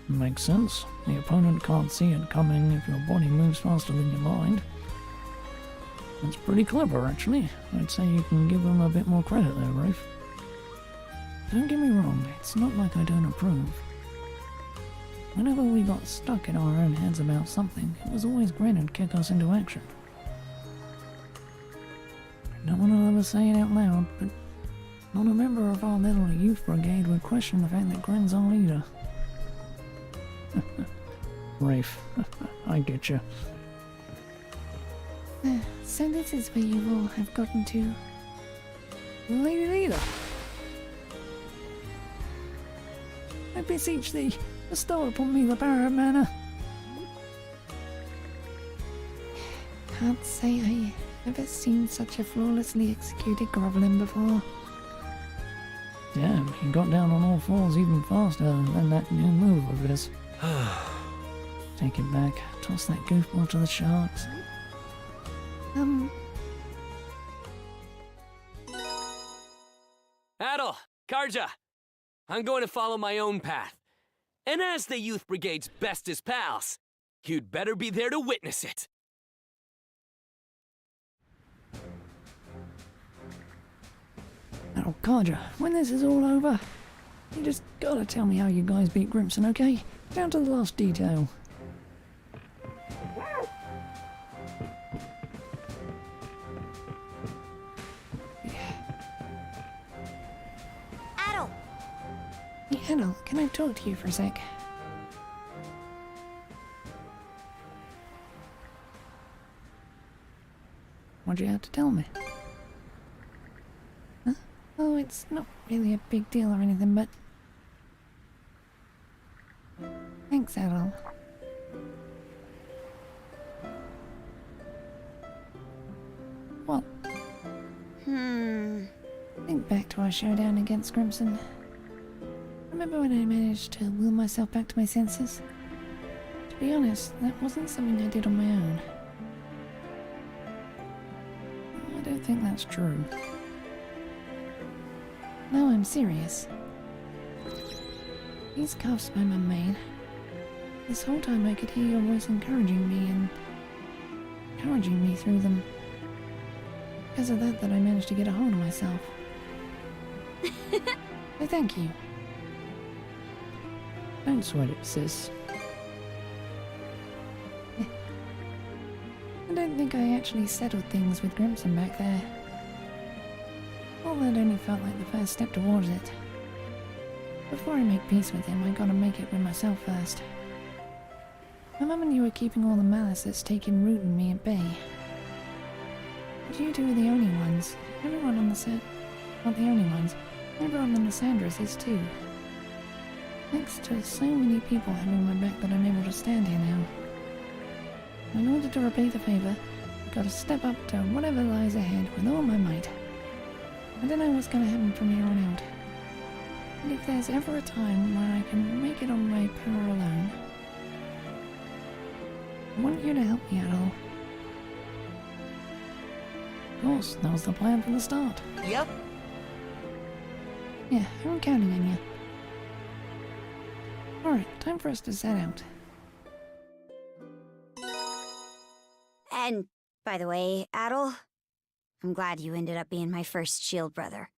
Makes sense. The opponent can't see it coming if your body moves faster than your mind. That's pretty clever, actually. I'd say you can give them a bit more credit there, Rafe. Don't get me wrong, it's not like I don't approve. Whenever we got stuck in our own heads about something, it was always Gren who'd kick us into action. No one will ever say it out loud, but not a member of our little youth brigade would question the fact that Gren's our leader. Rafe, I get you. So this is where you all have gotten to. Lady Leader! I beseech thee, bestow upon me the power of mana. Can't say I ever seen such a flawlessly executed groveling before. Damn, he got down on all fours even faster than that new move of his. Take it back, toss that goofball to the sharks. Adel, Karja, I'm going to follow my own path. And as the Youth Brigade's bestest pals, you'd better be there to witness it. Oh, Karja, when this is all over, you just gotta tell me how you guys beat Grimson, okay? Down to the last detail. Adel! Hey, Adel, can I talk to you for a sec? What'd you have to tell me? Huh? Oh, it's not really a big deal or anything, but... Thanks, Adel. What? Think back to our showdown against Grimson. Remember when I managed to will myself back to my senses? To be honest, that wasn't something I did on my own. I don't think that's true. No, I'm serious. These cuffs my mum made. This whole time I could hear your voice encouraging me and encouraging me through them. Because of that I managed to get a hold of myself. So thank you. Don't sweat it, sis. I don't think I actually settled things with Grimson back there. All that only felt like the first step towards it. Before I make peace with him, I gotta make it with myself first. My mum and you are keeping all the malice that's taken root in me at bay. But you two are the only ones. Everyone on the not the only ones. Everyone on the Sandras is too. Thanks to so many people having my back that I'm able to stand here now. In order to repay the favor, I've got to step up to whatever lies ahead with all my might. I don't know what's going to happen from here on out. And if there's ever a time where I can make it on my power alone, I want you to help me, Adel. Of course, that was the plan from the start. Yep. Yeah, I'm counting on you. Alright, time for us to set out. And, by the way, Adel, I'm glad you ended up being my first shield brother.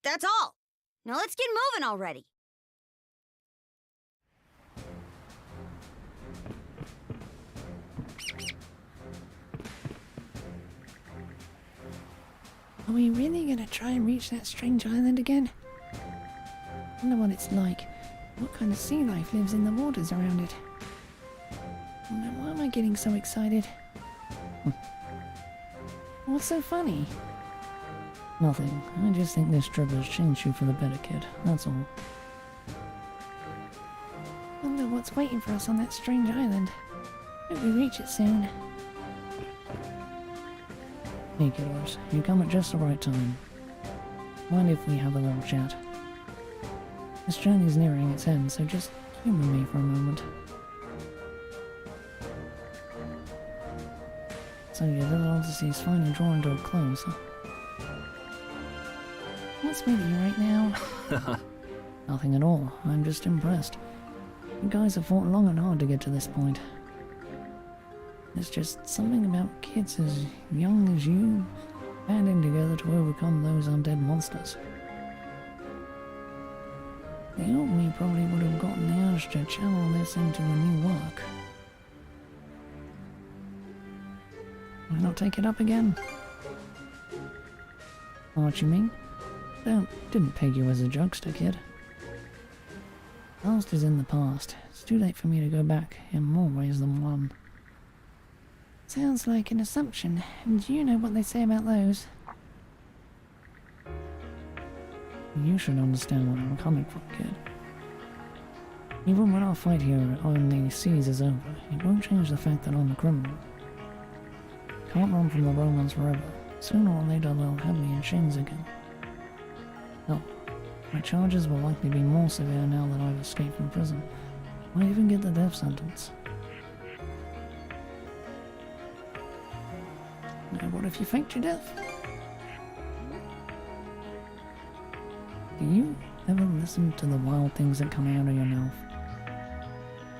That's all! Now let's get moving already! Are we really gonna try and reach that strange island again? Wonder what it's like. What kind of sea life lives in the waters around it? Why am I getting so excited? What's so funny? Nothing. I just think this trip has changed you for the better, kid. That's all. Wonder what's waiting for us on that strange island. Hope we reach it soon. Hey kiddos, you come at just the right time. Mind if we have a little chat? This journey's nearing its end, so just humor me for a moment. So your little Odyssey's finally drawing to a close, huh? What's with you right now? Nothing at all. I'm just impressed. You guys have fought long and hard to get to this point. There's just something about kids as young as you banding together to overcome those undead monsters. The old me probably would have gotten the urge to channel this into a new work. Why not take it up again? Know what you mean? Didn't peg you as a jokester, kid. Past is in the past. It's too late for me to go back in more ways than one. Sounds like an assumption, and you know what they say about those. You should understand where I'm coming from, kid. Even when our fight here on the seas is over, it won't change the fact that I'm a criminal. Can't run from the Romans forever. Sooner or later they'll have me in chains again. Hell, my charges will likely be more severe now that I've escaped from prison. Might even get the death sentence. what if you faked your death? Do you ever listen to the wild things that come out of your mouth?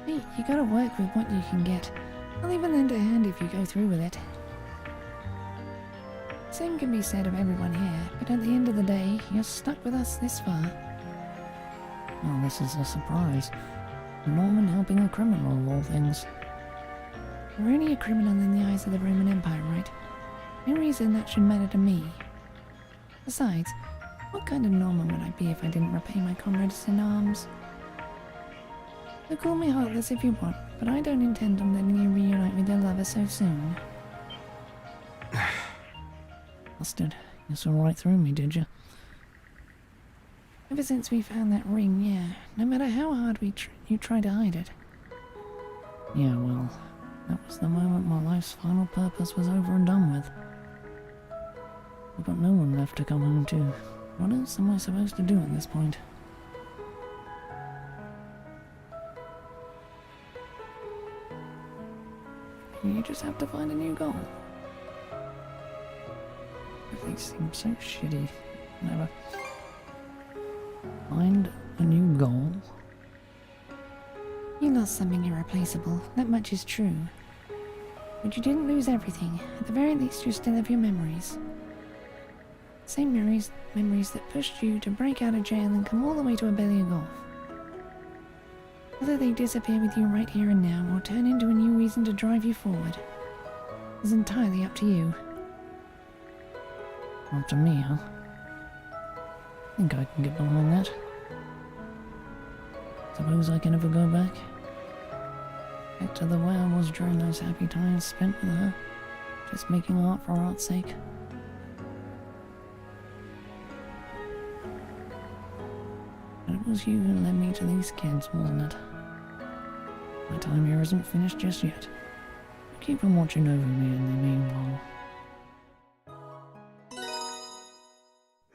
Hey, you gotta work with what you can get. I'll even lend a hand if you go through with it. Same can be said of everyone here, but at the end of the day, you're stuck with us this far. Well, this is a surprise. Norman helping a criminal of all things. You're only a criminal in the eyes of the Roman Empire, right? No reason that should matter to me. Besides, what kind of Norman would I be if I didn't repay my comrades in arms? So call me heartless if you want, but I don't intend on letting you reunite with your lover so soon. Bastard, you saw right through me, did you? Ever since we found that ring, yeah, no matter how hard you try to hide it. Yeah, well, that was the moment my life's final purpose was over and done with. I've got no one left to come home to. What else am I supposed to do at this point? You just have to find a new goal. Everything seems so shitty. Never. Find a new goal? You lost something irreplaceable, that much is true. But you didn't lose everything. At the very least, you still have your memories. Same memories that pushed you to break out of jail and come all the way to a belly of golf. Whether they disappear with you right here and now, or turn into a new reason to drive you forward, is entirely up to you. Up to me, huh? Think I can get behind that. Suppose I can ever go back? Back to the way I was during those happy times spent with her, just making art for art's sake. And it was you who led me to these kids, wasn't it? My time here isn't finished just yet. Keep on watching over me in the meanwhile.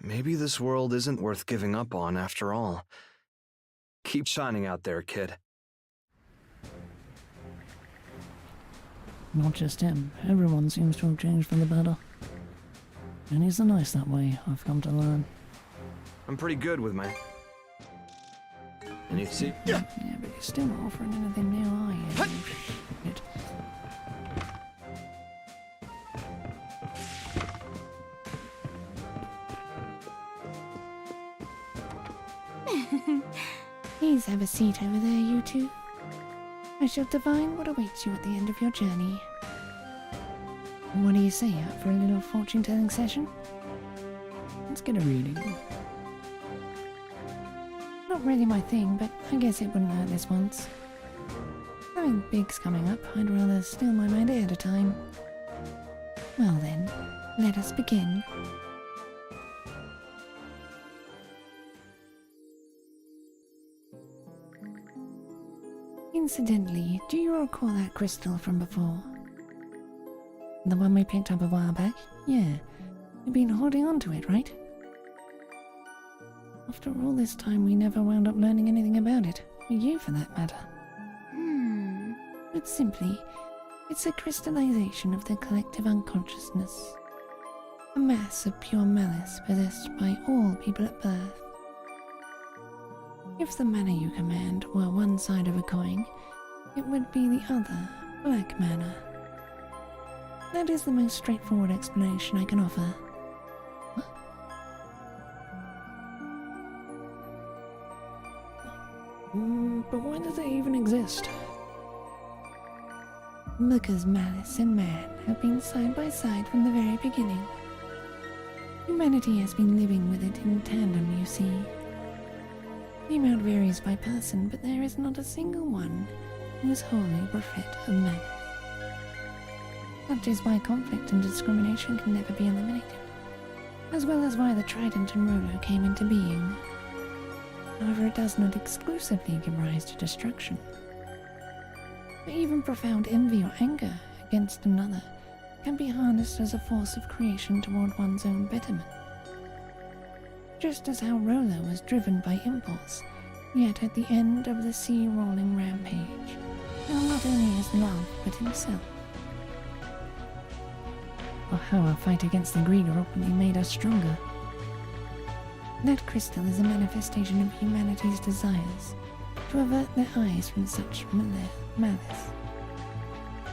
Maybe this world isn't worth giving up on after all. Keep shining out there, kid. Not just him. Everyone seems to have changed for the better. And he's nice that way, I've come to learn. I'm pretty good with my... And you see... Yeah, but you're still not offering anything new, are you? Shit. Please have a seat over there, you two. I shall divine what awaits you at the end of your journey. What do you say, up for a little fortune-telling session? Let's get a reading. Not really my thing, but I guess it wouldn't hurt this once. Something big's coming up. I'd rather still my mind ahead of time. Well then, let us begin. Incidentally, do you recall that crystal from before? The one we picked up a while back? Yeah. You've been holding on to it, right? After all this time, we never wound up learning anything about it. Or you, for that matter. But simply, it's a crystallization of the collective unconsciousness. A mass of pure malice possessed by all people at birth. If the mana you command were one side of a coin, it would be the other, black mana. That is the most straightforward explanation I can offer. But why does it even exist? Because malice and man have been side by side from the very beginning. Humanity has been living with it in tandem, you see. The amount varies by person, but there is not a single one who is wholly bereft of malice. That is why conflict and discrimination can never be eliminated, as well as why the Trident and Ruler came into being. However, it does not exclusively give rise to destruction. But even profound envy or anger against another can be harnessed as a force of creation toward one's own betterment. Just as how Roller was driven by impulse, yet at the end of the sea-rolling rampage, found not only his love, but himself. or how our fight against the Grieger ultimately made us stronger. That crystal is a manifestation of humanity's desires to avert their eyes from such malice.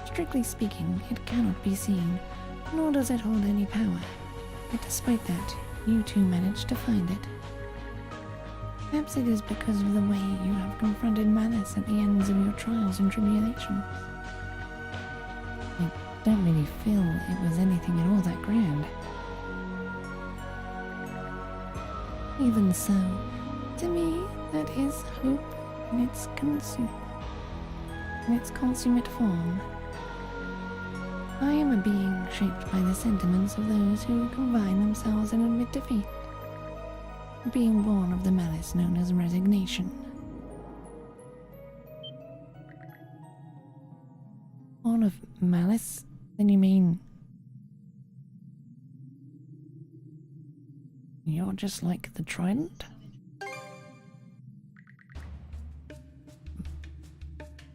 Strictly speaking, it cannot be seen, nor does it hold any power. But despite that, you two managed to find it. Perhaps it is because of the way you have confronted malice at the ends of your trials and tribulations. I don't really feel it was anything at all that grand. Even so, to me, that is hope in its consummate form. I am a being shaped by the sentiments of those who combine themselves and admit defeat. Being born of the malice known as resignation. Born of malice? Then you mean... you're just like the Trident?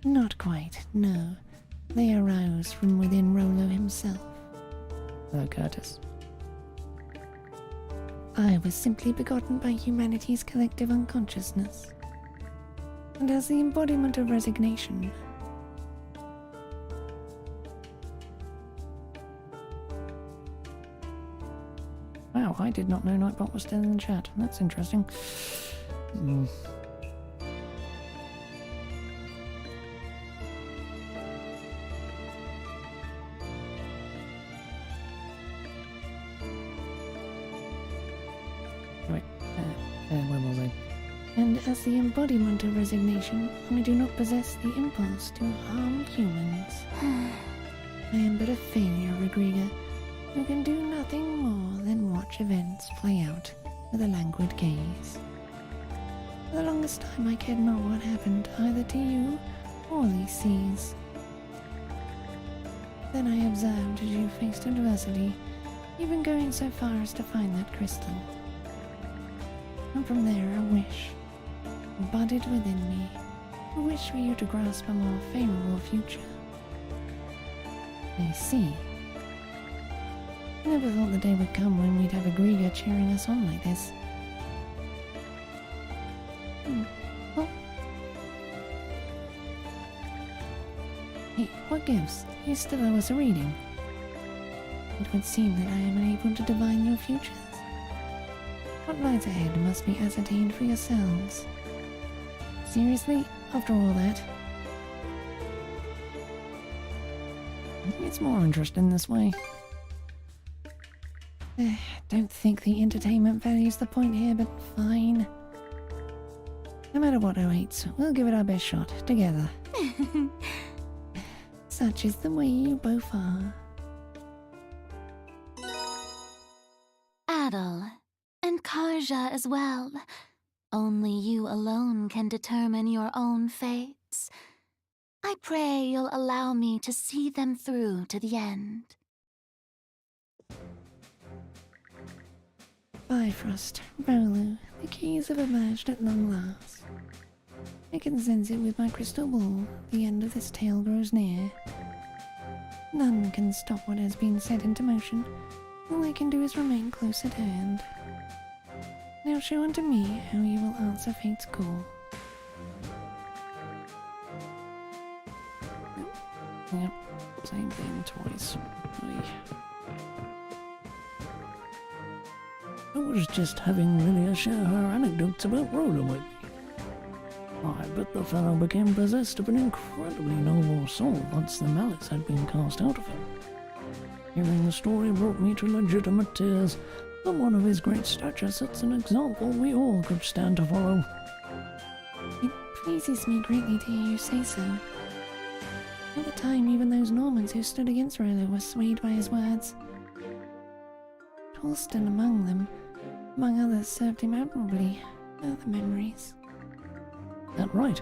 Not quite, no. They arouse from within Rolo himself. Hello, Curtis. I was simply begotten by humanity's collective unconsciousness, and as the embodiment of resignation. Wow, I did not know Nightbot was still in the chat. That's interesting. Where was I? And as the embodiment of resignation, I do not possess the impulse to harm humans. I am but a failure, Rodriga, who can do nothing more than watch events play out with a languid gaze. For the longest time I cared not what happened either to you or these seas. Then I observed as you faced adversity, even going so far as to find that crystal. And from there a wish budded within me, a wish for you to grasp a more favorable future. I see. I never thought the day would come when we'd have a Grieger cheering us on like this. Oh. Hey, what gives? You still owe us a reading. It would seem that I am unable to divine your futures. What lies ahead must be ascertained for yourselves. Seriously, after all that? It's more interesting this way. Don't think the entertainment value's the point here, but fine. No matter what awaits, we'll give it our best shot, together. Such is the way you both are. Adel, and Karja as well. Only you alone can determine your own fates. I pray you'll allow me to see them through to the end. Bifrost, Rolo, the keys have emerged at long last. I can sense it with my crystal ball. The end of this tale grows near. None can stop what has been set into motion. All I can do is remain close at hand. Now show unto me how you will answer fate's call. Yep, same thing twice. I was just having Lilia share her anecdotes about Rhoda with me. I bet the fellow became possessed of an incredibly noble soul once the malice had been cast out of him. Hearing the story brought me to legitimate tears. Someone of his great stature sets an example we all could stand to follow. It pleases me greatly to hear you say so. At the time, even those Normans who stood against Rolo were swayed by his words. Torsten among them, among others, served him admirably. Further memories. That right.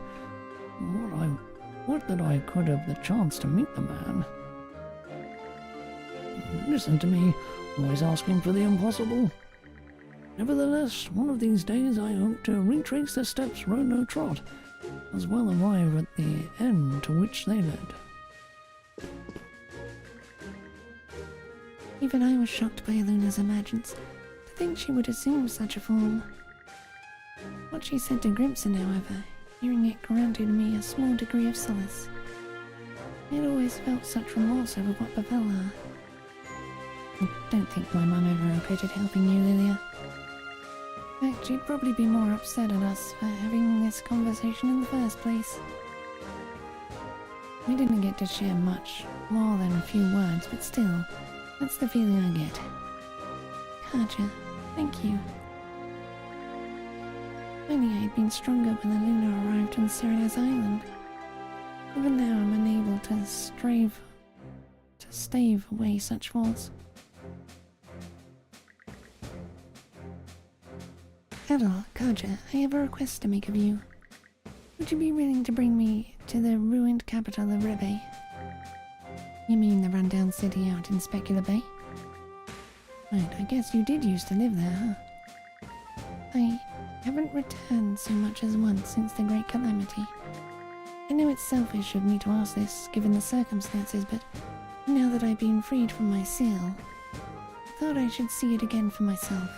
Would that I could have the chance to meet the man. Listen to me, always asking for the impossible. Nevertheless, one of these days I hope to retrace the steps Rolo trod, as well arrive at the end to which they led. Even I was shocked by Luna's emergence, to think she would assume such a form. What she said to Grimson, however, hearing it granted me a small degree of solace. I had always felt such remorse over what befell her. I don't think my mum ever regretted helping you, Lilia. In fact, she'd probably be more upset at us for having this conversation in the first place. We didn't get to share much, more than a few words, but still, that's the feeling I get. Karja, thank you. If only I had been stronger when the Luna arrived on Serena's Island. Even now I'm unable to stave away such faults. Adol, Karja, I have a request to make of you. Would you be willing to bring me to the ruined capital of Rebe? You mean the rundown city out in Specular Bay? Right, I guess you did used to live there, huh? I haven't returned so much as once since the Great Calamity. I know it's selfish of me to ask this, given the circumstances, but now that I've been freed from my seal, I thought I should see it again for myself.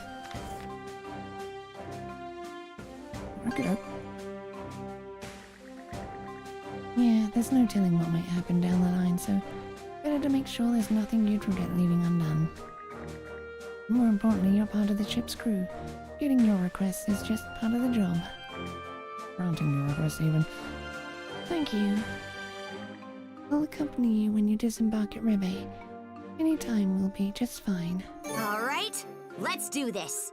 Okay. Yeah, there's no telling what might happen down the line, so better to make sure there's nothing you'd regret leaving undone. More importantly, you're part of the ship's crew. Getting your request is just part of the job. Granting your request, even. Thank you. I'll accompany you when you disembark at Rebe. Any time will be just fine. All right, let's do this.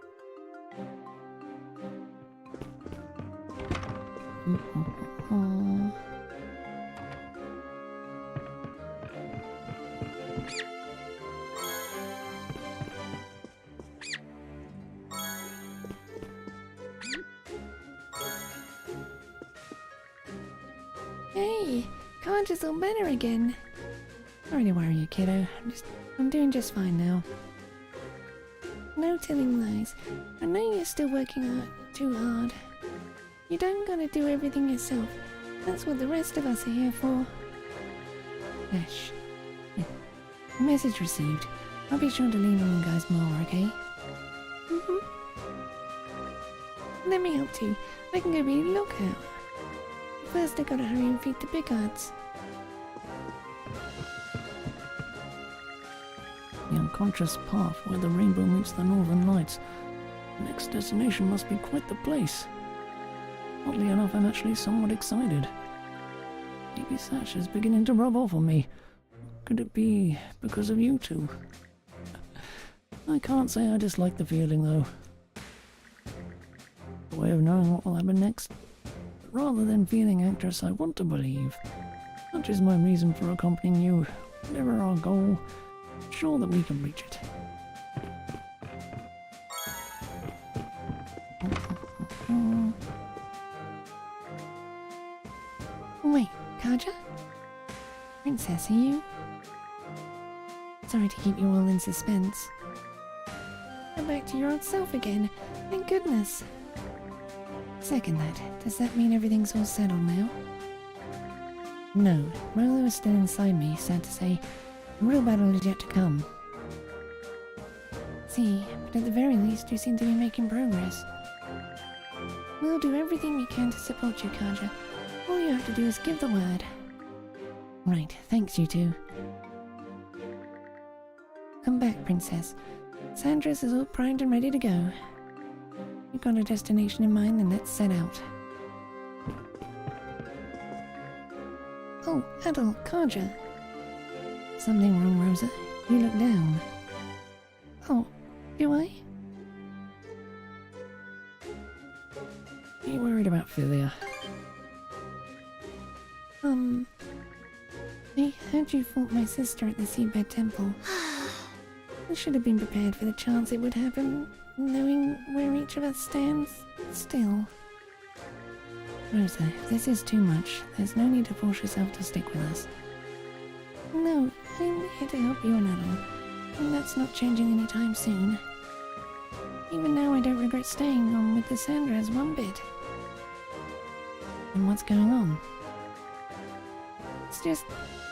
Hey, Karja's all better again. Sorry to worry you, kiddo. I'm doing just fine now. No telling lies. I know you're still working too hard. You don't gotta do everything yourself. That's what the rest of us are here for. Ash. Yeah. Message received. I'll be sure to lean on you guys more, okay? Let me help too. I can go be a lookout. First I gotta hurry and feed the big odds. The unconscious path where the rainbow meets the northern lights. The next destination must be quite the place. Oddly enough, I'm actually somewhat excited. Maybe Sash is beginning to rub off on me. Could it be because of you two? I can't say I dislike the feeling, though. The way of knowing what will happen next. But rather than feeling anxious, I want to believe. Such is my reason for accompanying you. Whatever our goal, I'm sure that we can reach it. Wait, Karja? Princess, are you? Sorry to keep you all in suspense. You're back to your old self again. Thank goodness. Second that. Does that mean everything's all settled now? No, Rolo is still inside me, sad to say. The real battle is yet to come. See, but at the very least you seem to be making progress. We'll do everything we can to support you, Karja. All you have to do is give the word. Right, thanks you two. Come back, Princess. Sandra's is all primed and ready to go. You've got a destination in mind, then let's set out. Oh, Adol, Karja. Something wrong, Rosa? You look down. Oh, do I? Are you worried about Philia? I heard you fought my sister at the Seabed Temple. I should have been prepared for the chance it would happen, knowing where each of us stands. Still. Rosa, if this is too much, there's no need to force yourself to stick with us. No, I'm here to help you and Adol, and that's not changing anytime soon. Even now I don't regret staying on with the Sandras one bit. And what's going on? It's just,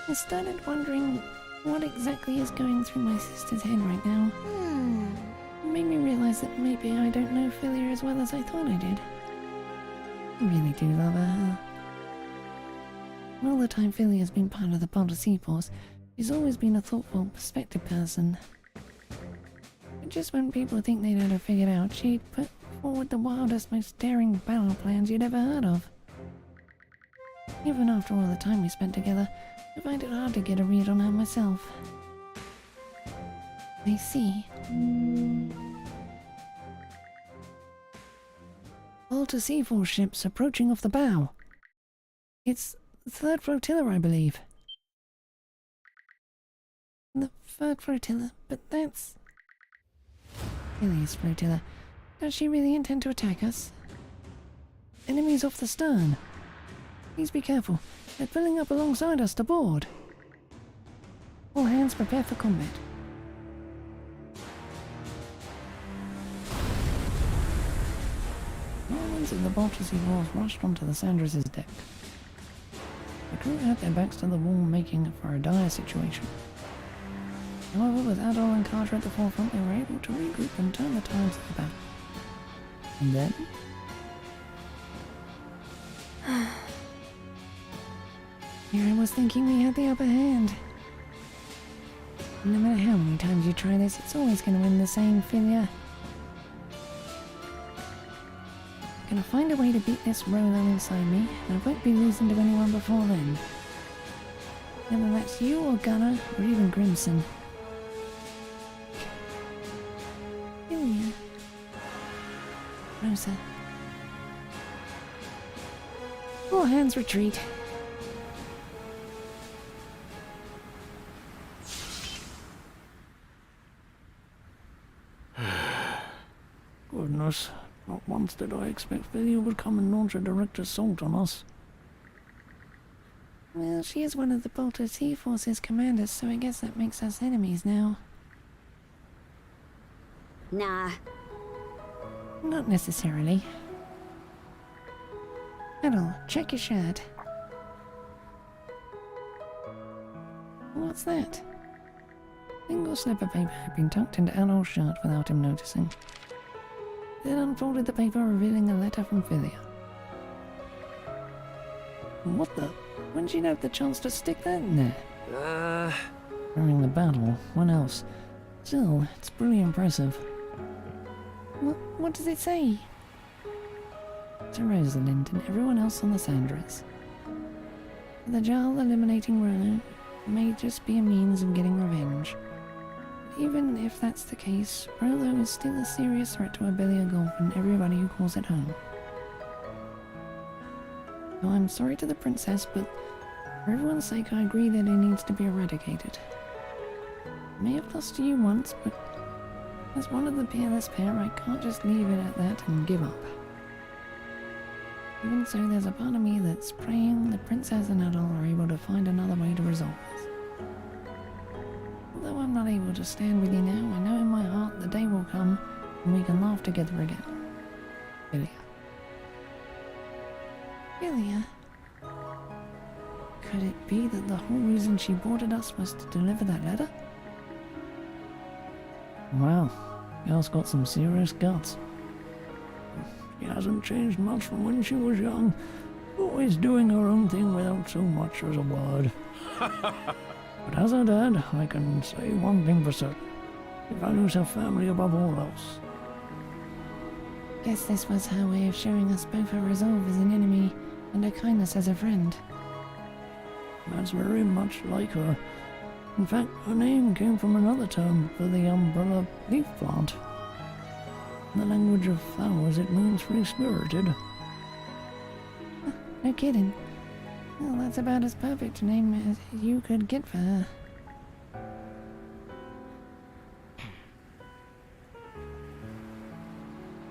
I started wondering What exactly is going through my sister's head right now? It made me realize that maybe I don't know Philia as well as I thought I did. I really do love her. All the time Philia's been part of the Boulder Sea Force, she's always been a thoughtful, perspective person. But just when people think they'd had her figured out, she'd put forward the wildest, most daring battle plans you'd ever heard of. Even after all the time we spent together, I find it hard to get a read on her myself. I see. Alta Sea Force ships approaching off the bow. It's the third flotilla, I believe. The third flotilla, but that's... Philia's flotilla. Does she really intend to attack us? Enemies off the stern. Please be careful. They're pulling up alongside us to board. All hands prepare for combat. Normans of the Baltic Sea Force rushed onto the Sandras' deck. The crew had their backs to the wall, making for a dire situation. However, with Adol and Karja at the forefront, they were able to regroup and turn the tides of the battle. And then... Here I was thinking we had the upper hand. No matter how many times you try this, it's always going to win the same, Philia. I'm going to find a way to beat this Rolo inside me, and I won't be losing to anyone before then. Whether that's you or Gunnar, or even Grimson. Philia. Rosa. All hands retreat. Goodness, not once did I expect Philia would come and launch a direct assault on us. Well, she is one of the Baltic Sea Force's commanders, so I guess that makes us enemies now. Nah. Not necessarily. Adol, check your shirt. What's that? A single slip of paper had been tucked into Adol's shirt without him noticing. Then unfolded the paper, revealing a letter from Philia. What the? When did you have the chance to stick that in there? During the battle, when else? Still, it's pretty impressive. What does it say? To Rosalind and everyone else on the Sandras. The Jarl eliminating Rolo may just be a means of getting revenge. Even if that's the case, Rolo is still a serious threat to Abelia Gulf and everybody who calls it home. Now, I'm sorry to the princess, but for everyone's sake I agree that it needs to be eradicated. I may have lost to you once, but as one of the peerless pair, I can't just leave it at that and give up. Even so, there's a part of me that's praying the princess and Adol are able to find another way to resolve this. Although I'm not able to stand with you now, I know in my heart the day will come when we can laugh together again. Philia. Philia? Could it be that the whole reason she boarded us was to deliver that letter? Wow, girl's got some serious guts. She hasn't changed much from when she was young, always doing her own thing without so much as a word. But as her dad, I can say one thing for certain. She values her family above all else. Guess this was her way of showing us both her resolve as an enemy and her kindness as a friend. That's very much like her. In fact, her name came from another term for the umbrella leaf plant. In the language of flowers, it means free-spirited. No kidding. Well, that's about as perfect a name as you could get for her.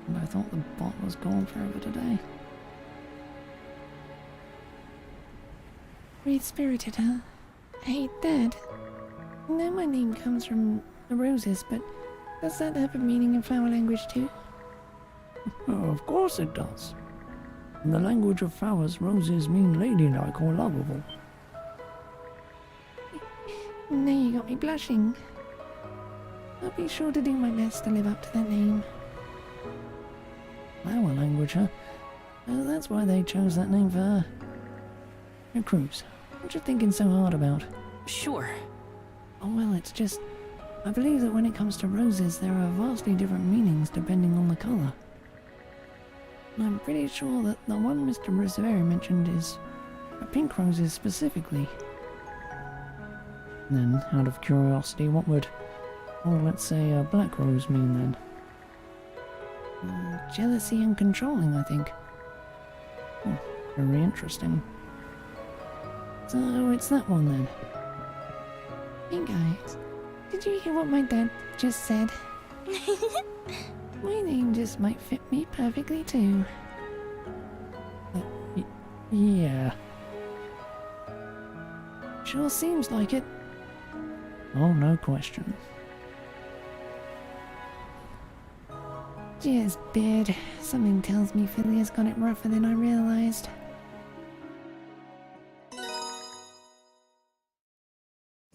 And I thought the bot was gone forever today. Free-spirited, huh? Hey, Dad. I know my name comes from the roses, but does that have a meaning in flower language too? Oh, of course it does. In the language of flowers, roses mean ladylike or lovable. Now you got me blushing. I'll be sure to do my best to live up to that name. Flower language, huh? Oh, that's why they chose that name for her. Now, Cruz, what you thinking so hard about? Sure. Oh, well, it's just... I believe that when it comes to roses, there are vastly different meanings depending on the colour. And I'm pretty sure that the one Mr. Rivera mentioned is for pink roses specifically. Then, out of curiosity, what would, well, let's say a black rose mean then? Jealousy and controlling, I think. Very interesting. So, it's that one then. Hey guys, did you hear what my dad just said? My name just might fit me perfectly too. Yeah. Sure seems like it. Oh, no question. Cheers, Beard. Something tells me Philly has got it rougher than I realized.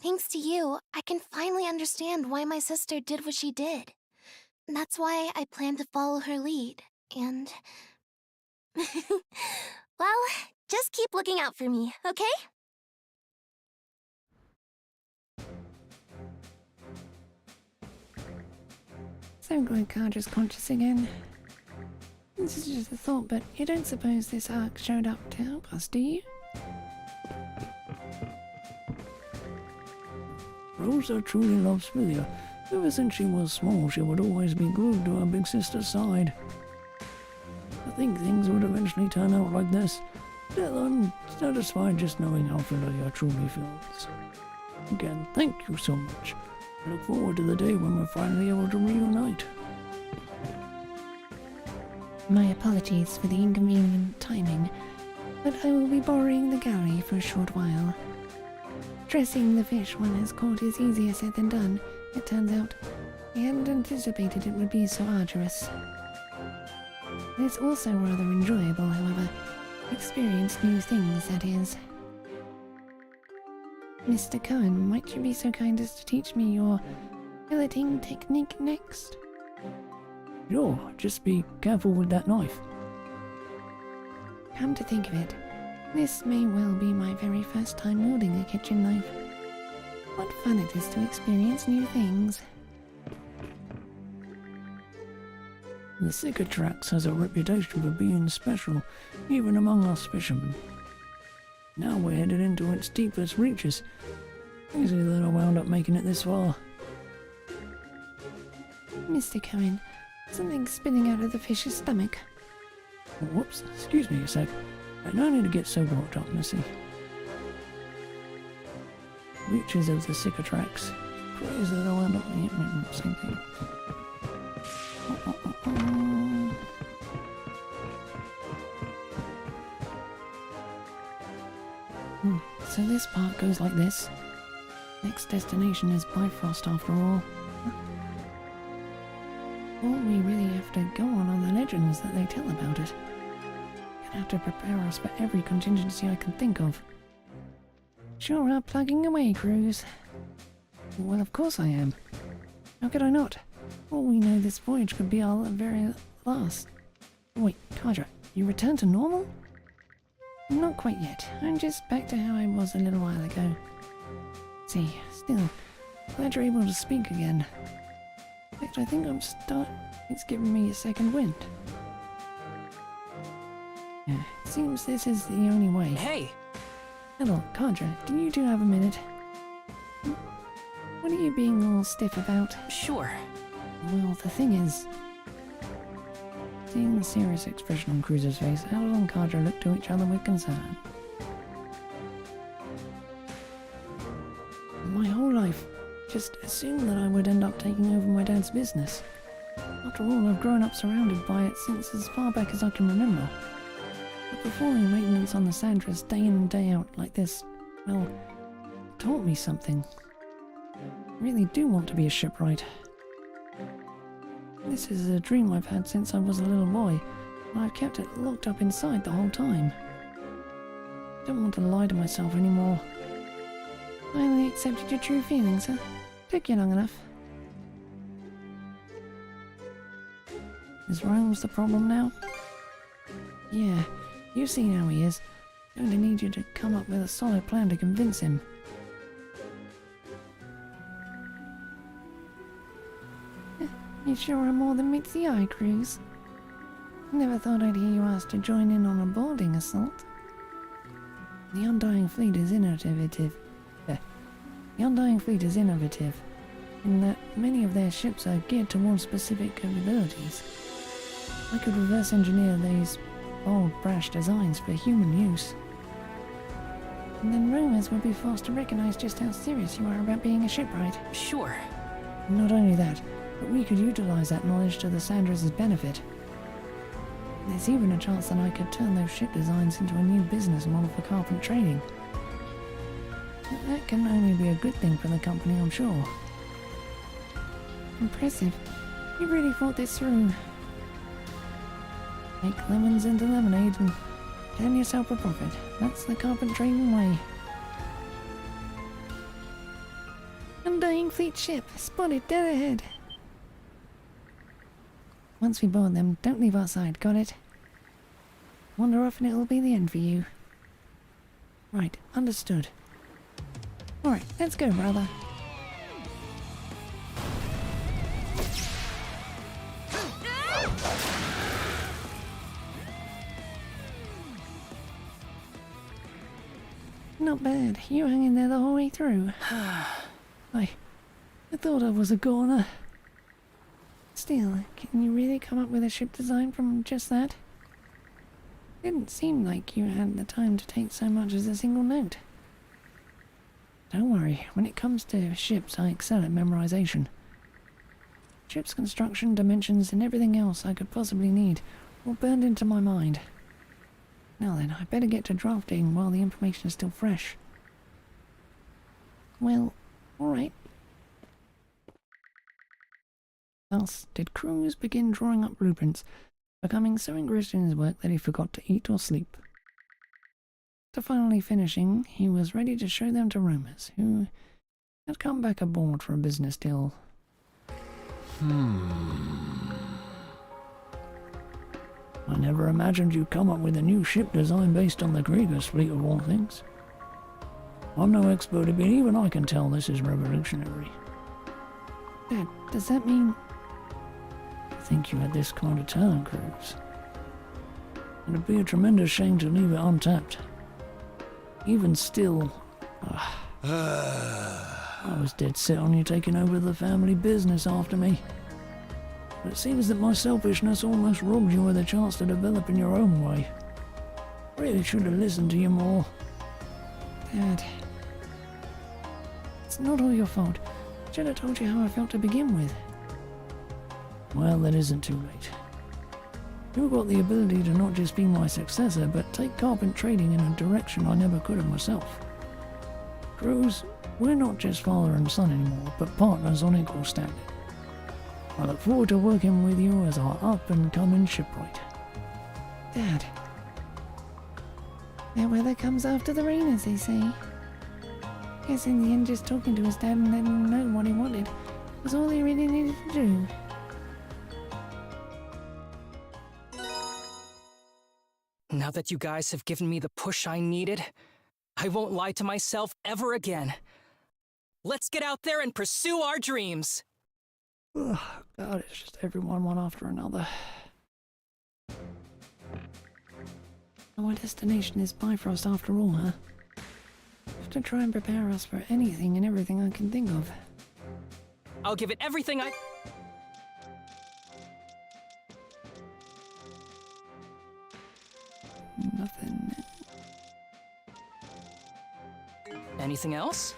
Thanks to you, I can finally understand why my sister did what she did. That's why I plan to follow her lead, and... well, just keep looking out for me, okay? So glad Karja's conscious again. This is just a thought, but you don't suppose this arc showed up to help us, do you? Rosa truly loves Philia. Ever since she was small, she would always be glued to her big sister's side. I think things would eventually turn out like this. Still, I'm satisfied just knowing how Philia truly feels. Again, thank you so much. I look forward to the day when we're finally able to reunite. My apologies for the inconvenient timing, but I will be borrowing the gallery for a short while. Dressing the fish one has caught is easier said than done, it turns out. I hadn't anticipated it would be so arduous. It's also rather enjoyable, however. Experience new things, that is. Mr. Cohen, might you be so kind as to teach me your filleting technique next? Sure, just be careful with that knife. Come to think of it, this may well be my very first time wielding a kitchen knife. What fun it is to experience new things. The Cicatrax has a reputation for being special, even among us fishermen. Now we're headed into its deepest reaches. Easy that I wound up making it this far. Mr. Cohen, something's spilling out of the fish's stomach. Oh, whoops, excuse me a sec. I don't need to get so worked up, Missy. Reaches of the Cicatrax. Crazy that I wound up making the same thing. So this part goes like this. Next destination is Bifrost after all. All we really have to go on are the legends that they tell about it. Gonna have to prepare us for every contingency I can think of. Sure are plugging away, Cruz. Well, of course I am. How could I not? All we know, this voyage could be our very last. Wait, Karja, you returned to normal? Not quite yet. I'm just back to how I was a little while ago. See, still, glad you're able to speak again. In fact, I think it's giving me a second wind. Yeah, it seems this is the only way. Hey! Hello, Karja, do you two have a minute? What are you being all stiff about? Sure. Well, the thing is... Seeing the serious expression on Cruz's face, Adol and Karja looked to each other with concern. My whole life just assumed that I would end up taking over my dad's business. After all, I've grown up surrounded by it since as far back as I can remember. But performing maintenance on the Sandras day in and day out like this, well, taught me something. I really do want to be a shipwright. This is a dream I've had since I was a little boy, and I've kept it locked up inside the whole time. I don't want to lie to myself anymore. Finally accepted your true feelings, huh? Took you long enough. Is Rome's the problem now? Yeah, you've seen how he is. Going to need you to come up with a solid plan to convince him. You sure are more than meets the eye, Cruz. Never thought I'd hear you ask to join in on a boarding assault. The Undying Fleet is innovative. The Undying Fleet is innovative in that many of their ships are geared towards specific capabilities. I could reverse engineer these bold, brash designs for human use. And then rumors would be forced to recognize just how serious you are about being a shipwright. Sure. Not only that, but we could utilize that knowledge to the Sandras' benefit. There's even a chance that I could turn those ship designs into a new business model for carpent trading. That can only be a good thing for the company, I'm sure. Impressive. You really thought this through. Make lemons into lemonade and turn yourself a profit. That's the carpent trading way. Undying Fleet ship, spotted dead ahead. Once we board them, don't leave our side, got it? Wander off and it'll be the end for you. Right, understood. Alright, let's go, brother. Not bad. You hung in there the whole way through. I thought I was a goner. Still, can you really come up with a ship design from just that? Didn't seem like you had the time to take so much as a single note. Don't worry, when it comes to ships, I excel at memorization. Ship's construction, dimensions, and everything else I could possibly need, all burned into my mind. Now then, I better get to drafting while the information is still fresh. Well, alright. Thus did Cruz begin drawing up blueprints, becoming so engrossed in his work that he forgot to eat or sleep. After finally finishing, he was ready to show them to Romers, who had come back aboard for a business deal. I never imagined you'd come up with a new ship design based on the Krieger's fleet of all things. I'm no expert, but even I can tell this is revolutionary. Dad, does that mean... I think you had this kind of talent, Cruz. It'd be a tremendous shame to leave it untapped. Even still... I was dead set on you taking over the family business after me. But it seems that my selfishness almost robbed you of the chance to develop in your own way. Really should have listened to you more. Dad... It's not all your fault. I should have told you how I felt to begin with. Well, that isn't too late. You've got the ability to not just be my successor, but take carpent trading in a direction I never could have myself. Cruz, we're not just father and son anymore, but partners on equal standing. I look forward to working with you as our up-and-coming shipwright. Dad. That weather comes after the rain, as they say. Guess in the end, just talking to his dad and letting him know what he wanted was all he really needed to do. Now that you guys have given me the push I needed, I won't lie to myself ever again. Let's get out there and pursue our dreams! Ugh, God, it's just everyone one after another. Our destination is Bifrost after all, huh? I have to try and prepare us for anything and everything I can think of. I'll give it everything I... Nothing. Anything else?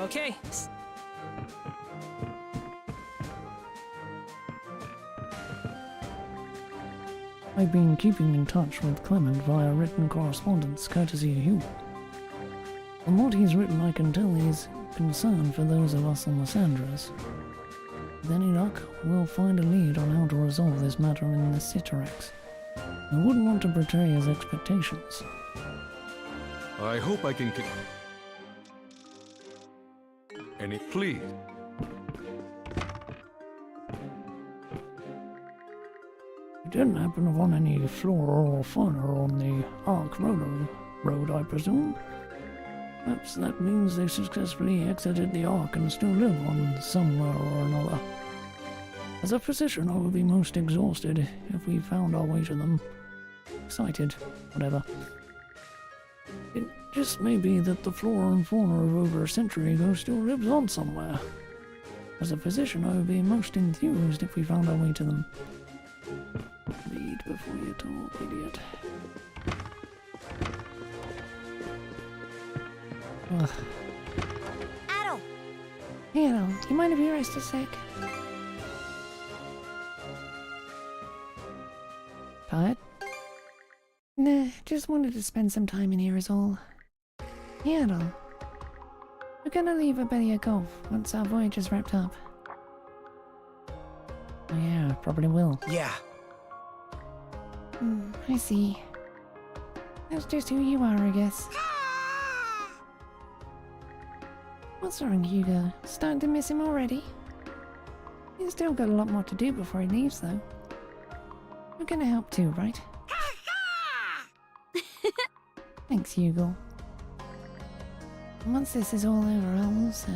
Okay. I've been keeping in touch with Clement via written correspondence, courtesy of Hugh. From what he's written, I can tell he's concerned for those of us on the Sandras. With any luck, we'll find a lead on how to resolve this matter in the Citarax. I wouldn't want to betray his expectations. I hope I can. Any please? You didn't happen upon any flora or fauna on the Ark Road, I presume? Perhaps that means they successfully exited the Ark and still live on somewhere or another. As a physician, I would be most exhausted if we found our way to them. Excited, whatever. It just may be that the flora and fauna of over a century ago still lives on somewhere. As a physician, I would be most enthused if we found our way to them. Read before you talk, idiot. Ugh. Adel! Hey, Adel, do you mind if you rest a sec? Tired? Nah, just wanted to spend some time in here is all. Hey, Adel. We're gonna leave Abelia Gulf once our voyage is wrapped up. Oh yeah, probably will. Yeah. I see. That's just who you are, I guess. What's wrong, Hugo? Starting to miss him already? He's still got a lot more to do before he leaves, though. You're gonna help too, right? Thanks, Hugo. Once this is all over, I'll also...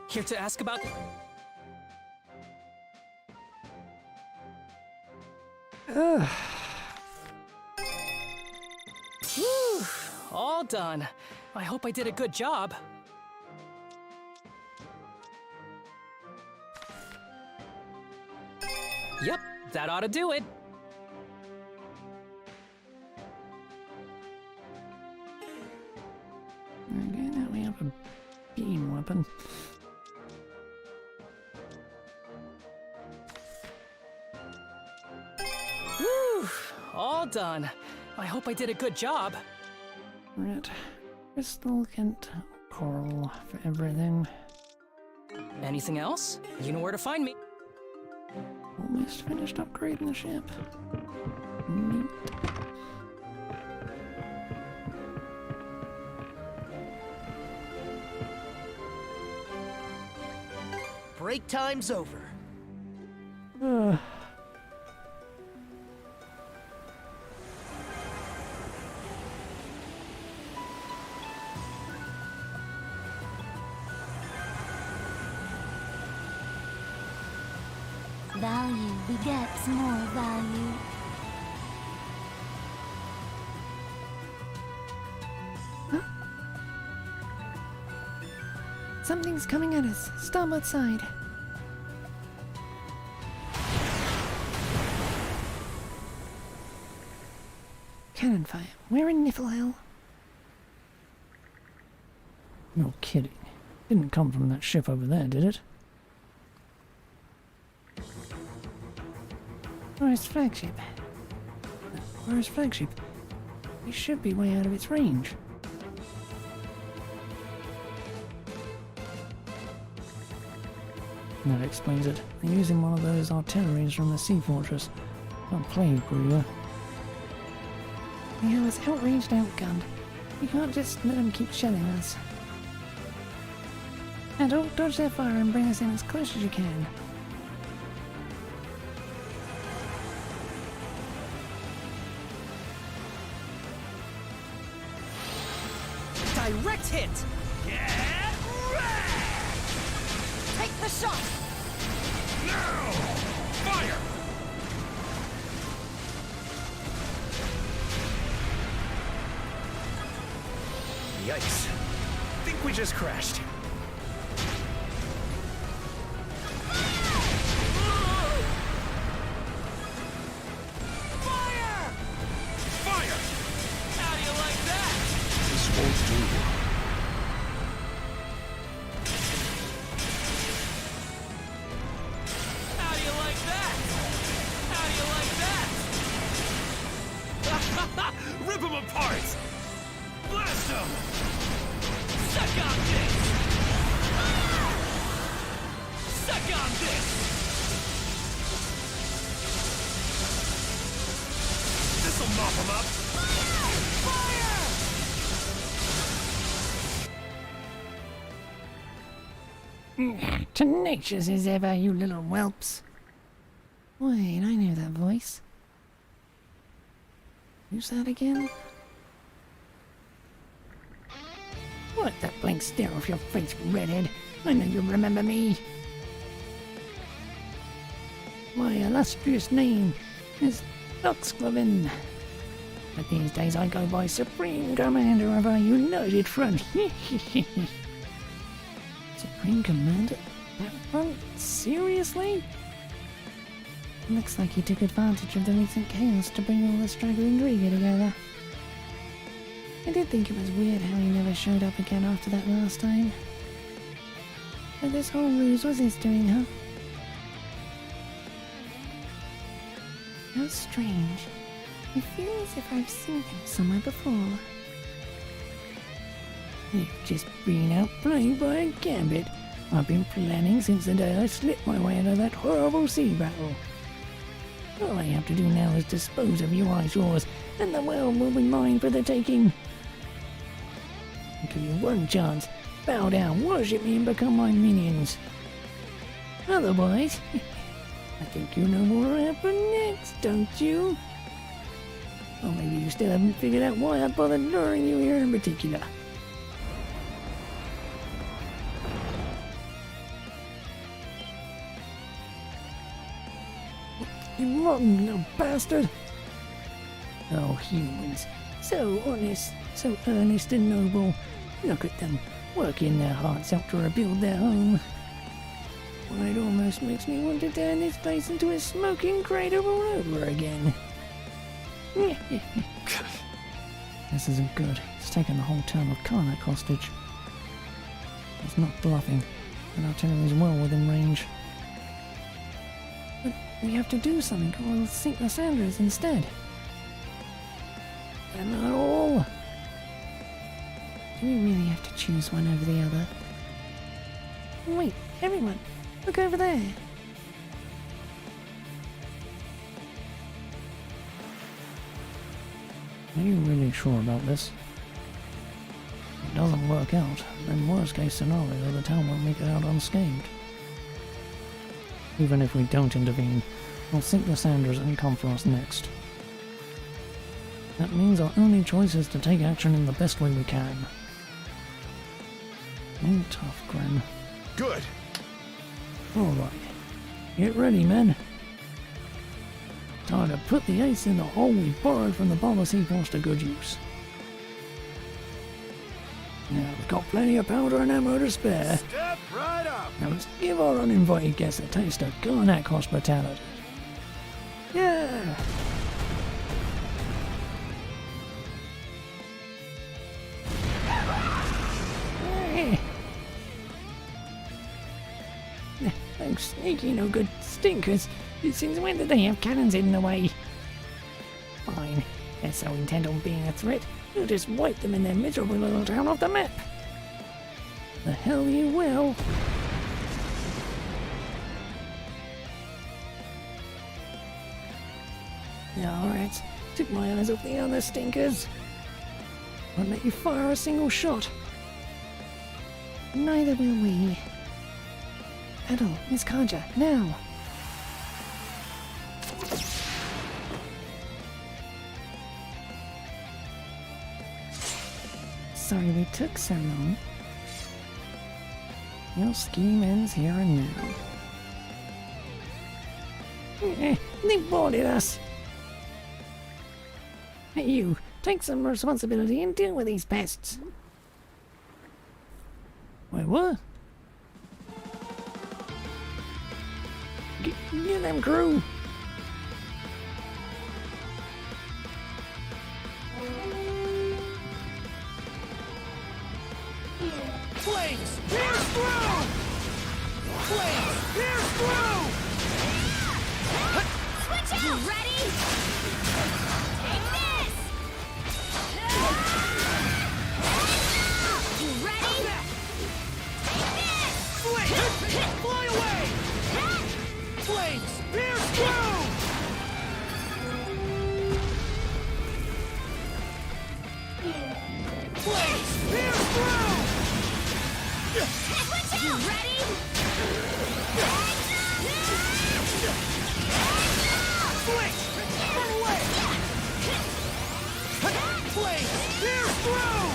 Here to ask about... Whew, all done. I hope I did a good job. Yep, that ought to do it. Okay, now we have a beam weapon. Whew, all done. I hope I did a good job. Right. Crystal, Kent, Coral for everything. Anything else? You know where to find me. Almost finished upgrading the ship. Neat. Break time's over. Value begets more value. Something's coming at us. Starboard side. Cannon fire. We're in Niflhel. No kidding. Didn't come from that ship over there, did it? Where's flagship? Where's flagship? He should be way out of its range. That explains it. They're using one of those artilleries from the sea fortress. Can't play, Gruya. We have us outraged, outgunned. We can't just let them keep shelling us. Adel, dodge their fire and bring us in as close as you can. Direct hit! Get ready! Take the shot! Now! Fire! Yikes. Think we just crashed. Fire! Fire! How do you like that? This won't do. How do you like that? Rip them apart! Blast them! Suck on this! Suck on this! This'll mop them up! Tenacious as ever, you little whelps. Wait, I know that voice. Who's that again? What that blank stare off your face, redhead? I know you remember me. My illustrious name is Luxclavin. But these days I go by Supreme Commander of our United Front. Supreme Commander? That front? Seriously? Looks like he took advantage of the recent chaos to bring all the straggling Driga together. I did think it was weird how he never showed up again after that last time. But this whole ruse was his doing, huh? How strange. I feel as if I've seen him somewhere before. You've just been out playing by a gambit. I've been planning since the day I slipped my way into that horrible sea battle. All I have to do now is dispose of you eyesores, and the world will be mine for the taking. I'll give you one chance. Bow down, worship me, and become my minions. Otherwise, I think you know what will happen next, don't you? Or maybe you still haven't figured out why I bothered luring you here in particular. You rotten little bastard! Oh, humans. So honest, so earnest and noble. Look at them, working their hearts out to rebuild their home. Why, it almost makes me want to turn this place into a smoking crater all over again. This isn't good. He's taken the whole town of Karnak hostage. He's not bluffing. The artillery is well within range. But we have to do something, or we'll sink the Sanders instead. And not all. Do we really have to choose one over the other? Wait, everyone, look over there. Are you really sure about this? If it doesn't work out, then worst case scenario, the town won't make it out unscathed. Even if we don't intervene, we'll sink the Sanders and come for us next. That means our only choice is to take action in the best way we can. Ain't tough, Gren. Good. Alright. Get ready, men. Time to put the ace in the hole we borrowed from the Bomber Seaforce to good use. Now, we've got plenty of powder and ammo to spare. Step right up. Now let's give our uninvited guests a taste of Karnak hospitality. Yeah! Those sneaky no good stinkers. Since when did they have cannons hidden away? Fine. They're so intent on being a threat, we'll just wipe them in their miserable little town off the map. The hell you will. Alright, took my eyes off the other stinkers. Won't let you fire a single shot. Neither will we. Adol, Miss Karja, now! Sorry we took so long. Your scheme ends here and now. They boarded us! Hey you, take some responsibility and deal with these pests. Wait, what? Get them, crew! Flames, pierce through! Flames, pierce through! Switch out! You ready? Take this! Switch! Run away! Blades! Pierce through!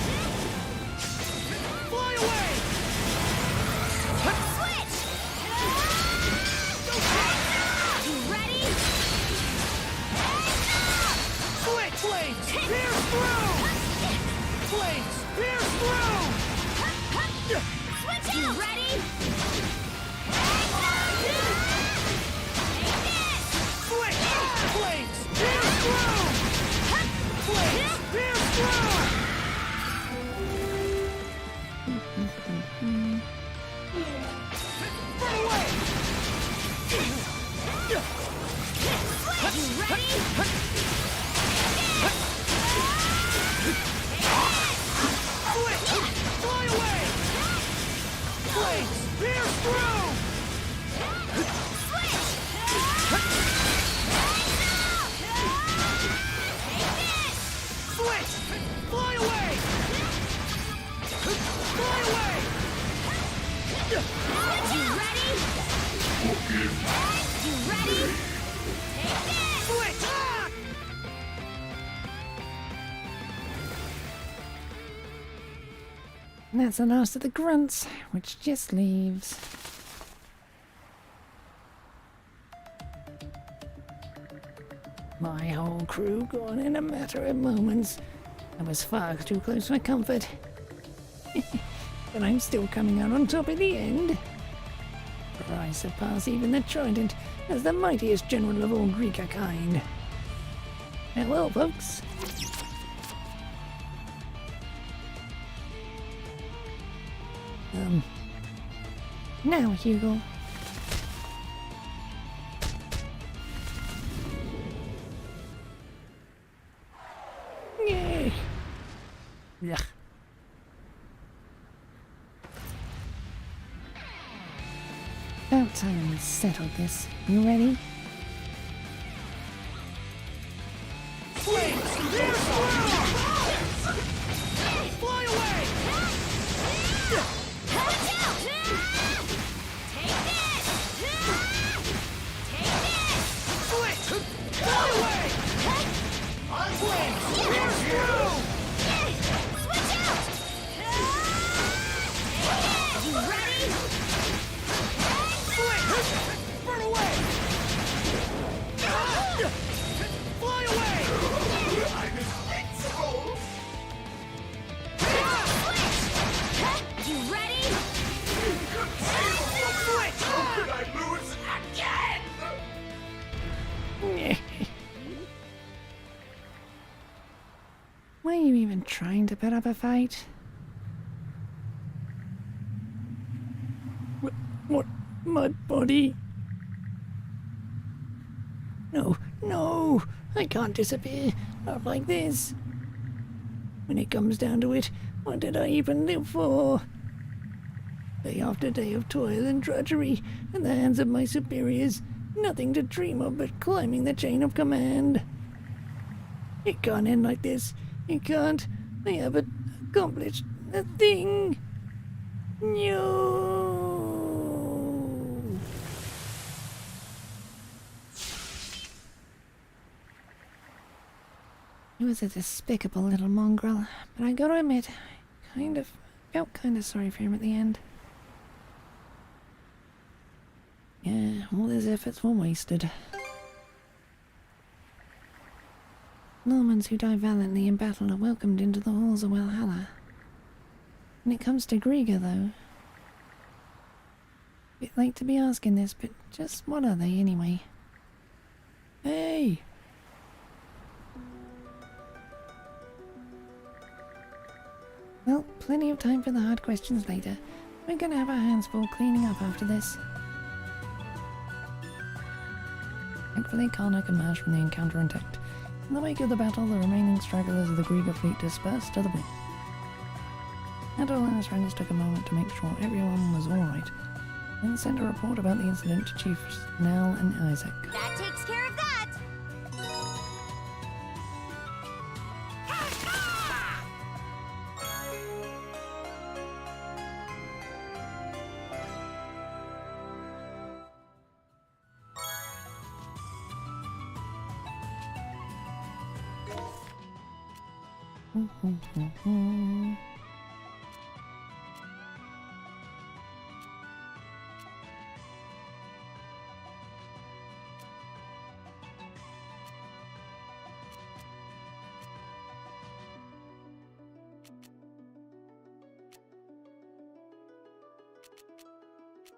Fly away! Switch! You ready? Switch! Blades! Pierce through! Blades! Pierce through! Switch out! You ready? Switch! Blades! Pierce through! Blades! Pierce through! Run away! Switch! You ready? Switch! Fly away! Blades! Pierce through! Switch! Switch! Fly away! Fly away! You ready? You ready? Take this! Switch! Ah! And that's the last of the grunts, which just leaves. My whole crew gone in a matter of moments. I was far too close for comfort. But I'm still coming out on top at the end. For I surpass even the Trident as the mightiest general of all Greeker kind. Farewell, folks. Now, Hugo. Yay! Ugh. About time we settled this. You ready? Flames! Pierce through! Fly away! Watch out! Take this! Take this! Switch! Fly away! Flames! Pierce through! Switch out! You ready? Switch! Run away! Fly away! I'm invincible! Switch! You ready? Switch! How could I lose again? Were you even trying to put up a fight? What? Mud body? No, no! I can't disappear. Not like this. When it comes down to it, what did I even live for? Day after day of toil and drudgery in the hands of my superiors, nothing to dream of but climbing the chain of command. It can't end like this. It can't. I haven't accomplished a thing. No. He was a despicable little mongrel, but I gotta admit, I felt kind of sorry for him at the end. Yeah, all his efforts were wasted. Normans who die valiantly in battle are welcomed into the halls of Valhalla. When it comes to Grieger, though, bit late to be asking this, but just what are they anyway? Hey! Well, plenty of time for the hard questions later. We're gonna have our hands full cleaning up after this. Thankfully, Karnak emerged from the encounter intact. In the wake of the battle, the remaining stragglers of the Grieger fleet dispersed to the wind. Adol and his friends took a moment to make sure everyone was alright, then sent a report about the incident to Chiefs Nell and Isaac. That takes care of that!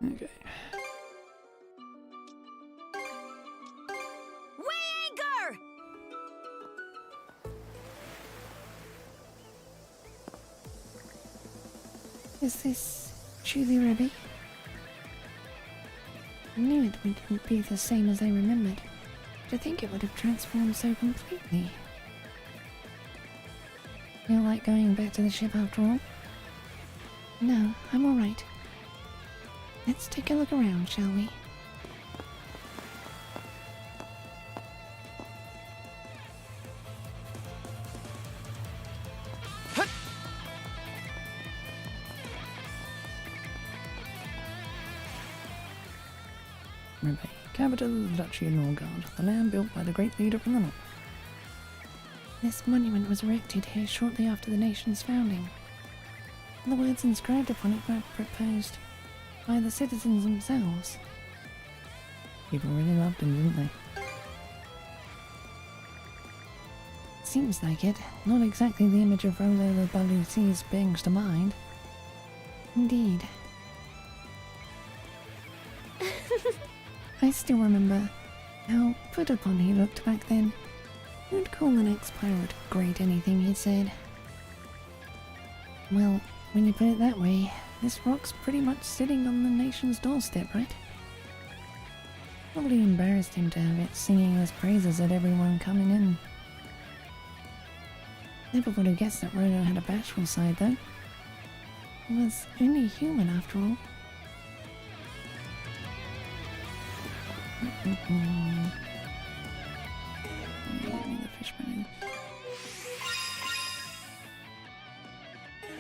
Okay. Weigh anchor! Is this truly Ruby? I knew it wouldn't be the same as I remembered. To think it would have transformed so completely. Feel like going back to the ship after all? No, I'm alright. Let's take a look around, shall we? Ruby, capital of the Duchy of Norgard, the land built by the great leader from the north. This monument was erected here shortly after the nation's founding. The words inscribed upon it were proposed by the citizens themselves. People really loved him, didn't they? Seems like it. Not exactly the image of Rolo the Blue Seas brings to mind. Indeed. I still remember how put upon he looked back then. Who'd call the next pirate great anything he said? Well, when you put it that way, this rock's pretty much sitting on the nation's doorstep, right? Probably embarrassed him to have it singing his praises at everyone coming in. Never would have guessed that Rolo had a bashful side, though. He was only human, after all.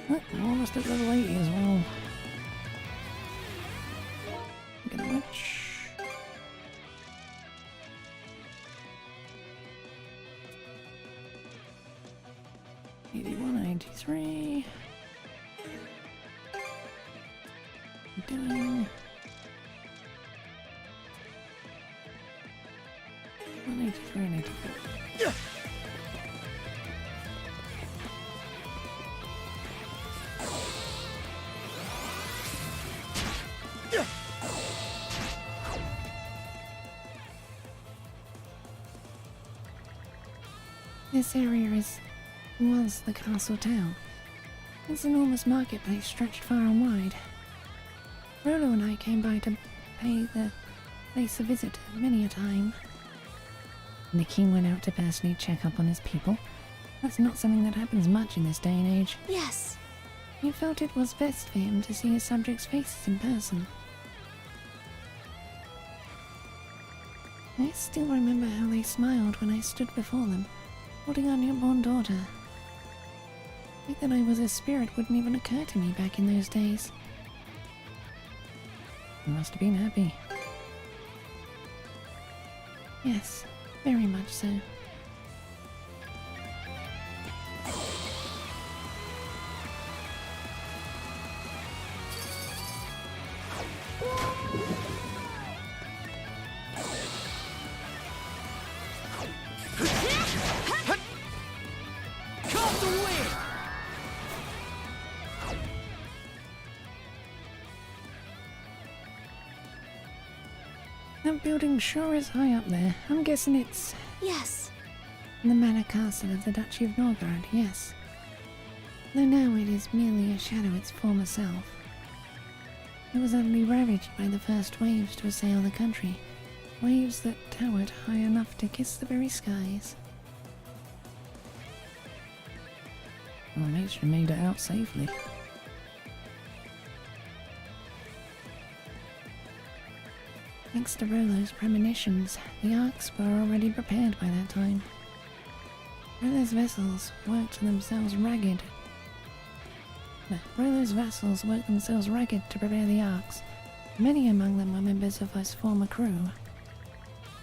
Look, we're almost at level 80 as well. Get a witch. $81.83. Doing 183 and 84. Yeah. This area was the castle town. Its enormous marketplace stretched far and wide. Rolo and I came by to pay the place a visit many a time. The king went out to personally check up on his people. That's not something that happens much in this day and age. Yes. He felt it was best for him to see his subjects' faces in person. I still remember how they smiled when I stood before them, holding our newborn daughter. The fact that I was a spirit wouldn't even occur to me back in those days. You must have been happy. Yes, very much so. That building sure is high up there. I'm guessing it's... Yes. The manor castle of the Duchy of Norgard, yes. Though now it is merely a shadow of its former self. It was utterly ravaged by the first waves to assail the country. Waves that towered high enough to kiss the very skies. Well, mate, she made it out safely. Thanks to Rolo's premonitions, the arcs were already prepared by that time. Rolo's vassals worked themselves ragged to prepare the arcs. Many among them were members of his former crew.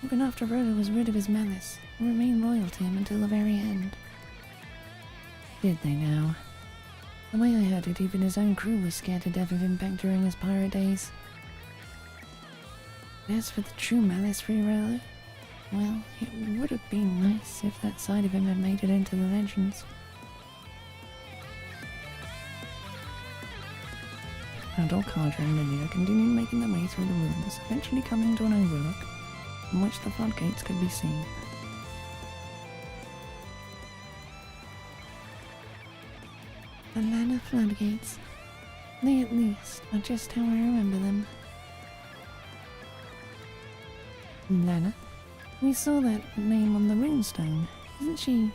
Even after Rolo was rid of his malice, he remained loyal to him until the very end. Did they now? The way I heard it, even his own crew was scared to death of him back during his pirate days. As for the true malice free Raylo, well, it would have been nice if that side of him had made it into the legends. Adol, Karja and Lilia continued making their way through the ruins, eventually coming to an overlook from which the floodgates could be seen. The Lana floodgates. They at least are just how I remember them. Lana? We saw that name on the runestone, isn't she?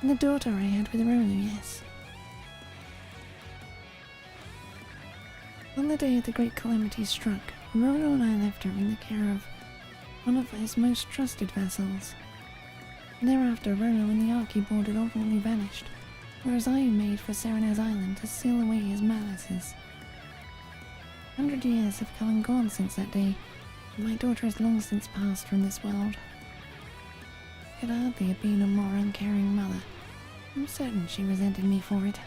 The daughter I had with Rolu, yes. On the day the great calamity struck, Rolu and I left her in the care of one of his most trusted vassals. Thereafter, Rolu and the Archibald had ultimately vanished, whereas I made for Serenaz Island to seal away his malices. 100 years have come and gone since that day, and my daughter has long since passed from this world. Could hardly have been a more uncaring mother. I'm certain she resented me for it.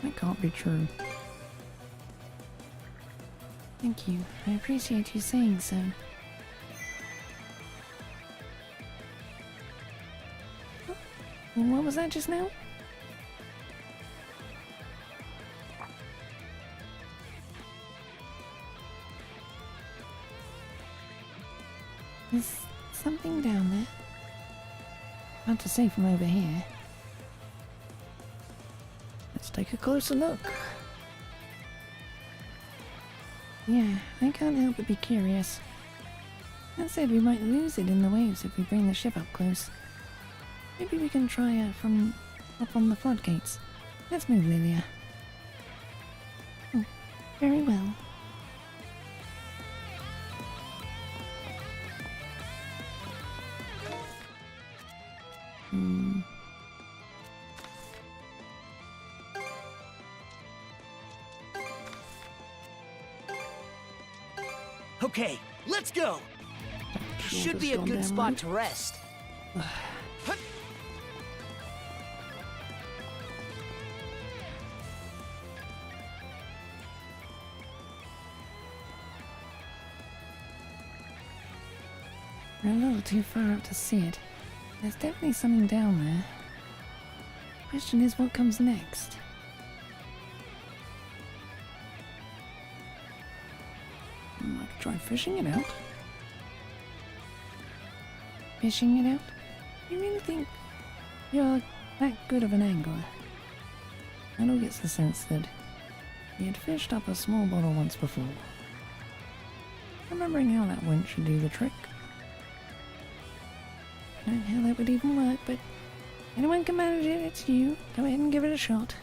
That can't be true. Thank you. I appreciate you saying so. What was that just now? There's something down there. Hard to say from over here. Let's take a closer look. Yeah, I can't help but be curious. That said, we might lose it in the waves if we bring the ship up close. Maybe we can try it from up on the floodgates. Let's move, Lilia. Oh, very well. Okay, let's go! Should be a good spot to rest. We're a little too far up to see it. There's definitely something down there. Question is, what comes next? I could try fishing it out. Fishing it out? You really think you're that good of an angler? Adol gets the sense that he had fished up a small bottle once before. Remembering how that went should do the trick. I don't know how that would even work, but anyone can manage it, it's you. Go ahead and give it a shot.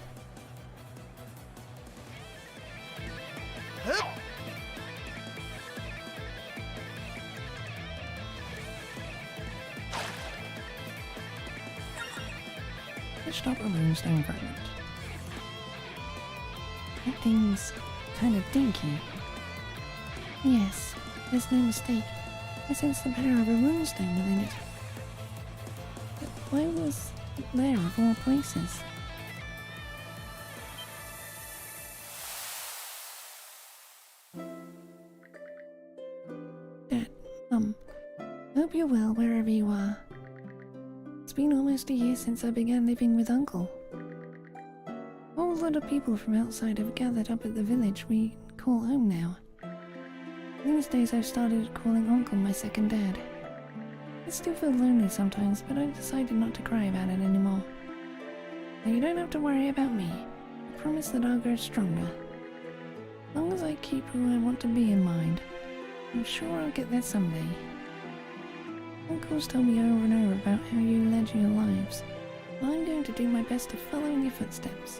Fished up a runestone fragment. That thing's kind of dinky. Yes, there's no mistake. I sense the power of a runestone within it. But why was it there of all places? Dad, hope you're well wherever you are. It's been almost a year since I began living with Uncle. A whole lot of people from outside have gathered up at the village we call home now. These days I've started calling Uncle my second dad. I still feel lonely sometimes, but I've decided not to cry about it anymore. Now you don't have to worry about me. I promise that I'll grow stronger. As long as I keep who I want to be in mind, I'm sure I'll get there someday. Uncle's told me over and over about how you led your lives, and I'm going to do my best to follow in your footsteps.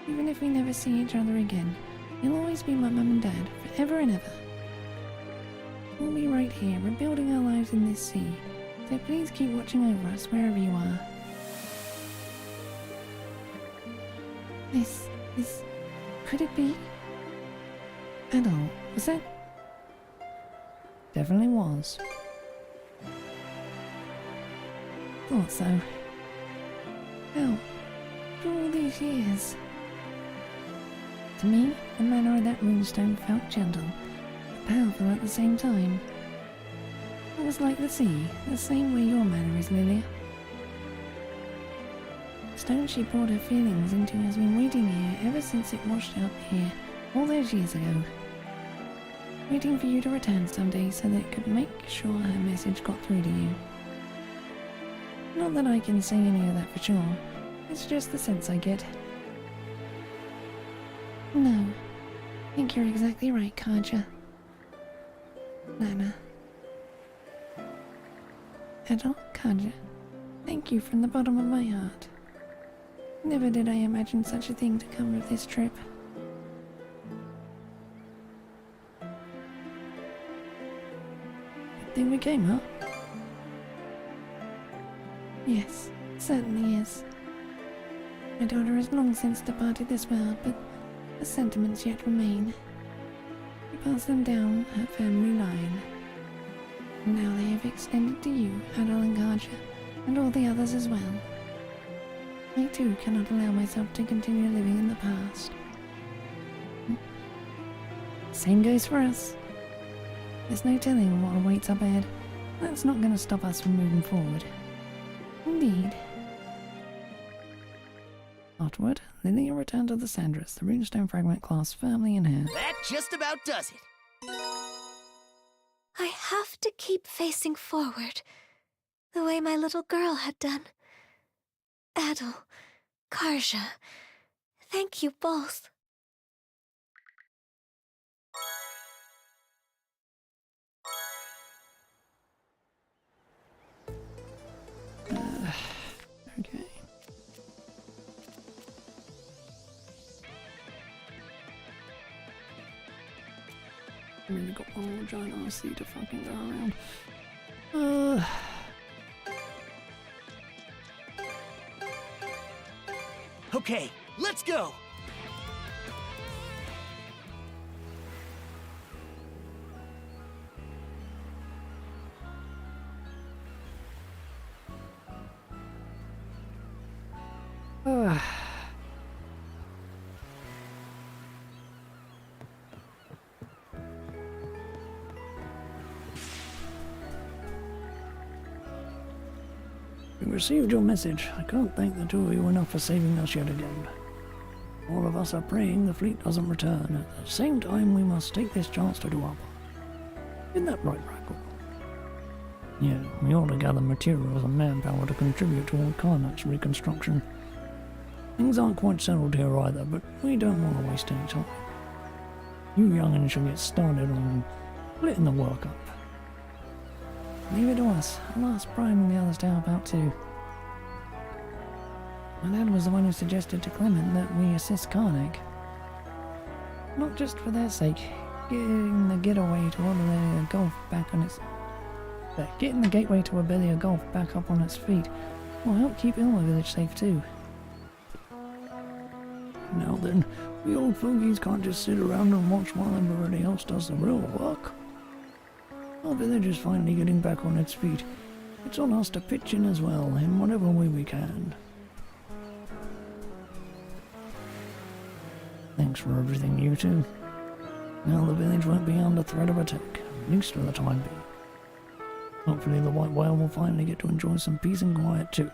Even if we never see each other again, you'll always be my mum and dad, forever and ever. We'll be right here, rebuilding our lives in this sea, so please keep watching over us wherever you are. This, could it be? Adol, was that? Definitely was. Thought so. Hell, after all these years. To me, the manner of that runestone felt gentle, but powerful at the same time. It was like the sea, the same way your manner is, Lilia. The stone she poured her feelings into has been waiting here ever since it washed up here all those years ago. Waiting for you to return someday so that it could make sure her message got through to you. Not that I can say any of that for sure, it's just the sense I get. No, I think you're exactly right, Karja. Nana. Adol, Karja, thank you from the bottom of my heart. Never did I imagine such a thing to come of this trip. Good thing we came, huh? Yes, it certainly is. My daughter has long since departed this world, but the sentiments yet remain. We pass them down her family line. And now they have extended to you, Adol and Karja, and all the others as well. I too cannot allow myself to continue living in the past. Same goes for us. There's no telling what awaits up ahead. That's not going to stop us from moving forward. Indeed. Afterward, Lilia returned to the Sandras, the runestone fragment class firmly in hand. That just about does it. I have to keep facing forward, the way my little girl had done. Adol, Karja, thank you both. Okay. Really got one more giant RC to fucking go around. Okay, let's go. We received your message. I can't thank the two of you enough for saving us yet again. All of us are praying the fleet doesn't return. At the same time, we must take this chance to do our part. Isn't that right, Rackle? Yeah, we ought to gather materials and manpower to contribute toward Karnak's reconstruction. Things aren't quite settled here either, but we don't want to waste any time. You young'uns should get started on splitting the work up. Leave it to us. I'll ask Brian and the others to help out too. My dad was the one who suggested to Clement that we assist Karnak. Not just for their sake. Getting the getaway to Obelia Golf back on its... Getting the gateway to Obelia Golf back up on its feet will help keep Ilma Village safe too. Now then, we old fogies can't just sit around and watch while everybody else does the real work. Our village is finally getting back on its feet. It's on us to pitch in as well, in whatever way we can. Thanks for everything, you two. Now the village won't be under threat of attack, at least for the time being. Hopefully the White Whale will finally get to enjoy some peace and quiet too.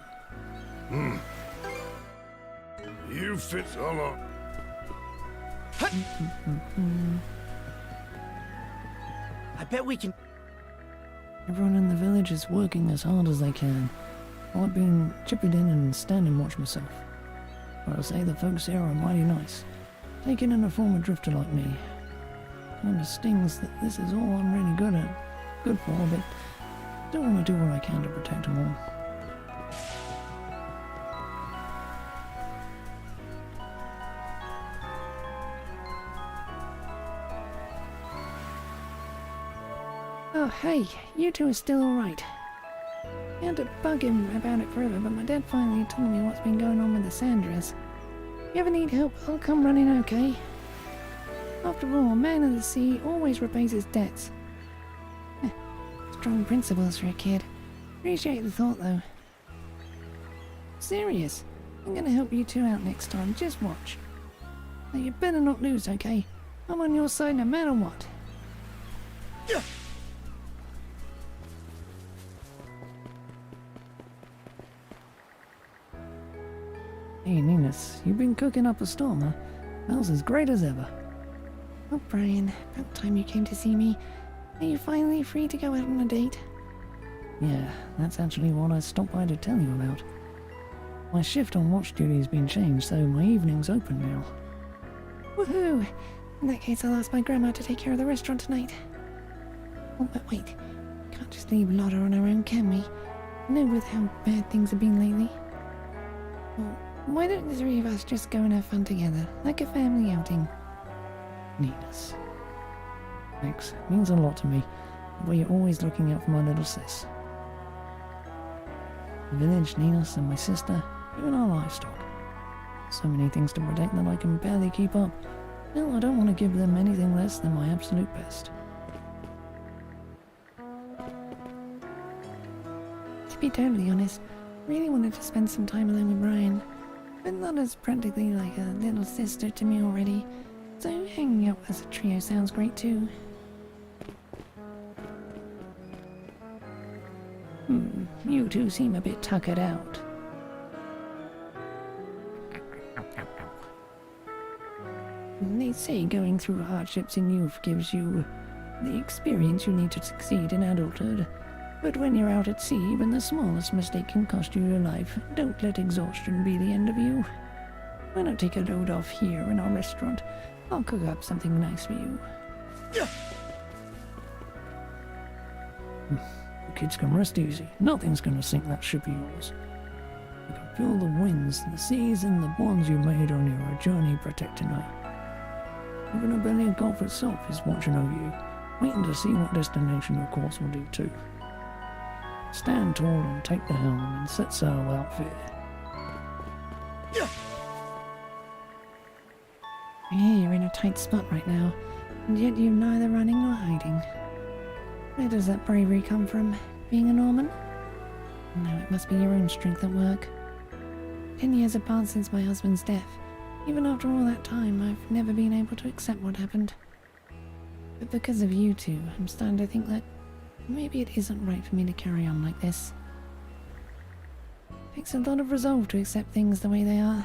You fit a lot. I bet we can... Everyone in the village is working as hard as they can. I've been chipping in and standing watch myself. But I'll say the folks here are mighty nice. Taking in a former drifter like me. Kinda stings that this is all I'm really good for, but still want to do what I can to protect them all. Oh, hey, you two are still alright. I had to bug him about it forever, but my dad finally told me what's been going on with the Sandras. If you ever need help, I'll come running, okay? After all, a man of the sea always repays his debts. Strong principles for a kid. Appreciate the thought, though. serious. I'm gonna help you two out next time, just watch. Now you better not lose, okay? I'm on your side no matter what. Hey, Ninus, you've been cooking up a storm, huh? Smells as great as ever. Oh, Brian, about time you came to see me. Are you finally free to go out on a date? Yeah, that's actually what I stopped by to tell you about. My shift on watch duty has been changed, so my evening's open now. Woohoo! In that case, I'll ask my grandma to take care of the restaurant tonight. Oh, but wait. Can't just leave Lotta on her own, can we? You know with how bad things have been lately. Well, why don't the three of us just go and have fun together, like a family outing? Ninus. Thanks. It means a lot to me, the way you're always looking out for my little sis. The village, Ninus, and my sister, even our livestock. So many things to protect that I can barely keep up. Still, I don't want to give them anything less than my absolute best. To be totally honest, I really wanted to spend some time alone with Brian. But Lotta's practically like a little sister to me already, so hanging out as a trio sounds great too. You two seem a bit tuckered out. They say going through hardships in youth gives you the experience you need to succeed in adulthood. But when you're out at sea, even the smallest mistake can cost you your life. Don't let exhaustion be the end of you. Why not take a load off here in our restaurant? I'll cook up something nice for you. The kids can rest easy. Nothing's gonna sink that ship of yours. You can feel the winds, the seas, and the bonds you made on your journey protecting her. Even a belly of Gulf itself is watching over you, waiting to see what destination your course will do too. Stand tall and take the helm and set sail without fear. I hear you're in a tight spot right now, and yet you're neither running nor hiding. Where does that bravery come from? Being a Norman? No, it must be your own strength at work. 10 years have passed since my husband's death. Even after all that time, I've never been able to accept what happened. But because of you two, I'm starting to think that maybe it isn't right for me to carry on like this. It takes a lot of resolve to accept things the way they are.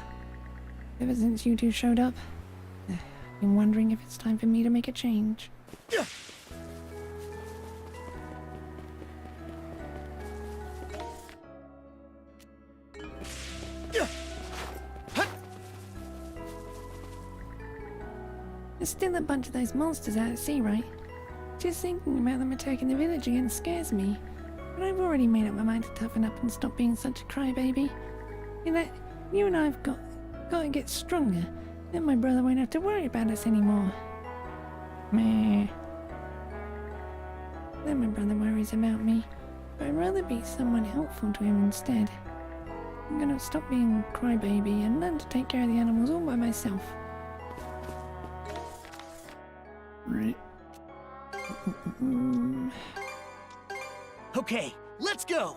Ever since you two showed up, I've been wondering if it's time for me to make a change. There's still a bunch of those monsters out at sea, right? Just thinking about them attacking the village again scares me. But I've already made up my mind to toughen up and stop being such a crybaby. You and I've got to get stronger. Then my brother won't have to worry about us anymore. Meh. Then my brother worries about me. But I'd rather be someone helpful to him instead. I'm gonna stop being a crybaby and learn to take care of the animals all by myself. Right. Okay, let's go!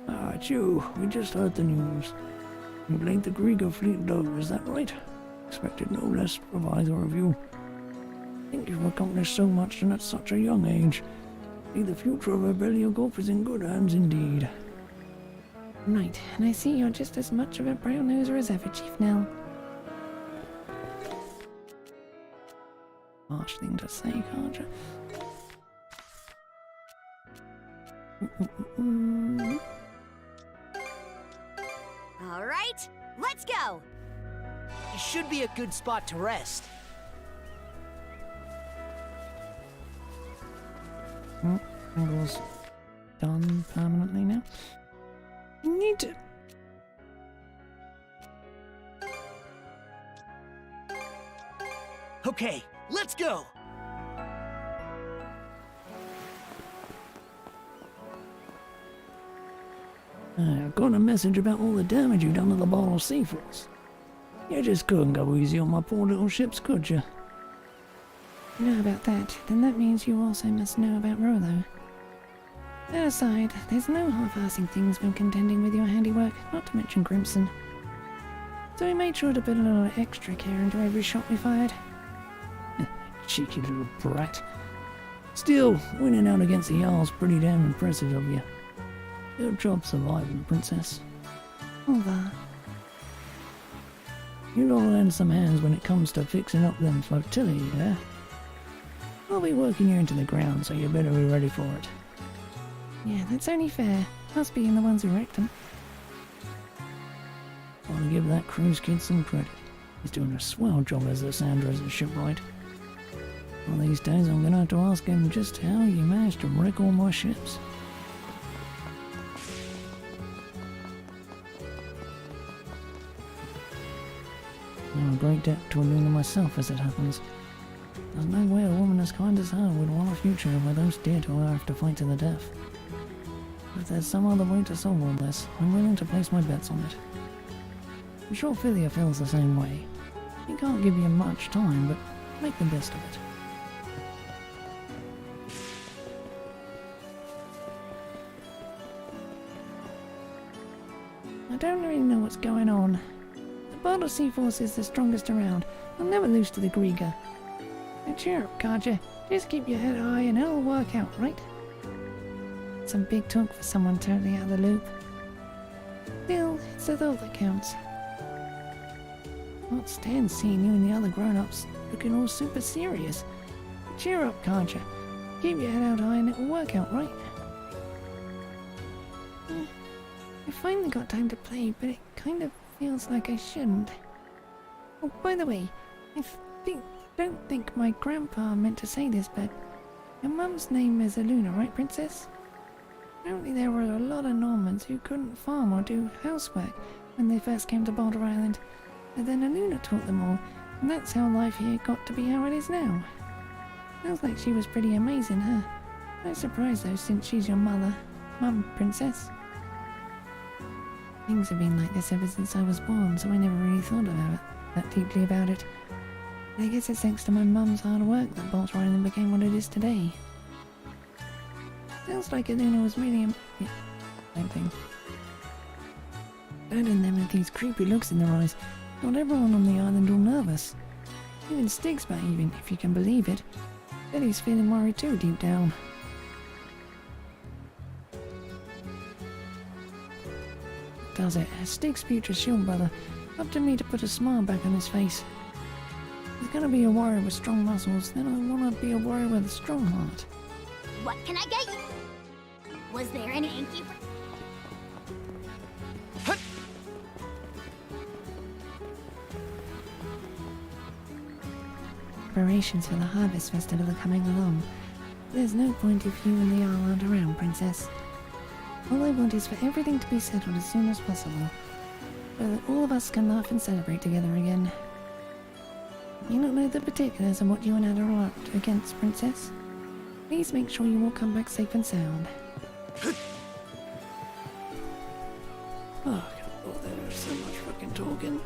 Ah, it's you. We just heard the news. You laid the Grieger fleet low, is that right? Expected no less from either of you. I think you've accomplished so much and at such a young age. The future of Rebellion Gulf is in good hands indeed. Right, and I see you're just as much of a brown noser as ever, Chief Nell. Harsh thing to say, Karja. All right, let's go! It should be a good spot to rest. Angle's done permanently now. You need to... Okay, let's go! I got a message about all the damage you've done to the bottle sea floors. You just couldn't go easy on my poor little ships, could you? You know about that, then that means you also must know about Rollo. That aside, there's no half-assing things when contending with your handiwork, not to mention Crimson. So we made sure to put a little extra care into every shot we fired. Cheeky little brat. Still, winning out against the Jarl's pretty damn impressive of you. Good job surviving, Princess. Over. You gotta lend some hands when it comes to fixing up them flotilla, yeah? I'll be working you into the ground, so you better be ready for it. Yeah, that's only fair. Us being the ones who wrecked them. Gotta give that cruise kid some credit. He's doing a swell job as the Sandra as a shipwright. One of these days I'm gonna have to ask him just how you managed to wreck all my ships. I'm a great debt to Aluna myself as it happens. There's no way a woman as kind as her would want a future where those dear to her have to fight to the death. If there's some other way to solve all this, I'm willing to place my bets on it. I'm sure Philia feels the same way. He can't give you much time, but make the best of it. I don't really know what's going on. The Bottle Sea Force is the strongest around. I'll never lose to the Grieger. Now cheer up, Karja. Just keep your head high and it'll work out, right? Some big talk for someone totally out of the loop. Still, it's the thought that counts. Can't stand seeing you and the other grown-ups looking all super serious. Cheer up, Karja. Keep your head out high and it'll work out, right? I finally got time to play, but it kind of feels like I shouldn't. Oh, by the way, I don't think my grandpa meant to say this, but your mum's name is Aluna, right, Princess? Apparently there were a lot of Normans who couldn't farm or do housework when they first came to Boulder Island, but then Aluna taught them all, and that's how life here got to be how it is now. Sounds like she was pretty amazing, huh? No surprise though, since she's your mum, Princess. Things have been like this ever since I was born, so I never really thought about it that deeply about it. But I guess it's thanks to my mum's hard work that Boulder Island became what it is today. Sounds like Aluna was really yeah, same thing. Dad and them with these creepy looks in their eyes got everyone on the island all nervous. Even Styx, but even if you can believe it, bet he's feeling worried too deep down. Does it? Styx' future shield brother, up to me to put a smile back on his face. He's gonna be a warrior with strong muscles, then I wanna be a warrior with a strong heart. What can I get you? Was there any innkeeper? Preparations for the Harvest Festival are coming along. There's no point if you and the Jarl aren't around, Princess. All I want is for everything to be settled as soon as possible, so that all of us can laugh and celebrate together again. You don't know the particulars of what you and Ada are up against, Princess. Please make sure you all come back safe and sound. Oh, there's so much fucking talking.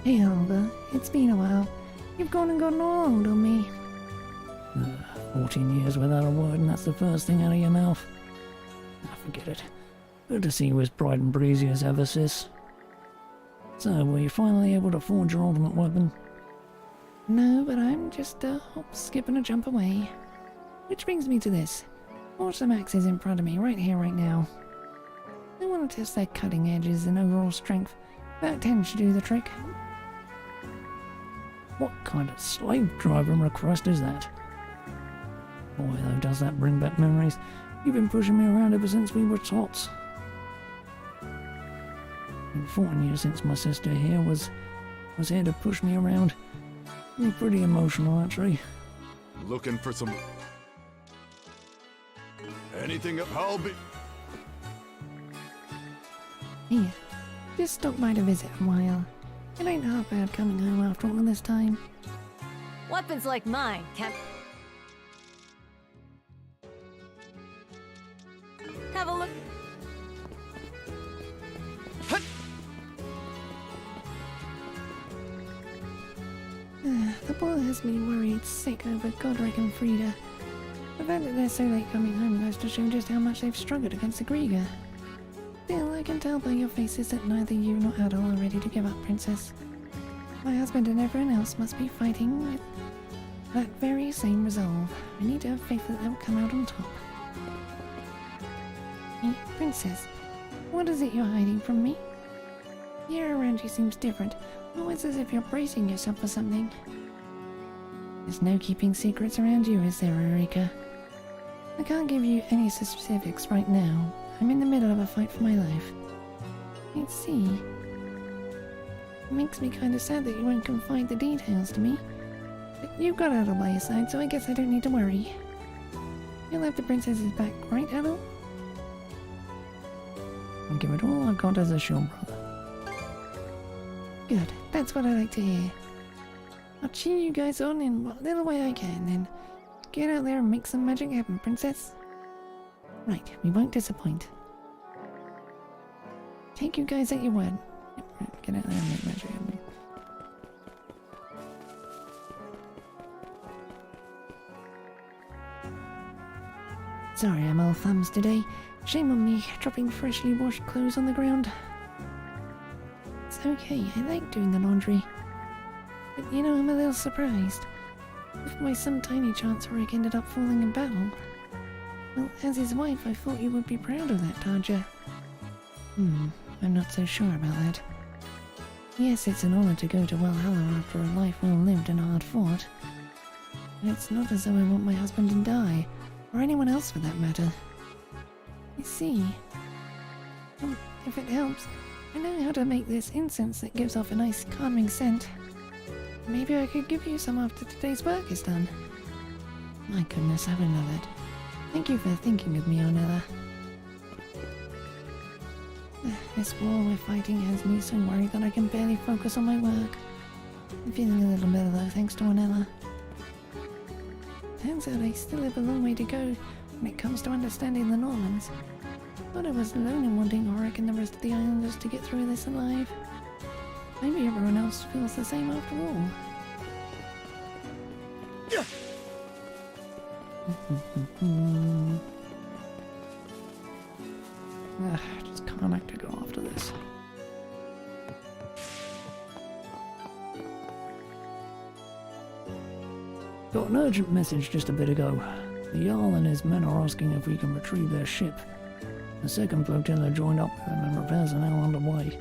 Hey, Alba, it's been a while. You've gone and gotten all old on me. 14 years without a word, and that's the first thing out of your mouth. Forget it. Good to see you as bright and breezy as ever, sis. So, were you finally able to forge your ultimate weapon? No, but I'm just a hop, skip, and a jump away. Which brings me to this. Watch some axes in front of me, right here, right now. I want to test their cutting edges and overall strength. About 10 should do the trick. What kind of slave driving request is that? Boy, though, does that bring back memories. You've been pushing me around ever since we were tots. Been 14 years since my sister here was here to push me around. You're pretty emotional, actually. Looking for some... anything I'll be... Here, just stop by to visit a while. It ain't half bad coming home after all this time. Weapons like mine can't... Have a look. the boy has me worried sick over Godric and Frida. The fact that they're so late coming home goes to show just how much they've struggled against the Grieger. Still, I can tell by your faces that neither you nor Adol are ready to give up, Princess. My husband and everyone else must be fighting with that very same resolve. I need to have faith that they'll come out on top. Hey, Princess, what is it you're hiding from me? The air around you seems different, almost as if you're bracing yourself for something. There's no keeping secrets around you, is there, Eureka? I can't give you any specifics right now. I'm in the middle of a fight for my life. I see. It makes me kind of sad that you won't confide the details to me. But you've got Adol by your side, so I guess I don't need to worry. You'll have the princess's back, right, Adol? I'll give it all I've got as a shield brother. Good, that's what I like to hear. I'll cheer you guys on in what little way I can, then. Get out there and make some magic happen, Princess. Right, we won't disappoint. Take you guys at your word. Get out there and make magic happen. Sorry I'm all thumbs today. Shame on me, dropping freshly washed clothes on the ground. It's okay, I like doing the laundry. But you know, I'm a little surprised. If by some tiny chance Rick ended up falling in battle, well, as his wife, I thought you would be proud of that, Karja. I'm not so sure about that. Yes, it's an honor to go to Valhalla after a life well lived and hard fought. But it's not as though I want my husband to die, or anyone else for that matter. You see, well, if it helps, I know how to make this incense that gives off a nice calming scent. Maybe I could give you some after today's work is done. My goodness, I would love it. Thank you for thinking of me, Ornella. This war we're fighting has me so worried that I can barely focus on my work. I'm feeling a little better though, thanks to Ornella. Turns out I still have a long way to go when it comes to understanding the Normans. Thought I was alone in wanting Auric and the rest of the islanders to get through this alive. Maybe everyone else feels the same after all. Just can't act to go after this. Got an urgent message just a bit ago. The Jarl and his men are asking if we can retrieve their ship. The second flotilla joined up with them and repairs are now underway.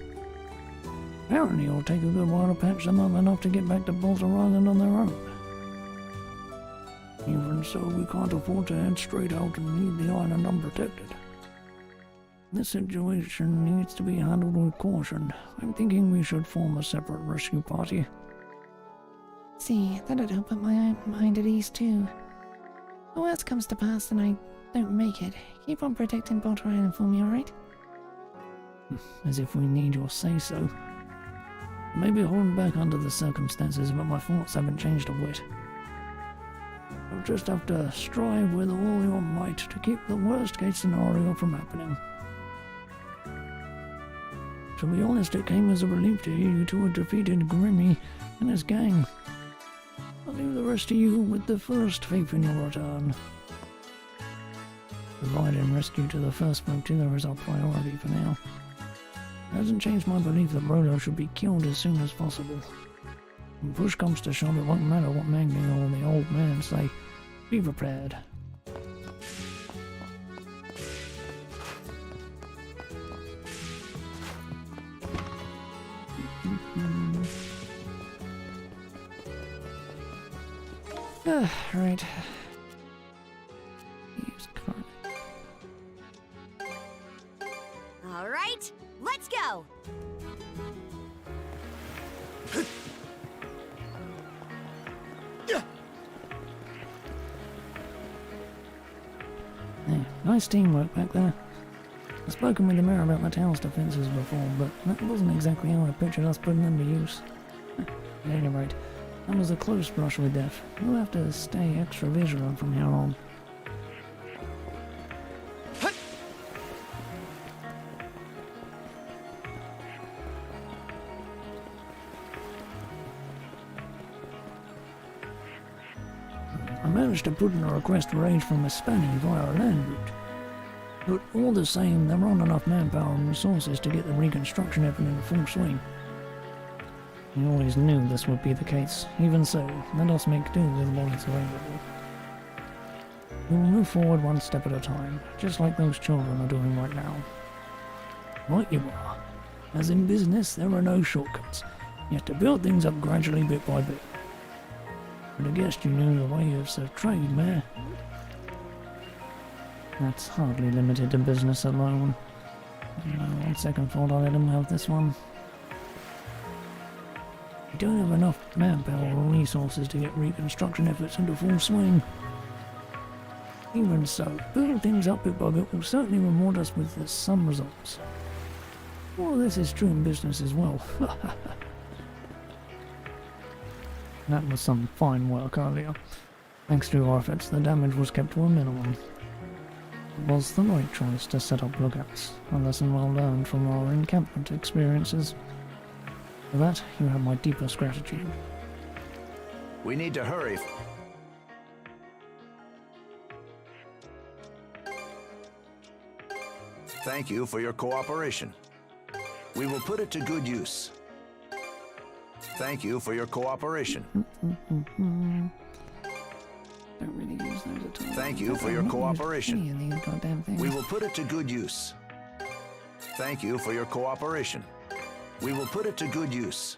Apparently it'll take a good while to patch them up enough to get back to Baltar Island on their own. Even so, we can't afford to head straight out and leave the island unprotected. This situation needs to be handled with caution. I'm thinking we should form a separate rescue party. See, that'd help put my mind at ease too. The worst comes to pass and I don't make it. Keep on protecting Baltar Island for me, alright? As if we need your say-so. Maybe holding back under the circumstances, but my thoughts haven't changed a whit. You'll just have to strive with all your might to keep the worst-case scenario from happening. To be honest, it came as a relief to hear you two had defeated Grimmy and his gang. I'll leave the rest of you with the fullest faith in your return. Providing rescue to the first flotilla is our priority for now. It hasn't changed my belief that Rolo should be killed as soon as possible. When push comes to shove, it won't matter what Magni or the old man say. Be prepared. Right. Use card. All right, let's go. Yeah, nice teamwork back there. I've spoken with the mayor about the town's defences before, but that wasn't exactly how I pictured us putting them to use. At any rate, that was a close brush with death. We'll have to stay extra vigilant from here on. I managed to put in a request for aid from Hispani via a land route. But all the same, there aren't enough manpower and resources to get the reconstruction effort into full swing. I always knew this would be the case. Even so, let us make do with what is available. We will move forward one step at a time, just like those children are doing right now. Right you are. As in business, there are no shortcuts. You have to build things up gradually bit by bit. But I guess you know the way of the trade, Mayor. That's hardly limited to business alone. No, on second thought, I'll let him have this one. We don't have enough manpower or resources to get reconstruction efforts into full swing. Even so, building things up bit by bit will certainly reward us with some results. All of this is true in business as well. That was some fine work earlier. Thanks to your efforts, the damage was kept to a minimum. It was the right choice to set up lookouts, a lesson well learned from our encampment experiences. For that, you have my deepest gratitude. We need to hurry. Thank you for your cooperation. We will put it to good use. Thank you for your cooperation. Don't really use those at all. Thank you for your cooperation. We will put it to good use. Thank you for your cooperation. We will put it to good use.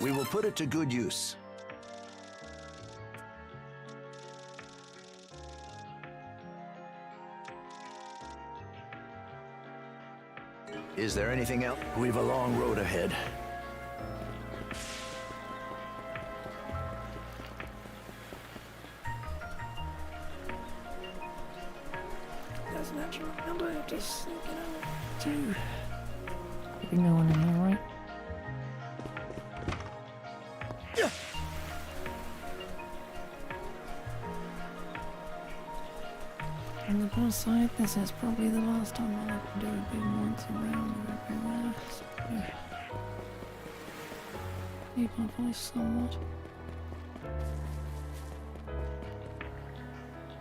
We will put it to good use. Is there anything else? We've a long road ahead. Doesn't actually remember, just thinking of too. There'll be no one in here, right? On the plus side, this is probably the last time I'll ever do a big once around everywhere. So, keep my voice somewhat.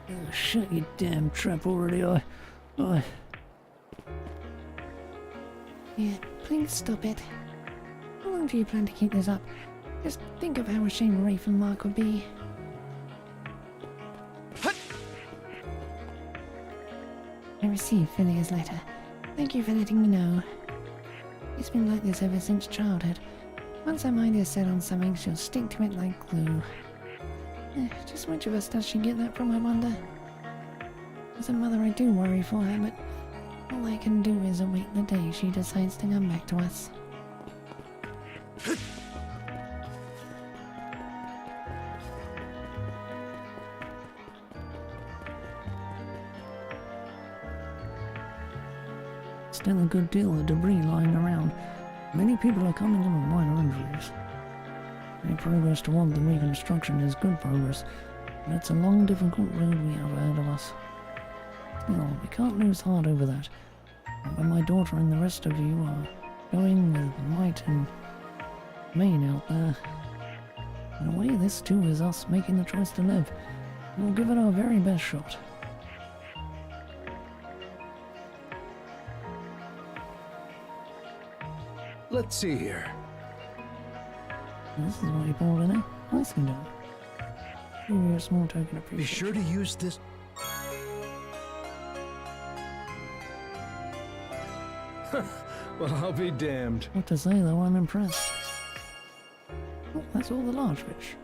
Oh, shut your damn trap already, I... Yeah, please stop it. How long do you plan to keep this up? Just think of how ashamed Rafe and Mark would be. I received Philea's letter. Thank you for letting me know. It's been like this ever since childhood. Once her mind is set on something, she'll stick to it like glue. Just which of us does she get that from, I wonder? As a mother, I do worry for her, but all I can do is await the day she decides to come back to us. Still a good deal of debris lying around. Many people are coming in with minor injuries. Any progress toward the reconstruction is good progress, but it's a long, difficult road we have ahead of us. Still, we can't lose heart over that. And when my daughter and the rest of you are going with might and main out there, in a way this too is us making the choice to live. We'll give it our very best shot. Let's see here. This is what you pulled in it. Nicely done. Give you a small token of appreciation. Be sure to use this. Well, I'll be damned. What to say though, I'm impressed. Oh, that's all the large fish.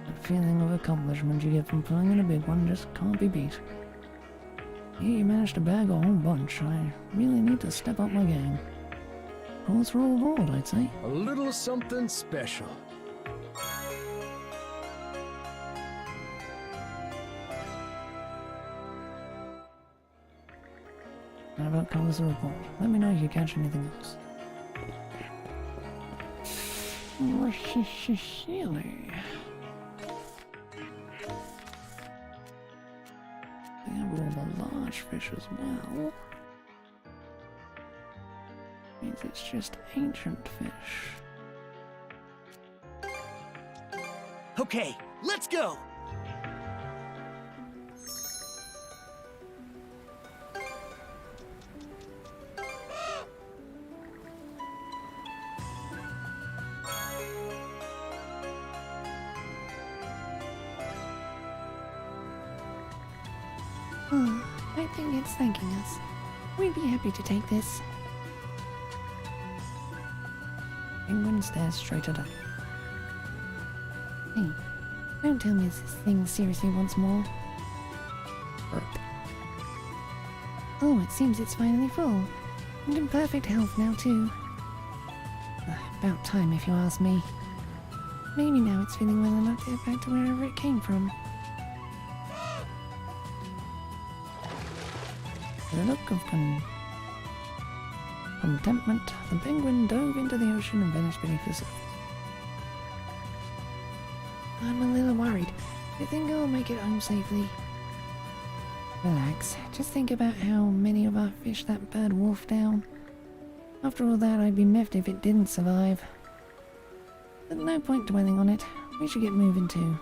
That feeling of accomplishment you get from pulling in a big one just can't be beat. Yeah, you managed to bag a whole bunch. I really need to step up my game. Calls for all aboard, I'd say. A little something special. That about covers the report. Let me know if you catch anything else. Silly. They have all the large fish as well. Means it's just ancient fish. Okay, Let's go! Oh, I think it's thanking us. We'd be happy to take this. Penguin stares straight at her. Hey, don't tell me this thing seriously once more. Burp. Oh, it seems it's finally full. And in perfect health now, too. About time, if you ask me. Maybe now it's feeling well enough to get back to wherever it came from. With a look of contentment, the penguin dove into the ocean and vanished beneath the surface. I'm a little worried. Do you think I'll make it home safely? Relax. Just think about how many of our fish that bird wolfed down. After all that, I'd be miffed if it didn't survive. But no point dwelling on it. We should get moving too.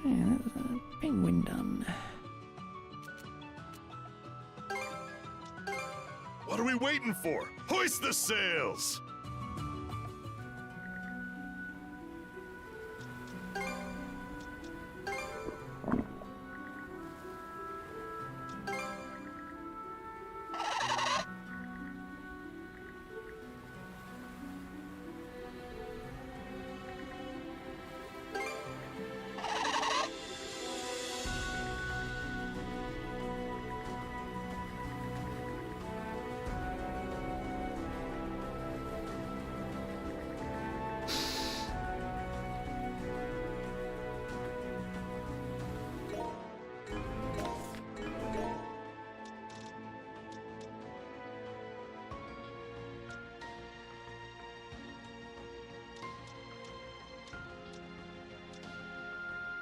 Yeah, that's a penguin done. What are we waiting for? Hoist the sails!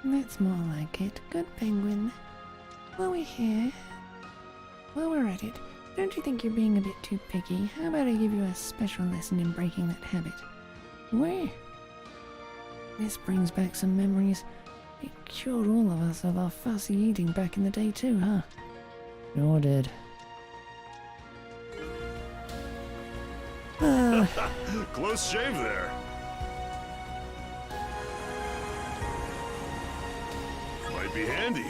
That's more like it. Good penguin. While we're here, while we're at it, don't you think you're being a bit too picky? How about I give you a special lesson in breaking that habit? Where? This brings back some memories. It cured all of us of our fussy eating back in the day too, huh? Sure did. Close shave there. Might be handy.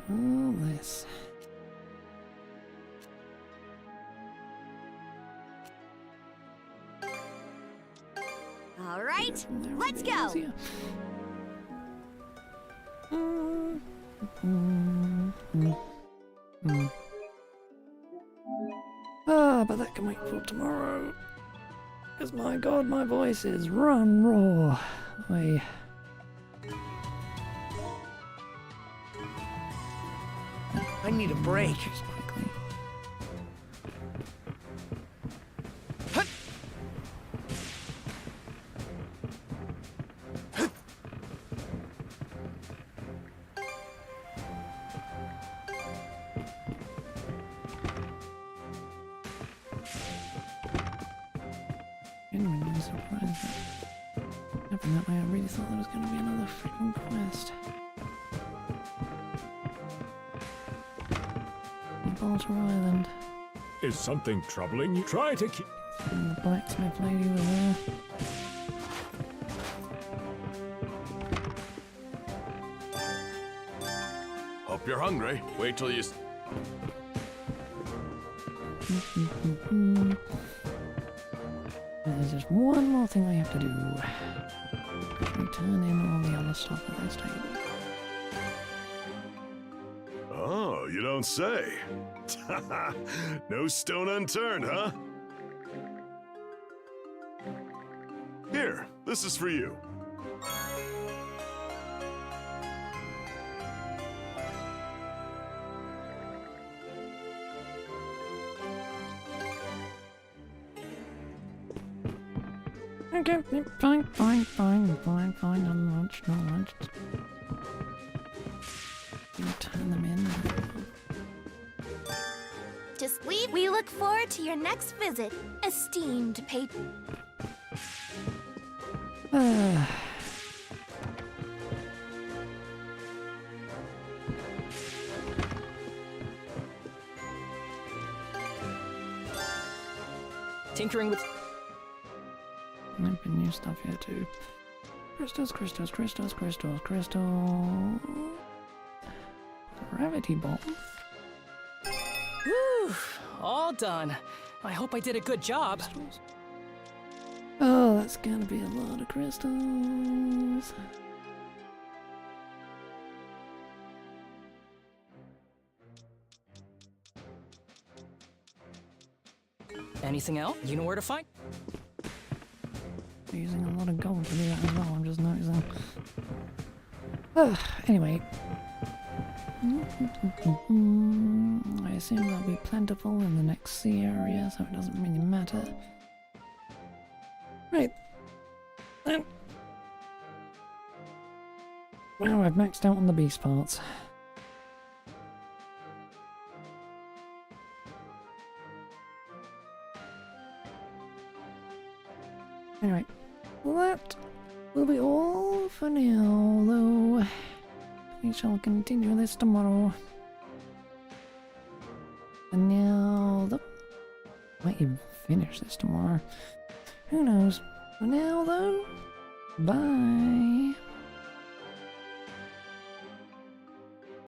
All this. All right, let's go. Ah, but that can wait for tomorrow. Because my god, my voice is run raw. I need a break. Just quickly. Genuinely surprised that happened that way. I really thought there was going to be another freaking quest. Balter Island. Is something troubling you? Try to keep... And the blacksmith lady was there. Hope you're hungry. Wait till you... There's just one more thing I have to do. Return in all the other stuff at this table. Oh, you don't say. No stone unturned, huh? Here, this is for you. Okay, fine, not much. You turn them in. Just leave. We look forward to your next visit, esteemed patron. Tinkering with... Might be new stuff here too. Crystals. Gravity bomb. Whew, all done. I hope I did a good job. Oh, that's gonna be a lot of crystals. Anything else? You know where to find? Using a lot of gold to do that as well, I'm just noticing. Anyway. I assume they'll be plentiful in the next sea area, so it doesn't really matter. Right. Then. Well, I've maxed out on the beast parts. Anyway, that will be all for now, though. We shall continue this tomorrow. And now, might even finish this tomorrow. Who knows? For now, though, bye.